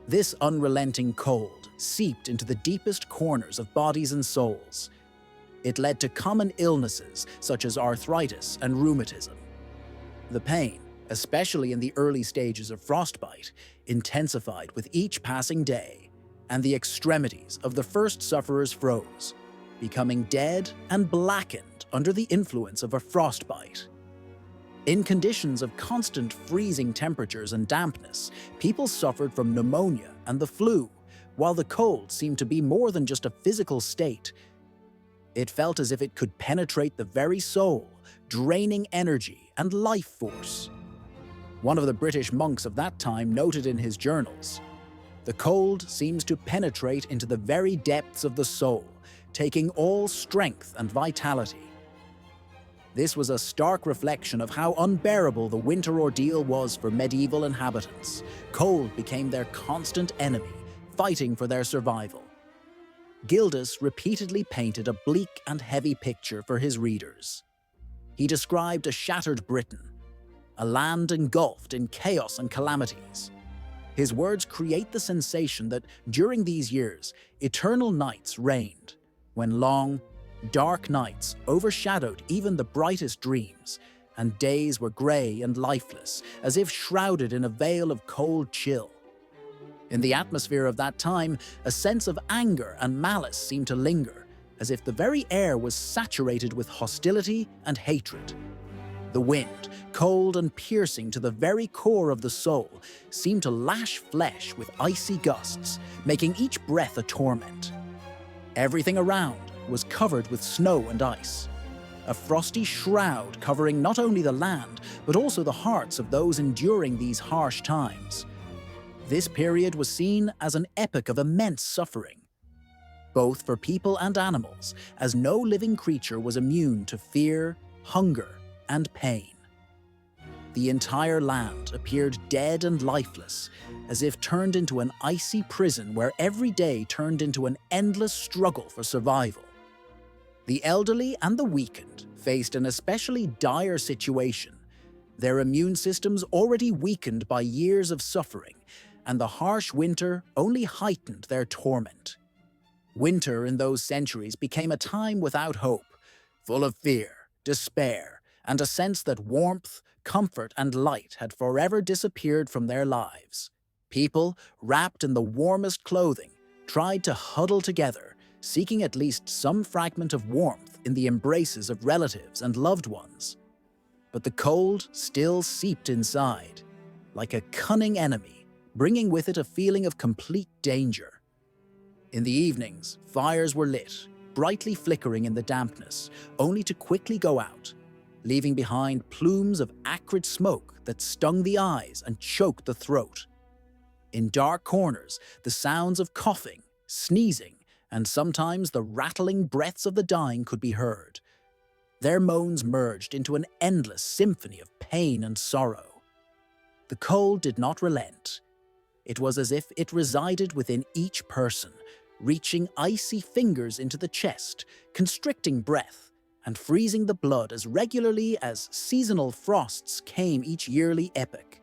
This unrelenting cold seeped into the deepest corners of bodies and souls. It led to common illnesses such as arthritis and rheumatism. The pain, especially in the early stages of frostbite, intensified with each passing day, and the extremities of the first sufferers froze, becoming dead and blackened under the influence of a frostbite. In conditions of constant freezing temperatures and dampness, people suffered from pneumonia and the flu, while the cold seemed to be more than just a physical state. It felt as if it could penetrate the very soul, draining energy and life force. One of the British monks of that time noted in his journals, "The cold seems to penetrate into the very depths of the soul, taking all strength and vitality." This was a stark reflection of how unbearable the winter ordeal was for medieval inhabitants. Cold became their constant enemy, fighting for their survival. Gildas repeatedly painted a bleak and heavy picture for his readers. He described a shattered Britain, a land engulfed in chaos and calamities. His words create the sensation that during these years, eternal nights reigned, when long, dark nights overshadowed even the brightest dreams, and days were grey and lifeless, as if shrouded in a veil of cold chill. In the atmosphere of that time, a sense of anger and malice seemed to linger, as if the very air was saturated with hostility and hatred. The wind, cold and piercing to the very core of the soul, seemed to lash flesh with icy gusts, making each breath a torment. Everything around was covered with snow and ice, a frosty shroud covering not only the land, but also the hearts of those enduring these harsh times. This period was seen as an epoch of immense suffering, both for people and animals, as no living creature was immune to fear, hunger, and pain. The entire land appeared dead and lifeless, as if turned into an icy prison where every day turned into an endless struggle for survival. The elderly and the weakened faced an especially dire situation, their immune systems already weakened by years of suffering, and the harsh winter only heightened their torment. Winter in those centuries became a time without hope, full of fear, despair, and a sense that warmth, comfort, and light had forever disappeared from their lives. People, wrapped in the warmest clothing, tried to huddle together, seeking at least some fragment of warmth in the embraces of relatives and loved ones. But the cold still seeped inside, like a cunning enemy, bringing with it a feeling of complete danger. In the evenings, fires were lit, brightly flickering in the dampness, only to quickly go out, leaving behind plumes of acrid smoke that stung the eyes and choked the throat. In dark corners, the sounds of coughing, sneezing, and sometimes the rattling breaths of the dying could be heard. Their moans merged into an endless symphony of pain and sorrow. The cold did not relent. It was as if it resided within each person, reaching icy fingers into the chest, constricting breath, and freezing the blood as regularly as seasonal frosts came each yearly epoch.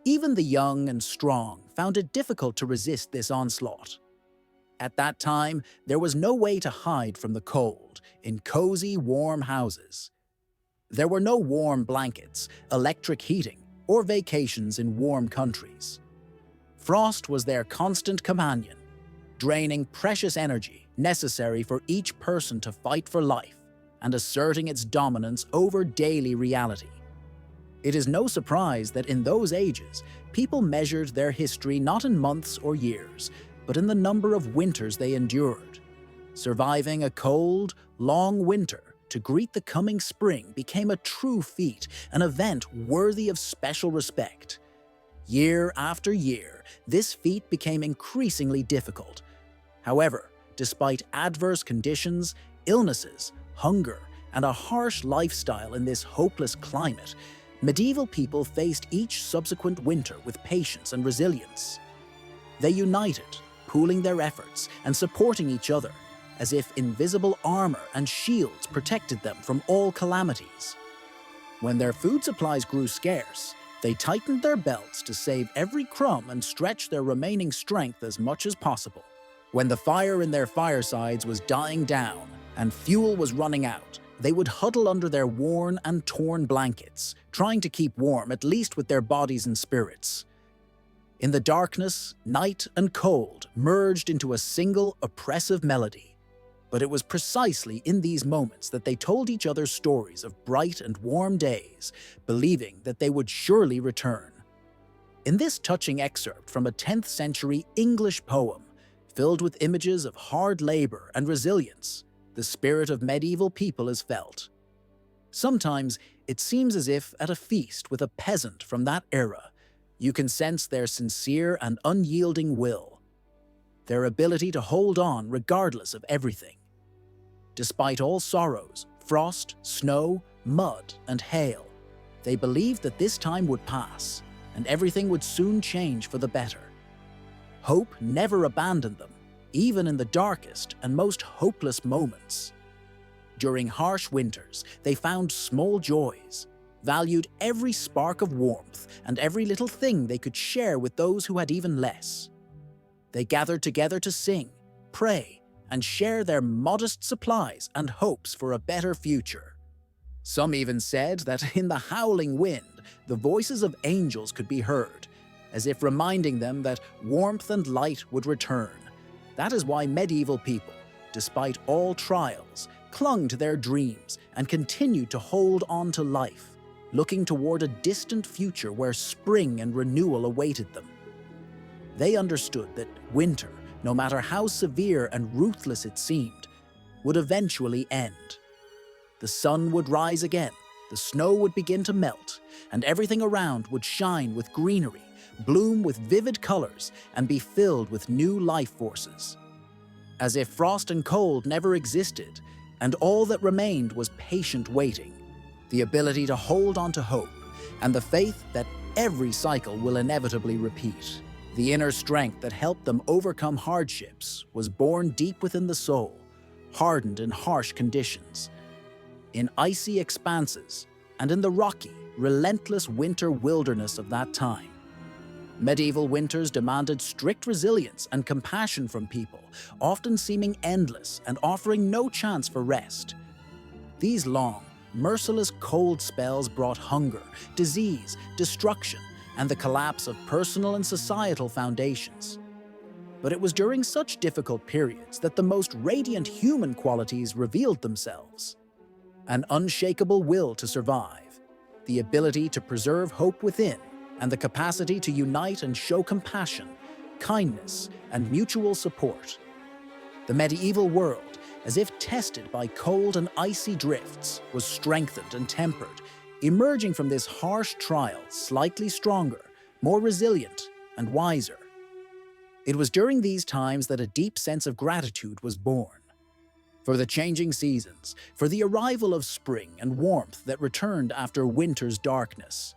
Even the young and strong found it difficult to resist this onslaught. At that time, there was no way to hide from the cold in cozy, warm houses. There were no warm blankets, electric heating, or vacations in warm countries. Frost was their constant companion, draining precious energy necessary for each person to fight for life and asserting its dominance over daily reality. It is no surprise that in those ages, people measured their history not in months or years, but in the number of winters they endured. Surviving a cold, long winter to greet the coming spring became a true feat, an event worthy of special respect. Year after year, this feat became increasingly difficult. However, despite adverse conditions, illnesses, hunger, and a harsh lifestyle in this hopeless climate, medieval people faced each subsequent winter with patience and resilience. They united, pooling their efforts and supporting each other, as if invisible armor and shields protected them from all calamities. When their food supplies grew scarce, they tightened their belts to save every crumb and stretch their remaining strength as much as possible. When the fire in their firesides was dying down and fuel was running out, they would huddle under their worn and torn blankets, trying to keep warm at least with their bodies and spirits. In the darkness, night and cold merged into a single oppressive melody. But it was precisely in these moments that they told each other stories of bright and warm days, believing that they would surely return. In this touching excerpt from a 10th century English poem, filled with images of hard labor and resilience, the spirit of medieval people is felt. Sometimes it seems as if at a feast with a peasant from that era, you can sense their sincere and unyielding will, their ability to hold on regardless of everything. Despite all sorrows, frost, snow, mud, and hail, they believed that this time would pass, and everything would soon change for the better. Hope never abandoned them, even in the darkest and most hopeless moments. During harsh winters, they found small joys, valued every spark of warmth and every little thing they could share with those who had even less. They gathered together to sing, pray, and share their modest supplies and hopes for a better future. Some even said that in the howling wind, the voices of angels could be heard, as if reminding them that warmth and light would return. That is why medieval people, despite all trials, clung to their dreams and continued to hold on to life, looking toward a distant future where spring and renewal awaited them. They understood that winter, no matter how severe and ruthless it seemed, would eventually end. The sun would rise again, the snow would begin to melt, and everything around would shine with greenery, bloom with vivid colors, and be filled with new life forces. As if frost and cold never existed, and all that remained was patient waiting, the ability to hold on to hope, and the faith that every cycle will inevitably repeat. The inner strength that helped them overcome hardships was born deep within the soul, hardened in harsh conditions, in icy expanses, and in the rocky, relentless winter wilderness of that time. Medieval winters demanded strict resilience and compassion from people, often seeming endless and offering no chance for rest. These long, merciless cold spells brought hunger, disease, destruction, and the collapse of personal and societal foundations. But it was during such difficult periods that the most radiant human qualities revealed themselves. An unshakable will to survive, the ability to preserve hope within, and the capacity to unite and show compassion, kindness, and mutual support. The medieval world, as if tested by cold and icy drifts, was strengthened and tempered, emerging from this harsh trial slightly stronger, more resilient, and wiser. It was during these times that a deep sense of gratitude was born. For the changing seasons, for the arrival of spring and warmth that returned after winter's darkness.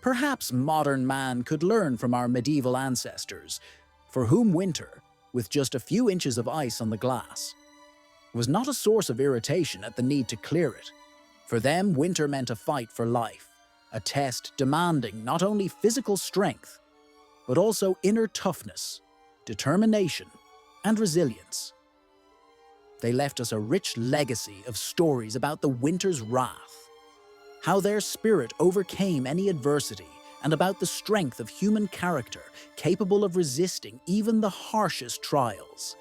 Perhaps modern man could learn from our medieval ancestors, for whom winter, with just a few inches of ice on the glass, was not a source of irritation at the need to clear it. For them, winter meant a fight for life, a test demanding not only physical strength, but also inner toughness, determination, and resilience. They left us a rich legacy of stories about the winter's wrath, how their spirit overcame any adversity, and about the strength of human character capable of resisting even the harshest trials.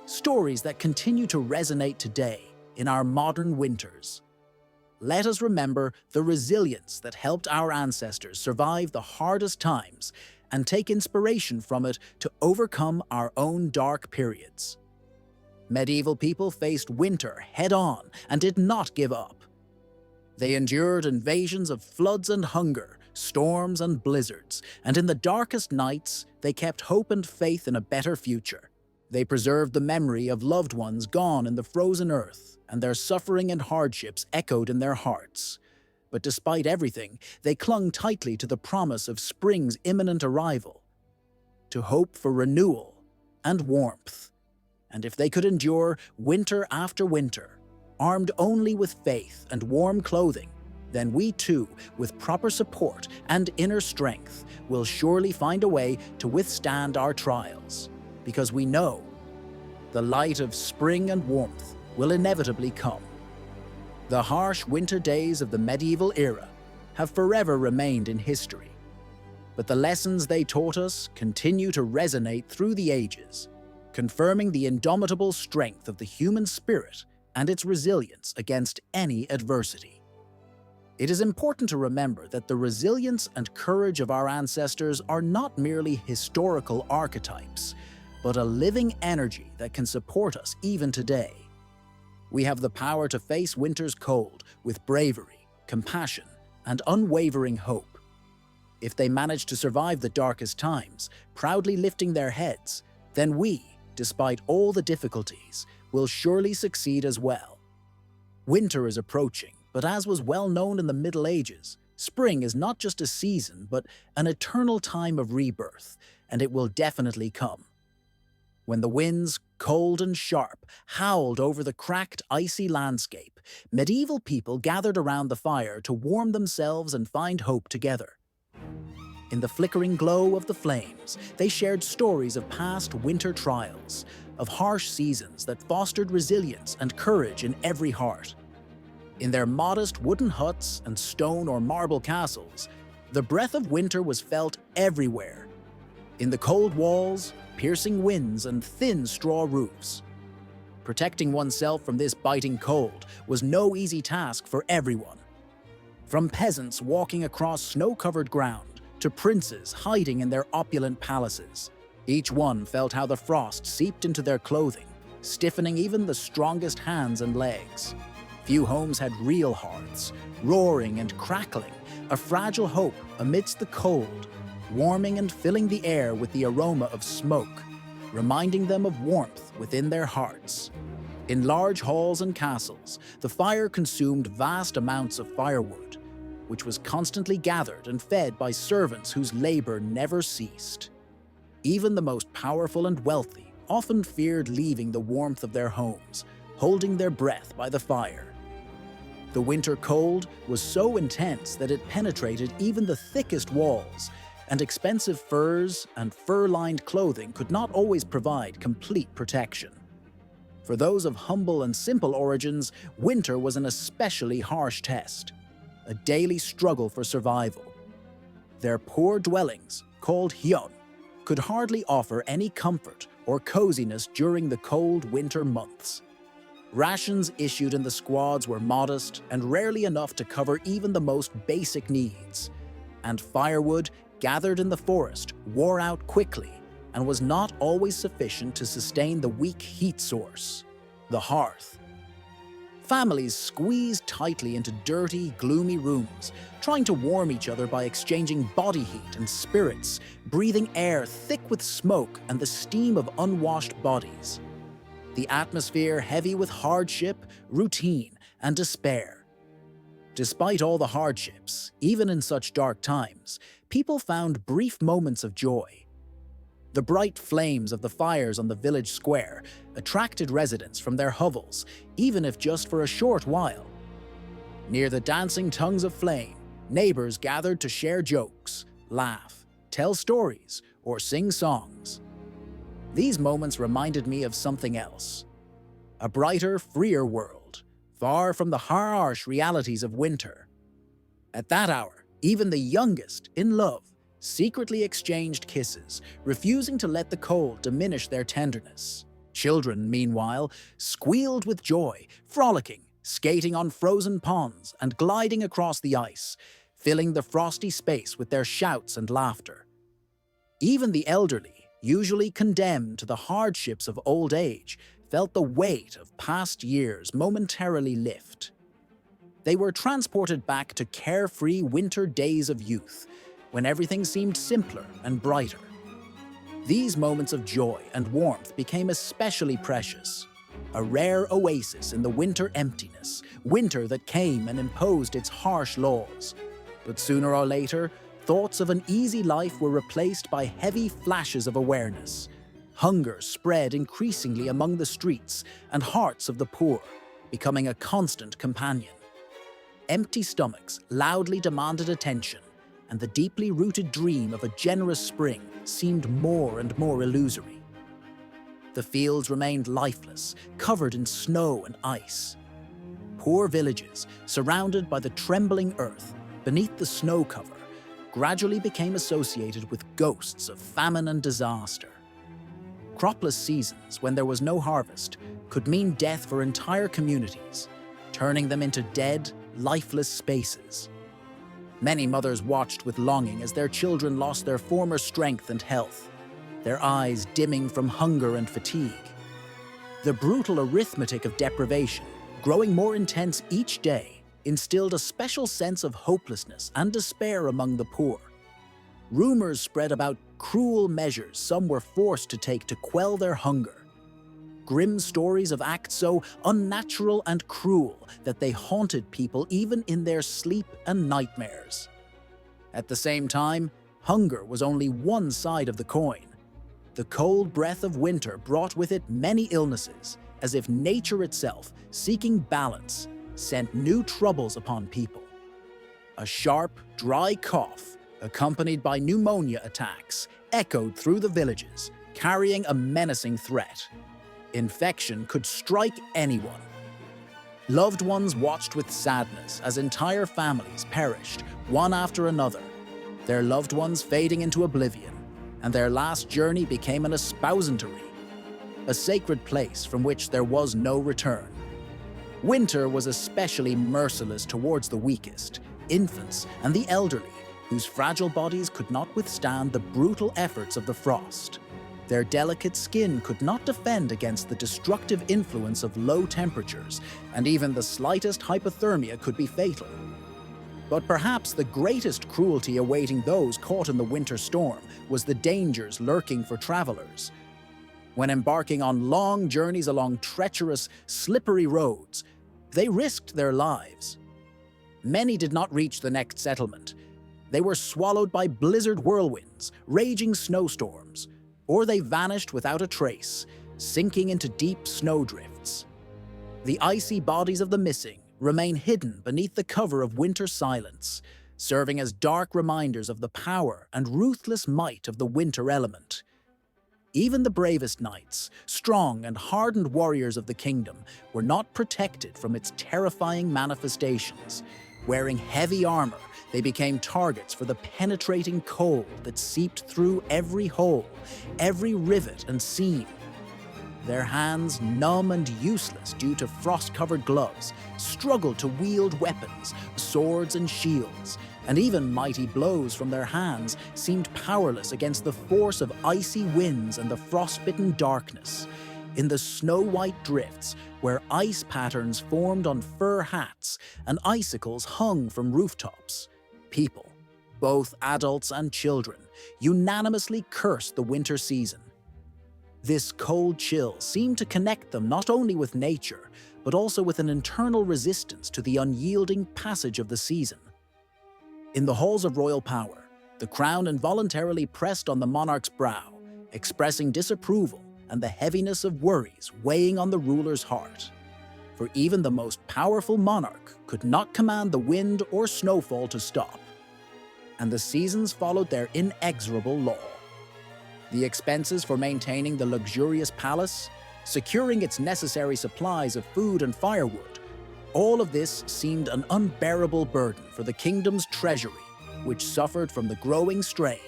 Stories that continue to resonate today in our modern winters. Let us remember the resilience that helped our ancestors survive the hardest times and take inspiration from it to overcome our own dark periods. Medieval people faced winter head-on and did not give up. They endured invasions of floods and hunger, storms and blizzards, and in the darkest nights, they kept hope and faith in a better future. They preserved the memory of loved ones gone in the frozen earth, and their suffering and hardships echoed in their hearts. But despite everything, they clung tightly to the promise of spring's imminent arrival, to hope for renewal and warmth. And if they could endure winter after winter, armed only with faith and warm clothing, then we too, with proper support and inner strength, will surely find a way to withstand our trials, because we know the light of spring and warmth will inevitably come. The harsh winter days of the medieval era have forever remained in history, but the lessons they taught us continue to resonate through the ages, confirming the indomitable strength of the human spirit and its resilience against any adversity. It is important to remember that the resilience and courage of our ancestors are not merely historical archetypes, but a living energy that can support us even today. We have the power to face winter's cold with bravery, compassion, and unwavering hope. If they manage to survive the darkest times, proudly lifting their heads, then we, despite all the difficulties, will surely succeed as well. Winter is approaching, but as was well known in the Middle Ages, spring is not just a season, but an eternal time of rebirth, and it will definitely come. When the winds, cold and sharp, howled over the cracked, icy landscape, medieval people gathered around the fire to warm themselves and find hope together. In the flickering glow of the flames, they shared stories of past winter trials, of harsh seasons that fostered resilience and courage in every heart. In their modest wooden huts and stone or marble castles, the breath of winter was felt everywhere. In the cold walls, piercing winds, and thin straw roofs. Protecting oneself from this biting cold was no easy task for everyone. From peasants walking across snow-covered ground to princes hiding in their opulent palaces, each one felt how the frost seeped into their clothing, stiffening even the strongest hands and legs. Few homes had real hearths, roaring and crackling, a fragile hope amidst the cold, warming and filling the air with the aroma of smoke, reminding them of warmth within their hearts. In large halls and castles, the fire consumed vast amounts of firewood, which was constantly gathered and fed by servants whose labor never ceased. Even the most powerful and wealthy often feared leaving the warmth of their homes, holding their breath by the fire. The winter cold was so intense that it penetrated even the thickest walls, and expensive furs and fur-lined clothing could not always provide complete protection. For those of humble and simple origins, winter was an especially harsh test, a daily struggle for survival. Their poor dwellings, called hyun, could hardly offer any comfort or coziness during the cold winter months. Rations issued in the squads were modest and rarely enough to cover even the most basic needs, and firewood gathered in the forest wore out quickly and was not always sufficient to sustain the weak heat source, the hearth. Families squeezed tightly into dirty, gloomy rooms, trying to warm each other by exchanging body heat and spirits, breathing air thick with smoke and the steam of unwashed bodies. The atmosphere heavy with hardship, routine, and despair. Despite all the hardships, even in such dark times, people found brief moments of joy. The bright flames of the fires on the village square attracted residents from their hovels, even if just for a short while. Near the dancing tongues of flame, neighbors gathered to share jokes, laugh, tell stories, or sing songs. These moments reminded me of something else. A brighter, freer world, far from the harsh realities of winter. At that hour, even the youngest, in love, secretly exchanged kisses, refusing to let the cold diminish their tenderness. Children, meanwhile, squealed with joy, frolicking, skating on frozen ponds, and gliding across the ice, filling the frosty space with their shouts and laughter. Even the elderly, usually condemned to the hardships of old age, felt the weight of past years momentarily lift. They were transported back to carefree winter days of youth, when everything seemed simpler and brighter. These moments of joy and warmth became especially precious, a rare oasis in the winter emptiness, winter that came and imposed its harsh laws. But sooner or later, thoughts of an easy life were replaced by heavy flashes of awareness. Hunger spread increasingly among the streets and hearts of the poor, becoming a constant companion. Empty stomachs loudly demanded attention, and the deeply rooted dream of a generous spring seemed more and more illusory. The fields remained lifeless, covered in snow and ice. Poor villages, surrounded by the trembling earth beneath the snow cover, gradually became associated with ghosts of famine and disaster. Cropless seasons, when there was no harvest, could mean death for entire communities, turning them into dead, lifeless spaces. Many mothers watched with longing as their children lost their former strength and health, their eyes dimming from hunger and fatigue. The brutal arithmetic of deprivation, growing more intense each day, instilled a special sense of hopelessness and despair among the poor. Rumors spread about cruel measures some were forced to take to quell their hunger. Grim stories of acts so unnatural and cruel that they haunted people even in their sleep and nightmares. At the same time, hunger was only one side of the coin. the cold breath of winter brought with it many illnesses, as if nature itself, seeking balance, sent new troubles upon people. A sharp, dry cough, accompanied by pneumonia attacks, echoed through the villages, carrying a menacing threat. Infection could strike anyone. Loved ones watched with sadness as entire families perished, one after another, their loved ones fading into oblivion, and their last journey became an espousatory, a sacred place from which there was no return. Winter was especially merciless towards the weakest, infants and the elderly, whose fragile bodies could not withstand the brutal efforts of the frost. Their delicate skin could not defend against the destructive influence of low temperatures, and even the slightest hypothermia could be fatal. But perhaps the greatest cruelty awaiting those caught in the winter storm was the dangers lurking for travelers. When embarking on long journeys along treacherous, slippery roads, they risked their lives. Many did not reach the next settlement. They were swallowed by blizzard whirlwinds, raging snowstorms, or they vanished without a trace, sinking into deep snowdrifts. The icy bodies of the missing remain hidden beneath the cover of winter silence, serving as dark reminders of the power and ruthless might of the winter element. Even the bravest knights, strong and hardened warriors of the kingdom, were not protected from its terrifying manifestations. Wearing heavy armor, they became targets for the penetrating cold that seeped through every hole, every rivet and seam. Their hands, numb and useless due to frost-covered gloves, struggled to wield weapons, swords and shields, and even mighty blows from their hands seemed powerless against the force of icy winds and the frost-bitten darkness. In the snow-white drifts, where ice patterns formed on fur hats and icicles hung from rooftops, people, both adults and children, unanimously cursed the winter season. This cold chill seemed to connect them not only with nature, but also with an internal resistance to the unyielding passage of the season. In the halls of royal power, the crown involuntarily pressed on the monarch's brow, expressing disapproval and the heaviness of worries weighing on the ruler's heart. For even the most powerful monarch could not command the wind or snowfall to stop, and the seasons followed their inexorable law. The expenses for maintaining the luxurious palace, securing its necessary supplies of food and firewood, all of this seemed an unbearable burden for the kingdom's treasury, which suffered from the growing strain.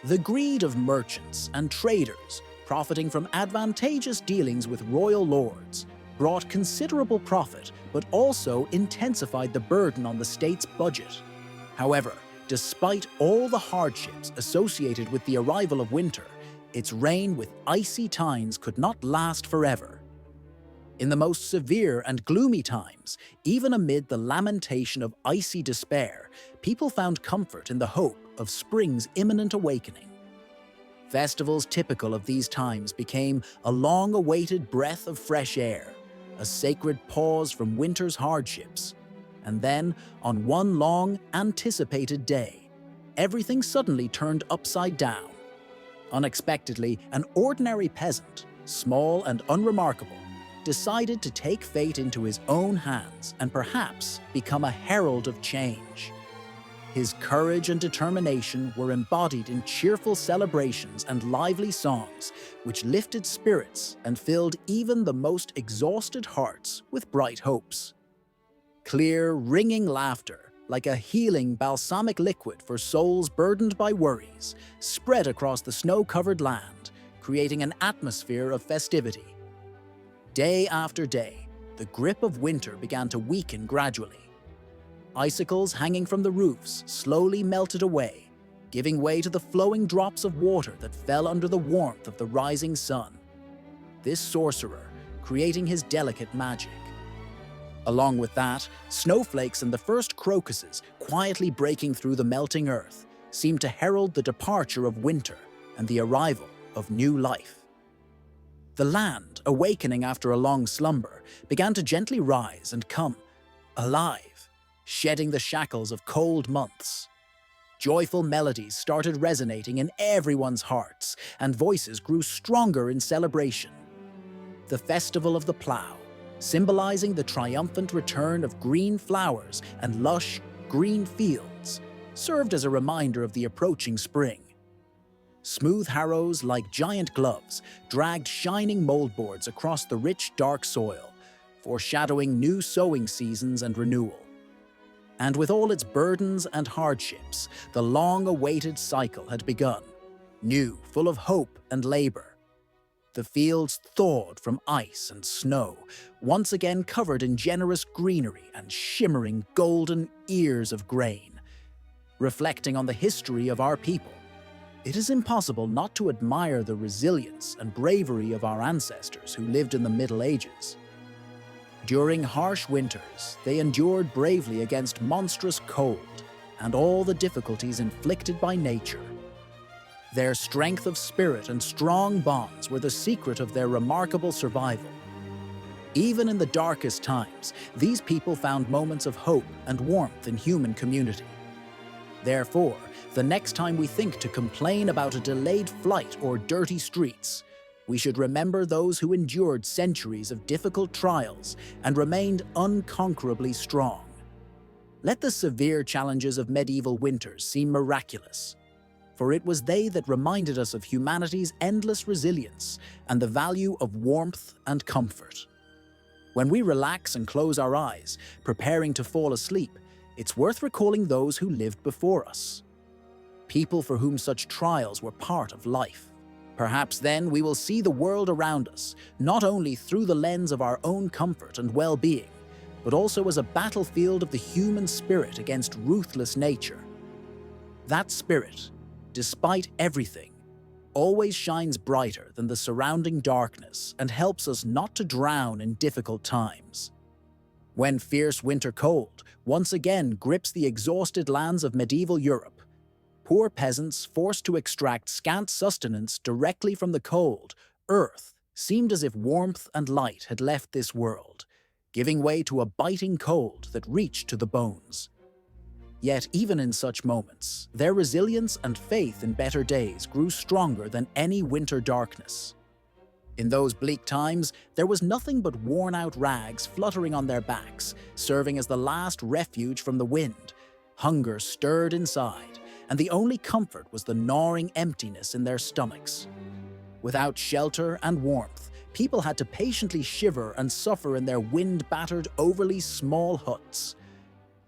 The greed of merchants and traders, profiting from advantageous dealings with royal lords, brought considerable profit but also intensified the burden on the state's budget. However, despite all the hardships associated with the arrival of winter, its reign with icy tines could not last forever. In the most severe and gloomy times, even amid the lamentation of icy despair, people found comfort in the hope of spring's imminent awakening. Festivals typical of these times became a long-awaited breath of fresh air, a sacred pause from winter's hardships. And then, on one long, anticipated day, everything suddenly turned upside down. Unexpectedly, an ordinary peasant, small and unremarkable, decided to take fate into his own hands and perhaps become a herald of change. His courage and determination were embodied in cheerful celebrations and lively songs, which lifted spirits and filled even the most exhausted hearts with bright hopes. Clear, ringing laughter, like a healing balsamic liquid for souls burdened by worries, spread across the snow-covered land, creating an atmosphere of festivity. Day after day, the grip of winter began to weaken gradually. Icicles hanging from the roofs slowly melted away, giving way to the flowing drops of water that fell under the warmth of the rising sun. This sorcerer creating his delicate magic. Along with that, snowflakes and the first crocuses quietly breaking through the melting earth seemed to herald the departure of winter and the arrival of new life. The land, awakening after a long slumber, began to gently rise and come alive, shedding the shackles of cold months. Joyful melodies started resonating in everyone's hearts, and voices grew stronger in celebration. The Festival of the Plough, symbolizing the triumphant return of green flowers and lush, green fields, served as a reminder of the approaching spring. Smooth harrows like giant gloves dragged shining moldboards across the rich, dark soil, foreshadowing new sowing seasons and renewal. And with all its burdens and hardships, the long-awaited cycle had begun, new, full of hope and labor. The fields thawed from ice and snow, once again covered in generous greenery and shimmering golden ears of grain. Reflecting on the history of our people, it is impossible not to admire the resilience and bravery of our ancestors who lived in the Middle Ages. During harsh winters, they endured bravely against monstrous cold and all the difficulties inflicted by nature. Their strength of spirit and strong bonds were the secret of their remarkable survival. Even in the darkest times, these people found moments of hope and warmth in human community. Therefore, the next time we think to complain about a delayed flight or dirty streets, we should remember those who endured centuries of difficult trials and remained unconquerably strong. Let the severe challenges of medieval winters seem miraculous, for it was they that reminded us of humanity's endless resilience and the value of warmth and comfort. When we relax and close our eyes, preparing to fall asleep, it's worth recalling those who lived before us, people for whom such trials were part of life. Perhaps then we will see the world around us, not only through the lens of our own comfort and well-being, but also as a battlefield of the human spirit against ruthless nature. That spirit, despite everything, always shines brighter than the surrounding darkness and helps us not to drown in difficult times. When fierce winter cold once again grips the exhausted lands of medieval Europe, poor peasants forced to extract scant sustenance directly from the cold earth seemed as if warmth and light had left this world, giving way to a biting cold that reached to the bones. Yet even in such moments, their resilience and faith in better days grew stronger than any winter darkness. In those bleak times, there was nothing but worn-out rags fluttering on their backs, serving as the last refuge from the wind. Hunger stirred inside, and the only comfort was the gnawing emptiness in their stomachs. Without shelter and warmth, people had to patiently shiver and suffer in their wind-battered, overly small huts.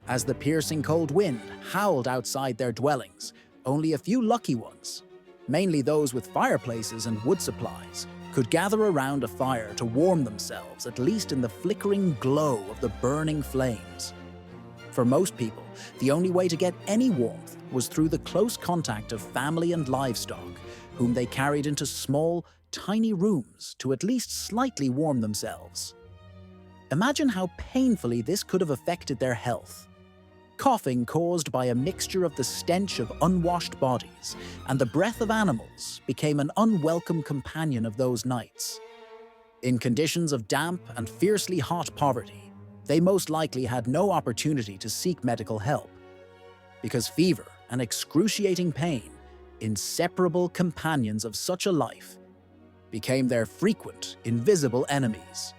As the piercing cold wind howled outside their dwellings, only a few lucky ones, mainly those with fireplaces and wood supplies, could gather around a fire to warm themselves, at least in the flickering glow of the burning flames. For most people, the only way to get any warmth was through the close contact of family and livestock, whom they carried into small, tiny rooms to at least slightly warm themselves. Imagine how painfully this could have affected their health. Coughing caused by a mixture of the stench of unwashed bodies and the breath of animals became an unwelcome companion of those nights. In conditions of damp and fiercely hot poverty, they most likely had no opportunity to seek medical help, because fever and excruciating pain, inseparable companions of such a life, became their frequent, invisible enemies.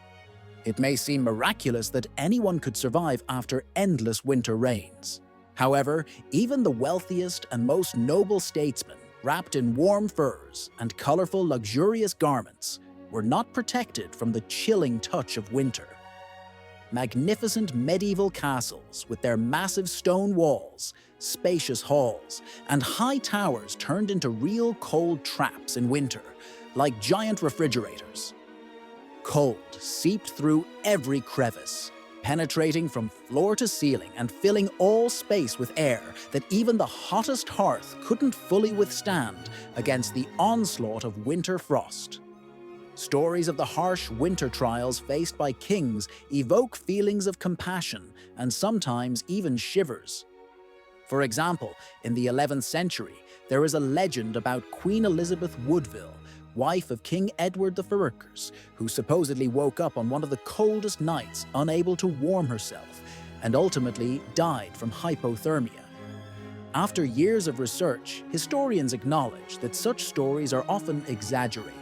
It may seem miraculous that anyone could survive after endless winter rains. However, even the wealthiest and most noble statesmen, wrapped in warm furs and colorful, luxurious garments, were not protected from the chilling touch of winter. Magnificent medieval castles with their massive stone walls, spacious halls, and high towers turned into real cold traps in winter, like giant refrigerators. Cold seeped through every crevice, penetrating from floor to ceiling and filling all space with air that even the hottest hearth couldn't fully withstand against the onslaught of winter frost. Stories of the harsh winter trials faced by kings evoke feelings of compassion and sometimes even shivers. For example, in the 11th century, there is a legend about Queen Elizabeth Woodville, wife of King Edward the Verrukers, who supposedly woke up on one of the coldest nights unable to warm herself and ultimately died from hypothermia. After years of research, historians acknowledge that such stories are often exaggerated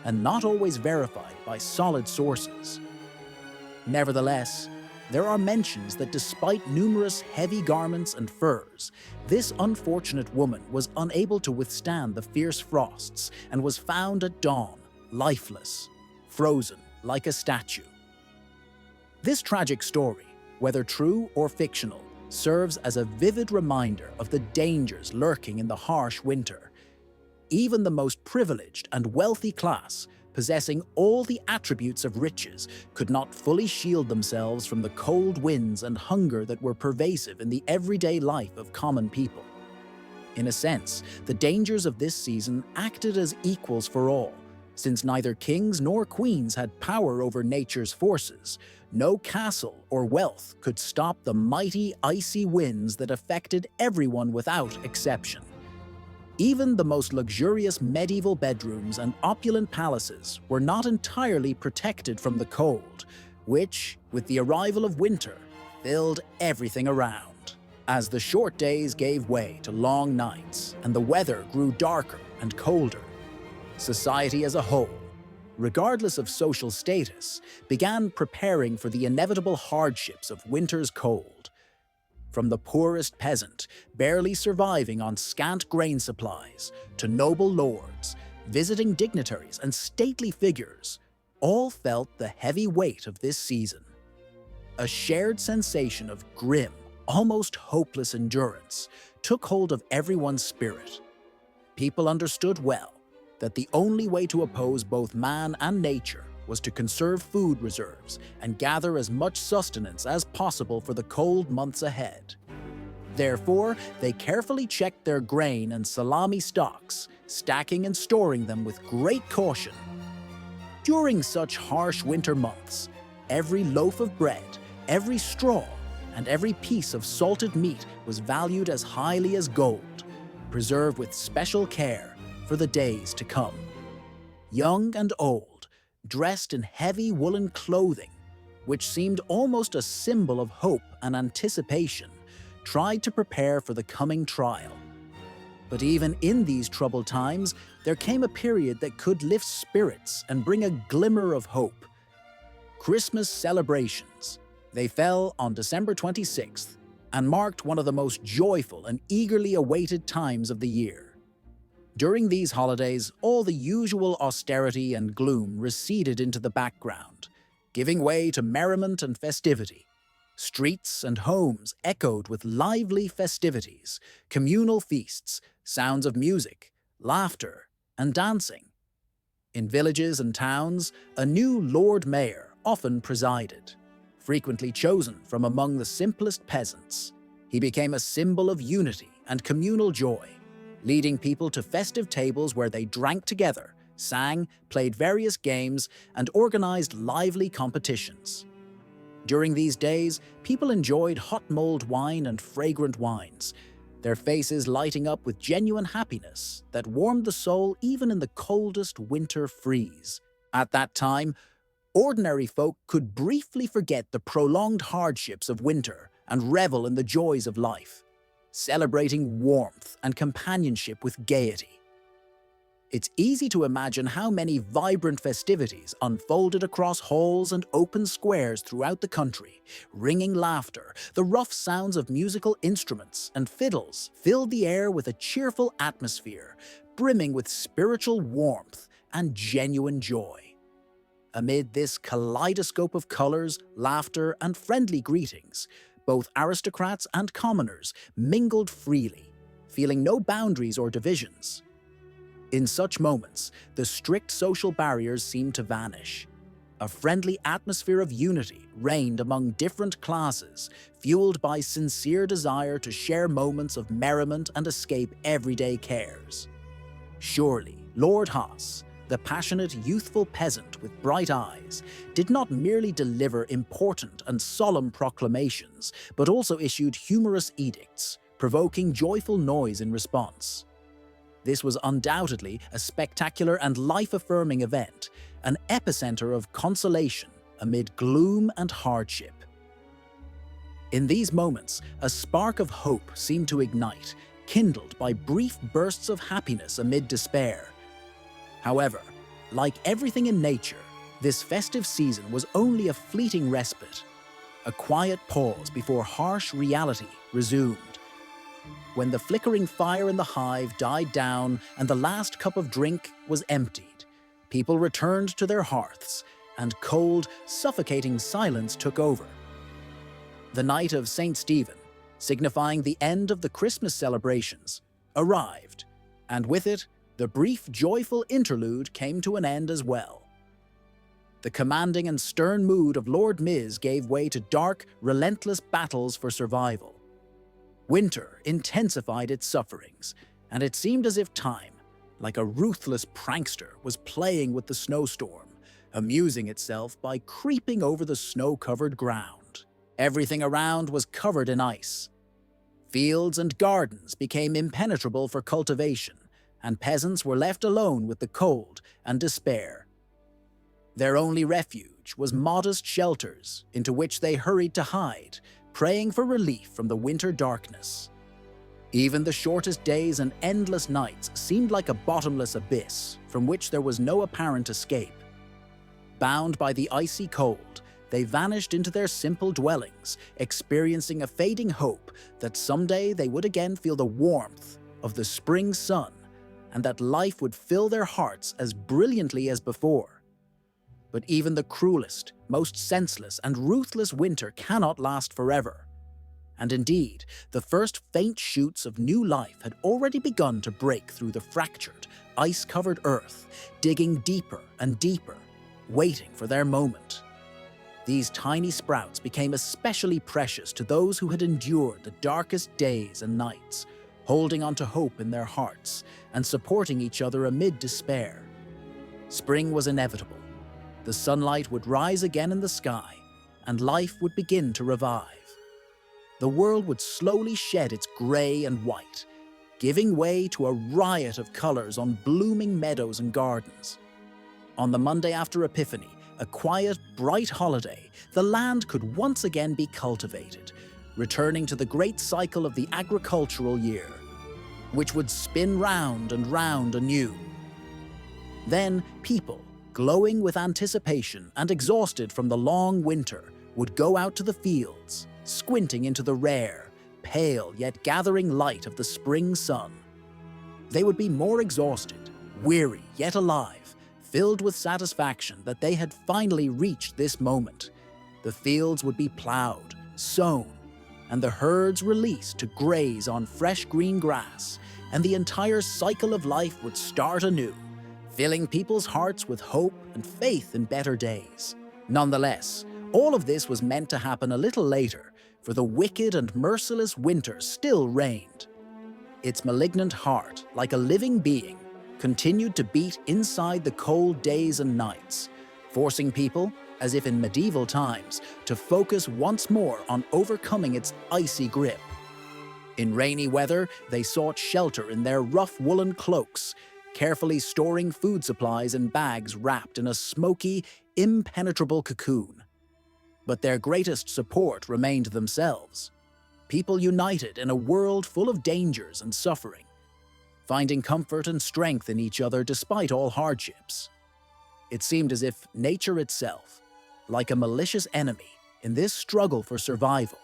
and not always verified by solid sources. Nevertheless, there are mentions that despite numerous heavy garments and furs, this unfortunate woman was unable to withstand the fierce frosts and was found at dawn, lifeless, frozen like a statue. This tragic story, whether true or fictional, serves as a vivid reminder of the dangers lurking in the harsh winter. Even the most privileged and wealthy class, possessing all the attributes of riches, could not fully shield themselves from the cold winds and hunger that were pervasive in the everyday life of common people. In a sense, the dangers of this season acted as equals for all. Since neither kings nor queens had power over nature's forces, no castle or wealth could stop the mighty icy winds that affected everyone without exception. Even the most luxurious medieval bedrooms and opulent palaces were not entirely protected from the cold, which, with the arrival of winter, filled everything around. As the short days gave way to long nights and the weather grew darker and colder, society as a whole, regardless of social status, began preparing for the inevitable hardships of winter's cold. From the poorest peasant, barely surviving on scant grain supplies, to noble lords, visiting dignitaries, and stately figures, all felt the heavy weight of this season. A shared sensation of grim, almost hopeless endurance took hold of everyone's spirit. People understood well that the only way to oppose both man and nature was to conserve food reserves and gather as much sustenance as possible for the cold months ahead. Therefore, they carefully checked their grain and salami stocks, stacking and storing them with great caution. During such harsh winter months, every loaf of bread, every straw, and every piece of salted meat was valued as highly as gold, preserved with special care for the days to come. Young and old, dressed in heavy woolen clothing, which seemed almost a symbol of hope and anticipation, tried to prepare for the coming trial. But even in these troubled times, there came a period that could lift spirits and bring a glimmer of hope. Christmas celebrations. They fell on December 26th and marked one of the most joyful and eagerly awaited times of the year. During these holidays, all the usual austerity and gloom receded into the background, giving way to merriment and festivity. Streets and homes echoed with lively festivities, communal feasts, sounds of music, laughter, and dancing. In villages and towns, a new Lord Mayor often presided, frequently chosen from among the simplest peasants. He became a symbol of unity and communal joy, leading people to festive tables where they drank together, sang, played various games, and organized lively competitions. During these days, people enjoyed hot mulled wine and fragrant wines, their faces lighting up with genuine happiness that warmed the soul even in the coldest winter freeze. At that time, ordinary folk could briefly forget the prolonged hardships of winter and revel in the joys of life, celebrating warmth and companionship with gaiety. It's easy to imagine how many vibrant festivities unfolded across halls and open squares throughout the country. Ringing laughter, the rough sounds of musical instruments and fiddles filled the air with a cheerful atmosphere, brimming with spiritual warmth and genuine joy. Amid this kaleidoscope of colors, laughter, and friendly greetings, both aristocrats and commoners mingled freely, feeling no boundaries or divisions. In such moments, the strict social barriers seemed to vanish. A friendly atmosphere of unity reigned among different classes, fueled by sincere desire to share moments of merriment and escape everyday cares. Surely, Lord Haas, the passionate, youthful peasant with bright eyes, did not merely deliver important and solemn proclamations, but also issued humorous edicts, provoking joyful noise in response. This was undoubtedly a spectacular and life-affirming event, an epicenter of consolation amid gloom and hardship. In these moments, a spark of hope seemed to ignite, kindled by brief bursts of happiness amid despair. However, like everything in nature, this festive season was only a fleeting respite, a quiet pause before harsh reality resumed. When the flickering fire in the hive died down and the last cup of drink was emptied, people returned to their hearths, and cold, suffocating silence took over. The night of St. Stephen, signifying the end of the Christmas celebrations, arrived, and with it, the brief, joyful interlude came to an end as well. The commanding and stern mood of Lord Miz gave way to dark, relentless battles for survival. Winter intensified its sufferings, and it seemed as if time, like a ruthless prankster, was playing with the snowstorm, amusing itself by creeping over the snow-covered ground. Everything around was covered in ice. Fields and gardens became impenetrable for cultivation, and peasants were left alone with the cold and despair. Their only refuge was modest shelters into which they hurried to hide, praying for relief from the winter darkness. Even the shortest days and endless nights seemed like a bottomless abyss from which there was no apparent escape. Bound by the icy cold, they vanished into their simple dwellings, experiencing a fading hope that someday they would again feel the warmth of the spring sun and that life would fill their hearts as brilliantly as before. But even the cruelest, most senseless and ruthless winter cannot last forever. And indeed, the first faint shoots of new life had already begun to break through the fractured, ice-covered earth, digging deeper and deeper, waiting for their moment. These tiny sprouts became especially precious to those who had endured the darkest days and nights, holding on to hope in their hearts and supporting each other amid despair. Spring was inevitable. The sunlight would rise again in the sky, and life would begin to revive. The world would slowly shed its grey and white, giving way to a riot of colors on blooming meadows and gardens. On the Monday after Epiphany, a quiet, bright holiday, the land could once again be cultivated, returning to the great cycle of the agricultural year, which would spin round and round anew. Then people, glowing with anticipation and exhausted from the long winter, would go out to the fields, squinting into the rare, pale yet gathering light of the spring sun. They would be more exhausted, weary yet alive, filled with satisfaction that they had finally reached this moment. The fields would be plowed, sown, and the herds released to graze on fresh green grass, and the entire cycle of life would start anew, filling people's hearts with hope and faith in better days. Nonetheless, all of this was meant to happen a little later, for the wicked and merciless winter still reigned. Its malignant heart, like a living being, continued to beat inside the cold days and nights, forcing people, as if in medieval times, to focus once more on overcoming its icy grip. In rainy weather, they sought shelter in their rough woolen cloaks, carefully storing food supplies in bags wrapped in a smoky, impenetrable cocoon. But their greatest support remained themselves. People united in a world full of dangers and suffering, finding comfort and strength in each other despite all hardships. It seemed as if nature itself, like a malicious enemy in this struggle for survival,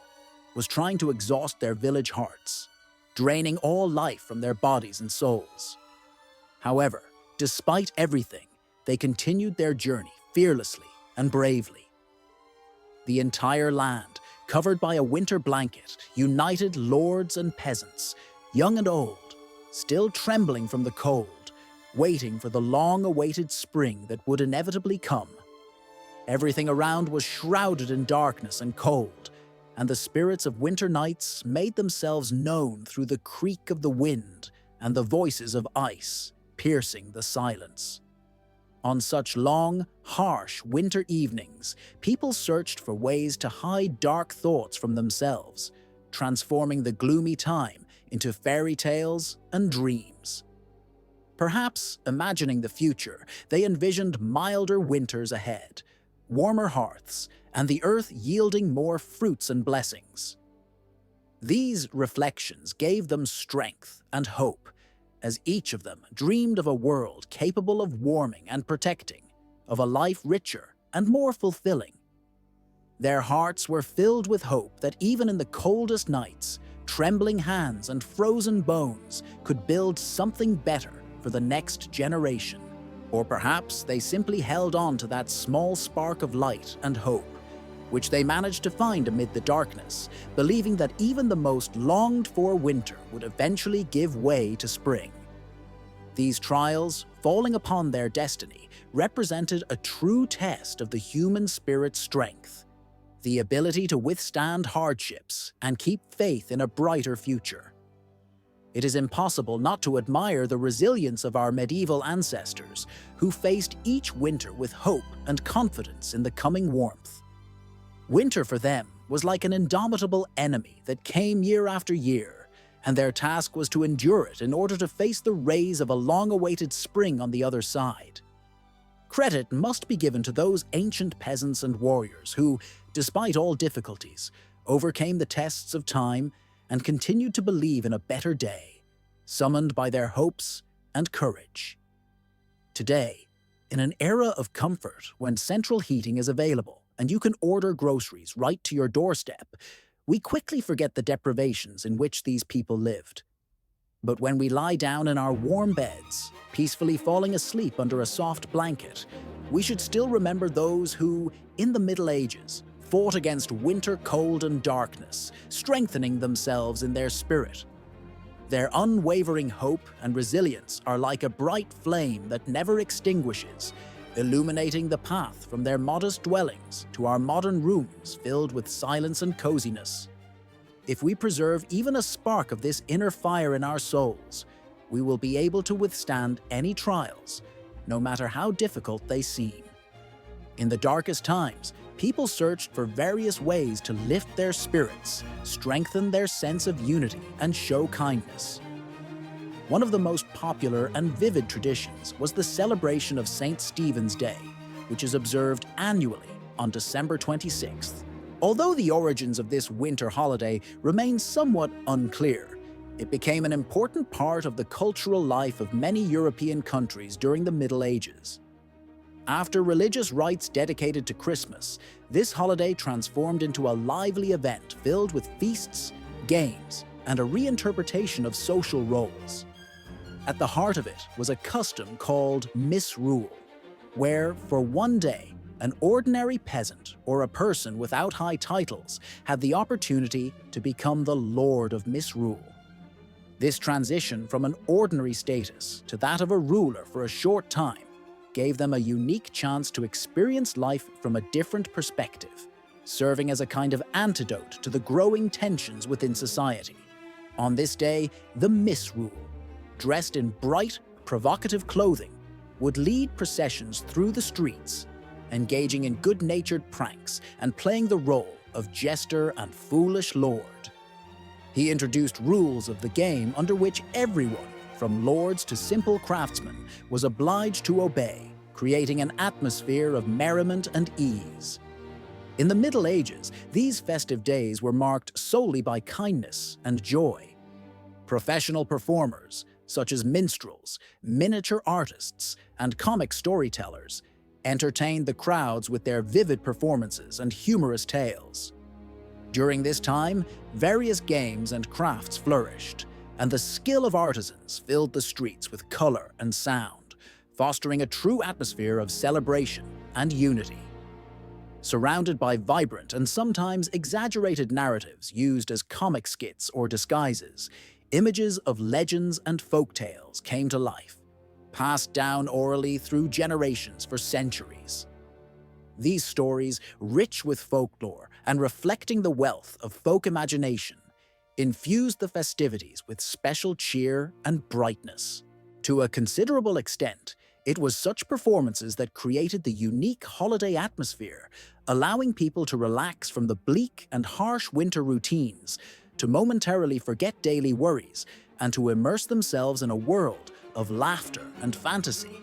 was trying to exhaust their village hearts, draining all life from their bodies and souls. However, despite everything, they continued their journey fearlessly and bravely. The entire land, covered by a winter blanket, united lords and peasants, young and old, still trembling from the cold, waiting for the long-awaited spring that would inevitably come. Everything around was shrouded in darkness and cold, and the spirits of winter nights made themselves known through the creak of the wind and the voices of ice piercing the silence. On such long, harsh winter evenings, people searched for ways to hide dark thoughts from themselves, transforming the gloomy time into fairy tales and dreams. Perhaps, imagining the future, they envisioned milder winters ahead, warmer hearths, and the earth yielding more fruits and blessings. These reflections gave them strength and hope, as each of them dreamed of a world capable of warming and protecting, of a life richer and more fulfilling. Their hearts were filled with hope that even in the coldest nights, trembling hands and frozen bones could build something better for the next generation. Or perhaps they simply held on to that small spark of light and hope, which they managed to find amid the darkness, believing that even the most longed-for winter would eventually give way to spring. These trials, falling upon their destiny, represented a true test of the human spirit's strength, the ability to withstand hardships and keep faith in a brighter future. It is impossible not to admire the resilience of our medieval ancestors, who faced each winter with hope and confidence in the coming warmth. Winter for them was like an indomitable enemy that came year after year, and their task was to endure it in order to face the rays of a long-awaited spring on the other side. Credit must be given to those ancient peasants and warriors who, despite all difficulties, overcame the tests of time and continued to believe in a better day, summoned by their hopes and courage. Today, in an era of comfort when central heating is available and you can order groceries right to your doorstep, we quickly forget the deprivations in which these people lived. But when we lie down in our warm beds, peacefully falling asleep under a soft blanket, we should still remember those who, in the Middle Ages, fought against winter cold and darkness, strengthening themselves in their spirit. Their unwavering hope and resilience are like a bright flame that never extinguishes, illuminating the path from their modest dwellings to our modern rooms filled with silence and coziness. If we preserve even a spark of this inner fire in our souls, we will be able to withstand any trials, no matter how difficult they seem. In the darkest times, people searched for various ways to lift their spirits, strengthen their sense of unity, and show kindness. One of the most popular and vivid traditions was the celebration of St. Stephen's Day, which is observed annually on December 26th. Although the origins of this winter holiday remain somewhat unclear, it became an important part of the cultural life of many European countries during the Middle Ages. After religious rites dedicated to Christmas, this holiday transformed into a lively event filled with feasts, games, and a reinterpretation of social roles. At the heart of it was a custom called misrule, where, for one day, an ordinary peasant or a person without high titles had the opportunity to become the Lord of Misrule. This transition from an ordinary status to that of a ruler for a short time gave them a unique chance to experience life from a different perspective, serving as a kind of antidote to the growing tensions within society. On this day, the misrule, dressed in bright, provocative clothing, would lead processions through the streets, engaging in good-natured pranks and playing the role of jester and foolish lord. He introduced rules of the game under which everyone, from lords to simple craftsmen, was obliged to obey, creating an atmosphere of merriment and ease. In the Middle Ages, these festive days were marked solely by kindness and joy. Professional performers, such as minstrels, miniature artists, and comic storytellers, entertained the crowds with their vivid performances and humorous tales. During this time, various games and crafts flourished, and the skill of artisans filled the streets with color and sound, fostering a true atmosphere of celebration and unity. Surrounded by vibrant and sometimes exaggerated narratives used as comic skits or disguises, images of legends and folk tales came to life, passed down orally through generations for centuries. These stories, rich with folklore and reflecting the wealth of folk imagination, infused the festivities with special cheer and brightness. To a considerable extent, it was such performances that created the unique holiday atmosphere, allowing people to relax from the bleak and harsh winter routines, to momentarily forget daily worries, and to immerse themselves in a world of laughter and fantasy.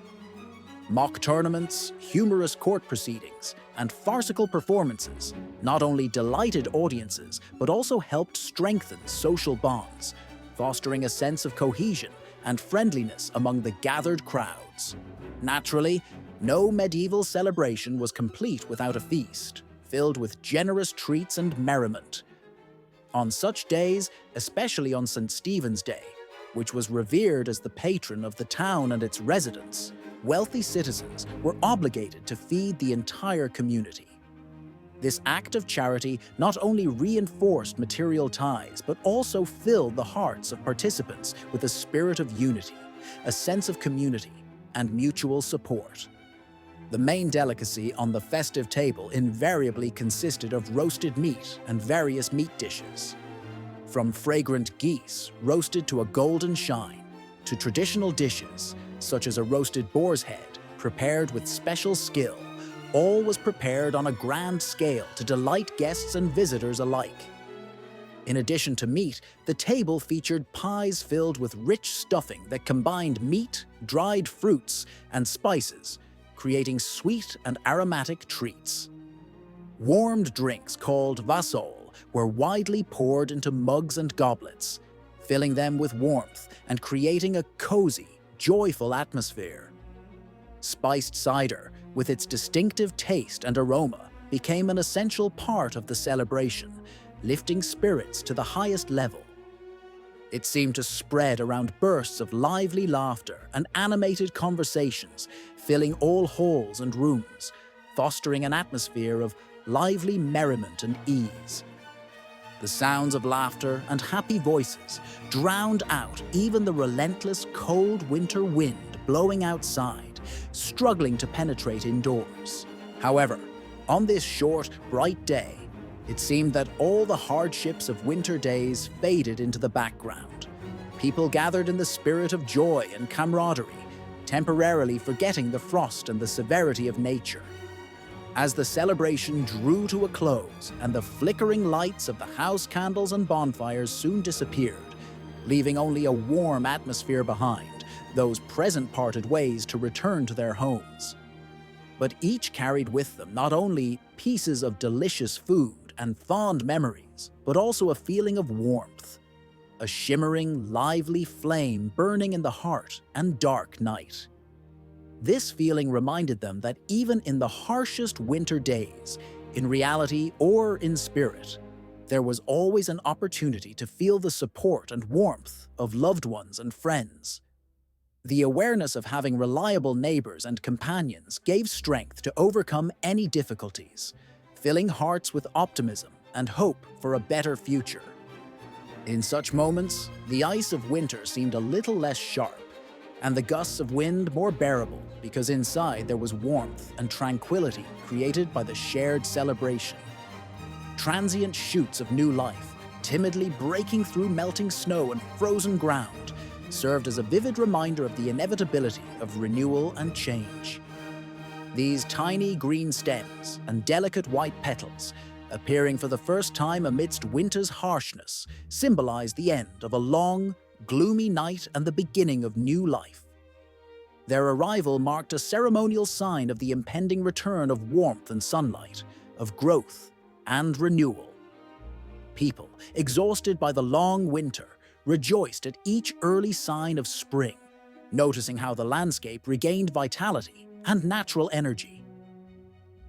Mock tournaments, humorous court proceedings, and farcical performances not only delighted audiences but also helped strengthen social bonds, fostering a sense of cohesion and friendliness among the gathered crowds. Naturally, no medieval celebration was complete without a feast, filled with generous treats and merriment. On such days, especially on St. Stephen's Day, which was revered as the patron of the town and its residents, wealthy citizens were obligated to feed the entire community. This act of charity not only reinforced material ties, but also filled the hearts of participants with a spirit of unity, a sense of community, and mutual support. The main delicacy on the festive table invariably consisted of roasted meat and various meat dishes. From fragrant geese roasted to a golden shine, to traditional dishes such as a roasted boar's head prepared with special skill, all was prepared on a grand scale to delight guests and visitors alike. In addition to meat, the table featured pies filled with rich stuffing that combined meat, dried fruits, and spices, creating sweet and aromatic treats. Warmed drinks called wassail were widely poured into mugs and goblets, filling them with warmth and creating a cozy, joyful atmosphere. Spiced cider, with its distinctive taste and aroma, became an essential part of the celebration, lifting spirits to the highest level. It seemed to spread around bursts of lively laughter and animated conversations, filling all halls and rooms, fostering an atmosphere of lively merriment and ease. The sounds of laughter and happy voices drowned out even the relentless cold winter wind blowing outside, struggling to penetrate indoors. However, on this short, bright day, it seemed that all the hardships of winter days faded into the background. People gathered in the spirit of joy and camaraderie, temporarily forgetting the frost and the severity of nature. As the celebration drew to a close and the flickering lights of the house candles and bonfires soon disappeared, leaving only a warm atmosphere behind, those present parted ways to return to their homes. But each carried with them not only pieces of delicious food and fond memories, but also a feeling of warmth, a shimmering, lively flame burning in the heart and dark night. This feeling reminded them that even in the harshest winter days, in reality or in spirit, there was always an opportunity to feel the support and warmth of loved ones and friends. The awareness of having reliable neighbors and companions gave strength to overcome any difficulties, filling hearts with optimism and hope for a better future. In such moments, the ice of winter seemed a little less sharp, and the gusts of wind more bearable, because inside there was warmth and tranquility created by the shared celebration. Transient shoots of new life, timidly breaking through melting snow and frozen ground, served as a vivid reminder of the inevitability of renewal and change. These tiny green stems and delicate white petals, appearing for the first time amidst winter's harshness, symbolize the end of a long, gloomy night and the beginning of new life. Their arrival marked a ceremonial sign of the impending return of warmth and sunlight, of growth and renewal. People, exhausted by the long winter, rejoiced at each early sign of spring, noticing how the landscape regained vitality and natural energy.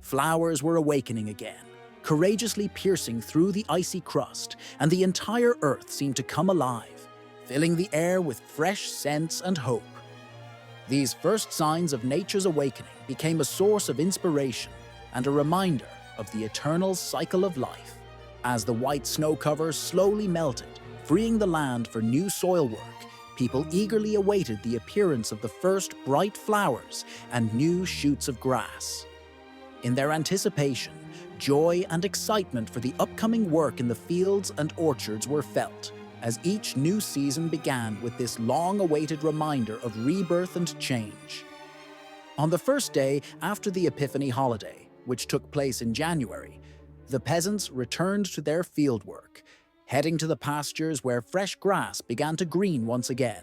Flowers were awakening again, courageously piercing through the icy crust, and the entire earth seemed to come alive, filling the air with fresh scents and hope. These first signs of nature's awakening became a source of inspiration and a reminder of the eternal cycle of life. As the white snow cover slowly melted, freeing the land for new soil work, people eagerly awaited the appearance of the first bright flowers and new shoots of grass. In their anticipation, joy and excitement for the upcoming work in the fields and orchards were felt, as each new season began with this long-awaited reminder of rebirth and change. On the first day after the Epiphany holiday, which took place in January, the peasants returned to their fieldwork, heading to the pastures where fresh grass began to green once again.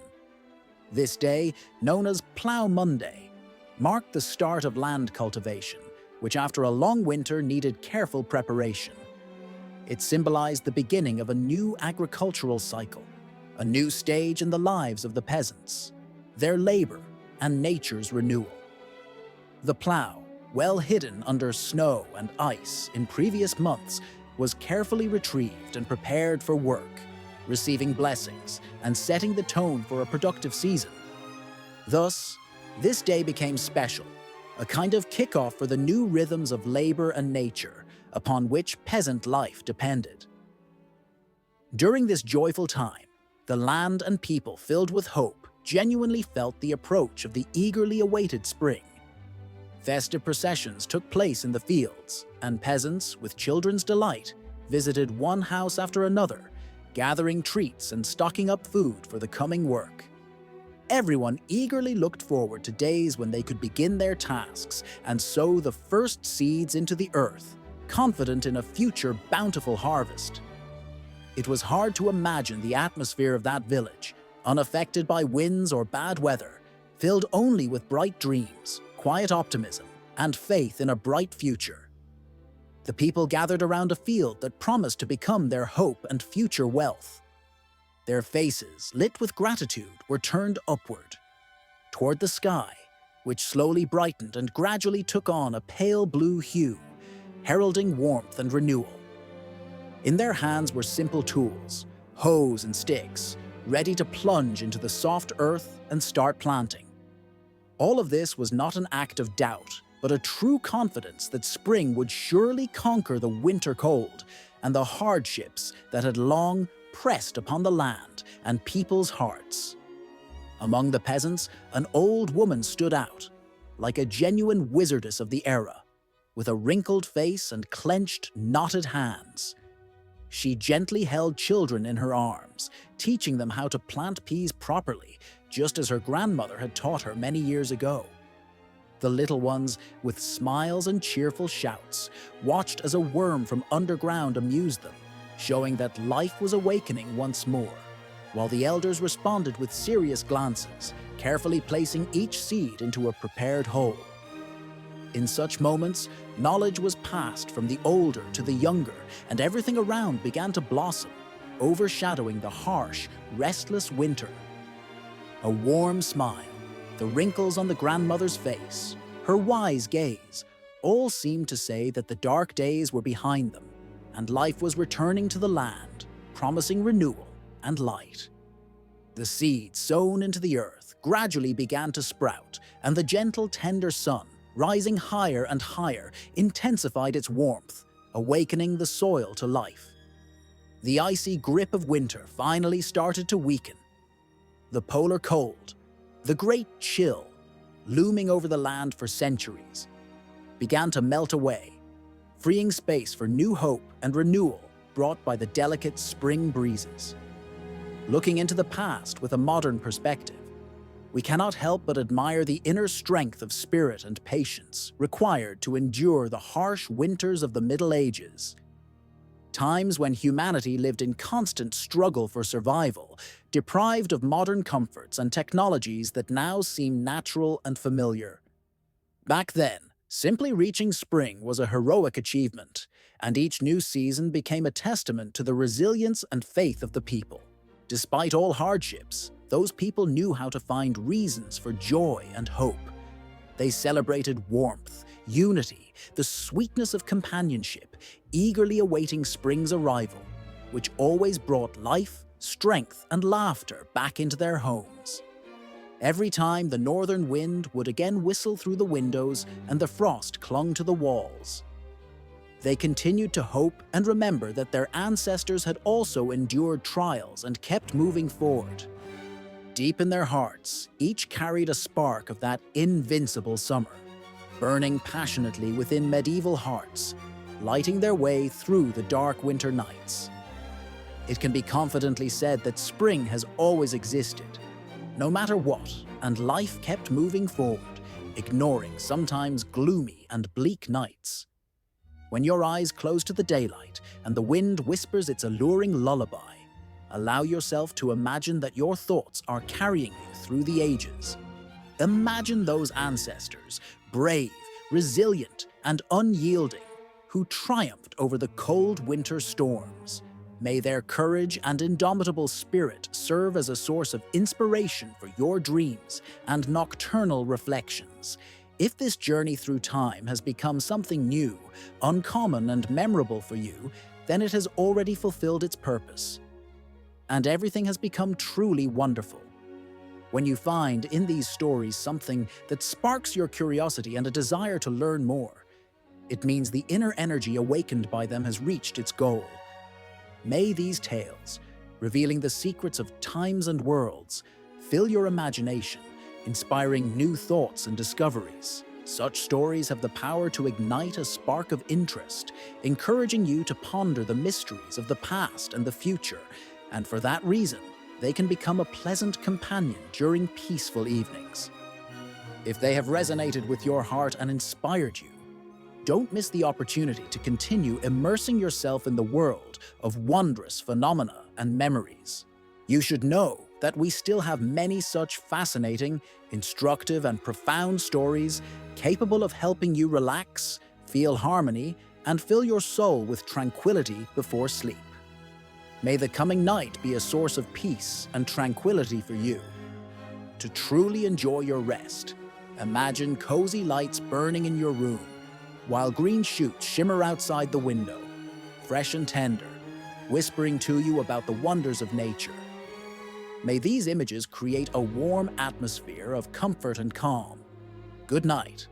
This day, known as Plough Monday, marked the start of land cultivation, which after a long winter needed careful preparation. It symbolized the beginning of a new agricultural cycle, a new stage in the lives of the peasants, their labor, and nature's renewal. The plow, well hidden under snow and ice in previous months, was carefully retrieved and prepared for work, receiving blessings and setting the tone for a productive season. Thus, this day became special, a kind of kickoff for the new rhythms of labor and nature upon which peasant life depended. During this joyful time, the land and people filled with hope genuinely felt the approach of the eagerly awaited spring. Festive processions took place in the fields, and peasants, with children's delight, visited one house after another, gathering treats and stocking up food for the coming work. Everyone eagerly looked forward to days when they could begin their tasks and sow the first seeds into the earth, confident in a future bountiful harvest. It was hard to imagine the atmosphere of that village, unaffected by winds or bad weather, filled only with bright dreams, quiet optimism, and faith in a bright future. The people gathered around a field that promised to become their hope and future wealth. Their faces, lit with gratitude, were turned upward, toward the sky, which slowly brightened and gradually took on a pale blue hue, heralding warmth and renewal. In their hands were simple tools, hoes and sticks, ready to plunge into the soft earth and start planting. All of this was not an act of doubt, but a true confidence that spring would surely conquer the winter cold and the hardships that had long pressed upon the land and people's hearts. Among the peasants, an old woman stood out, like a genuine wizardess of the era, with a wrinkled face and clenched, knotted hands. She gently held children in her arms, teaching them how to plant peas properly, just as her grandmother had taught her many years ago. The little ones, with smiles and cheerful shouts, watched as a worm from underground amused them, showing that life was awakening once more, while the elders responded with serious glances, carefully placing each seed into a prepared hole. In such moments, knowledge was passed from the older to the younger, and everything around began to blossom, overshadowing the harsh, restless winter. A warm smile, the wrinkles on the grandmother's face, her wise gaze, all seemed to say that the dark days were behind them, and life was returning to the land, promising renewal and light. The seeds sown into the earth gradually began to sprout, and the gentle, tender sun, rising higher and higher, intensified its warmth, awakening the soil to life. The icy grip of winter finally started to weaken. The polar cold, the great chill, looming over the land for centuries, began to melt away, freeing space for new hope and renewal brought by the delicate spring breezes. Looking into the past with a modern perspective, we cannot help but admire the inner strength of spirit and patience required to endure the harsh winters of the Middle Ages. Times when humanity lived in constant struggle for survival, deprived of modern comforts and technologies that now seem natural and familiar. Back then, simply reaching spring was a heroic achievement, and each new season became a testament to the resilience and faith of the people. Despite all hardships, those people knew how to find reasons for joy and hope. They celebrated warmth, unity, the sweetness of companionship, eagerly awaiting spring's arrival, which always brought life, strength, and laughter back into their homes. Every time the northern wind would again whistle through the windows and the frost clung to the walls, they continued to hope and remember that their ancestors had also endured trials and kept moving forward. Deep in their hearts, each carried a spark of that invincible summer, burning passionately within medieval hearts, lighting their way through the dark winter nights. It can be confidently said that spring has always existed, no matter what, and life kept moving forward, ignoring sometimes gloomy and bleak nights. When your eyes close to the daylight and the wind whispers its alluring lullaby, allow yourself to imagine that your thoughts are carrying you through the ages. Imagine those ancestors, brave, resilient, and unyielding, who triumphed over the cold winter storms. May their courage and indomitable spirit serve as a source of inspiration for your dreams and nocturnal reflections. If this journey through time has become something new, uncommon, and memorable for you, then it has already fulfilled its purpose. And everything has become truly wonderful. When you find in these stories something that sparks your curiosity and a desire to learn more, it means the inner energy awakened by them has reached its goal. May these tales, revealing the secrets of times and worlds, fill your imagination, inspiring new thoughts and discoveries. Such stories have the power to ignite a spark of interest, encouraging you to ponder the mysteries of the past and the future, and for that reason, they can become a pleasant companion during peaceful evenings. If they have resonated with your heart and inspired you, don't miss the opportunity to continue immersing yourself in the world of wondrous phenomena and memories. You should know that we still have many such fascinating, instructive, and profound stories capable of helping you relax, feel harmony, and fill your soul with tranquility before sleep. May the coming night be a source of peace and tranquility for you. To truly enjoy your rest, imagine cozy lights burning in your room, while green shoots shimmer outside the window, fresh and tender, whispering to you about the wonders of nature. May these images create a warm atmosphere of comfort and calm. Good night.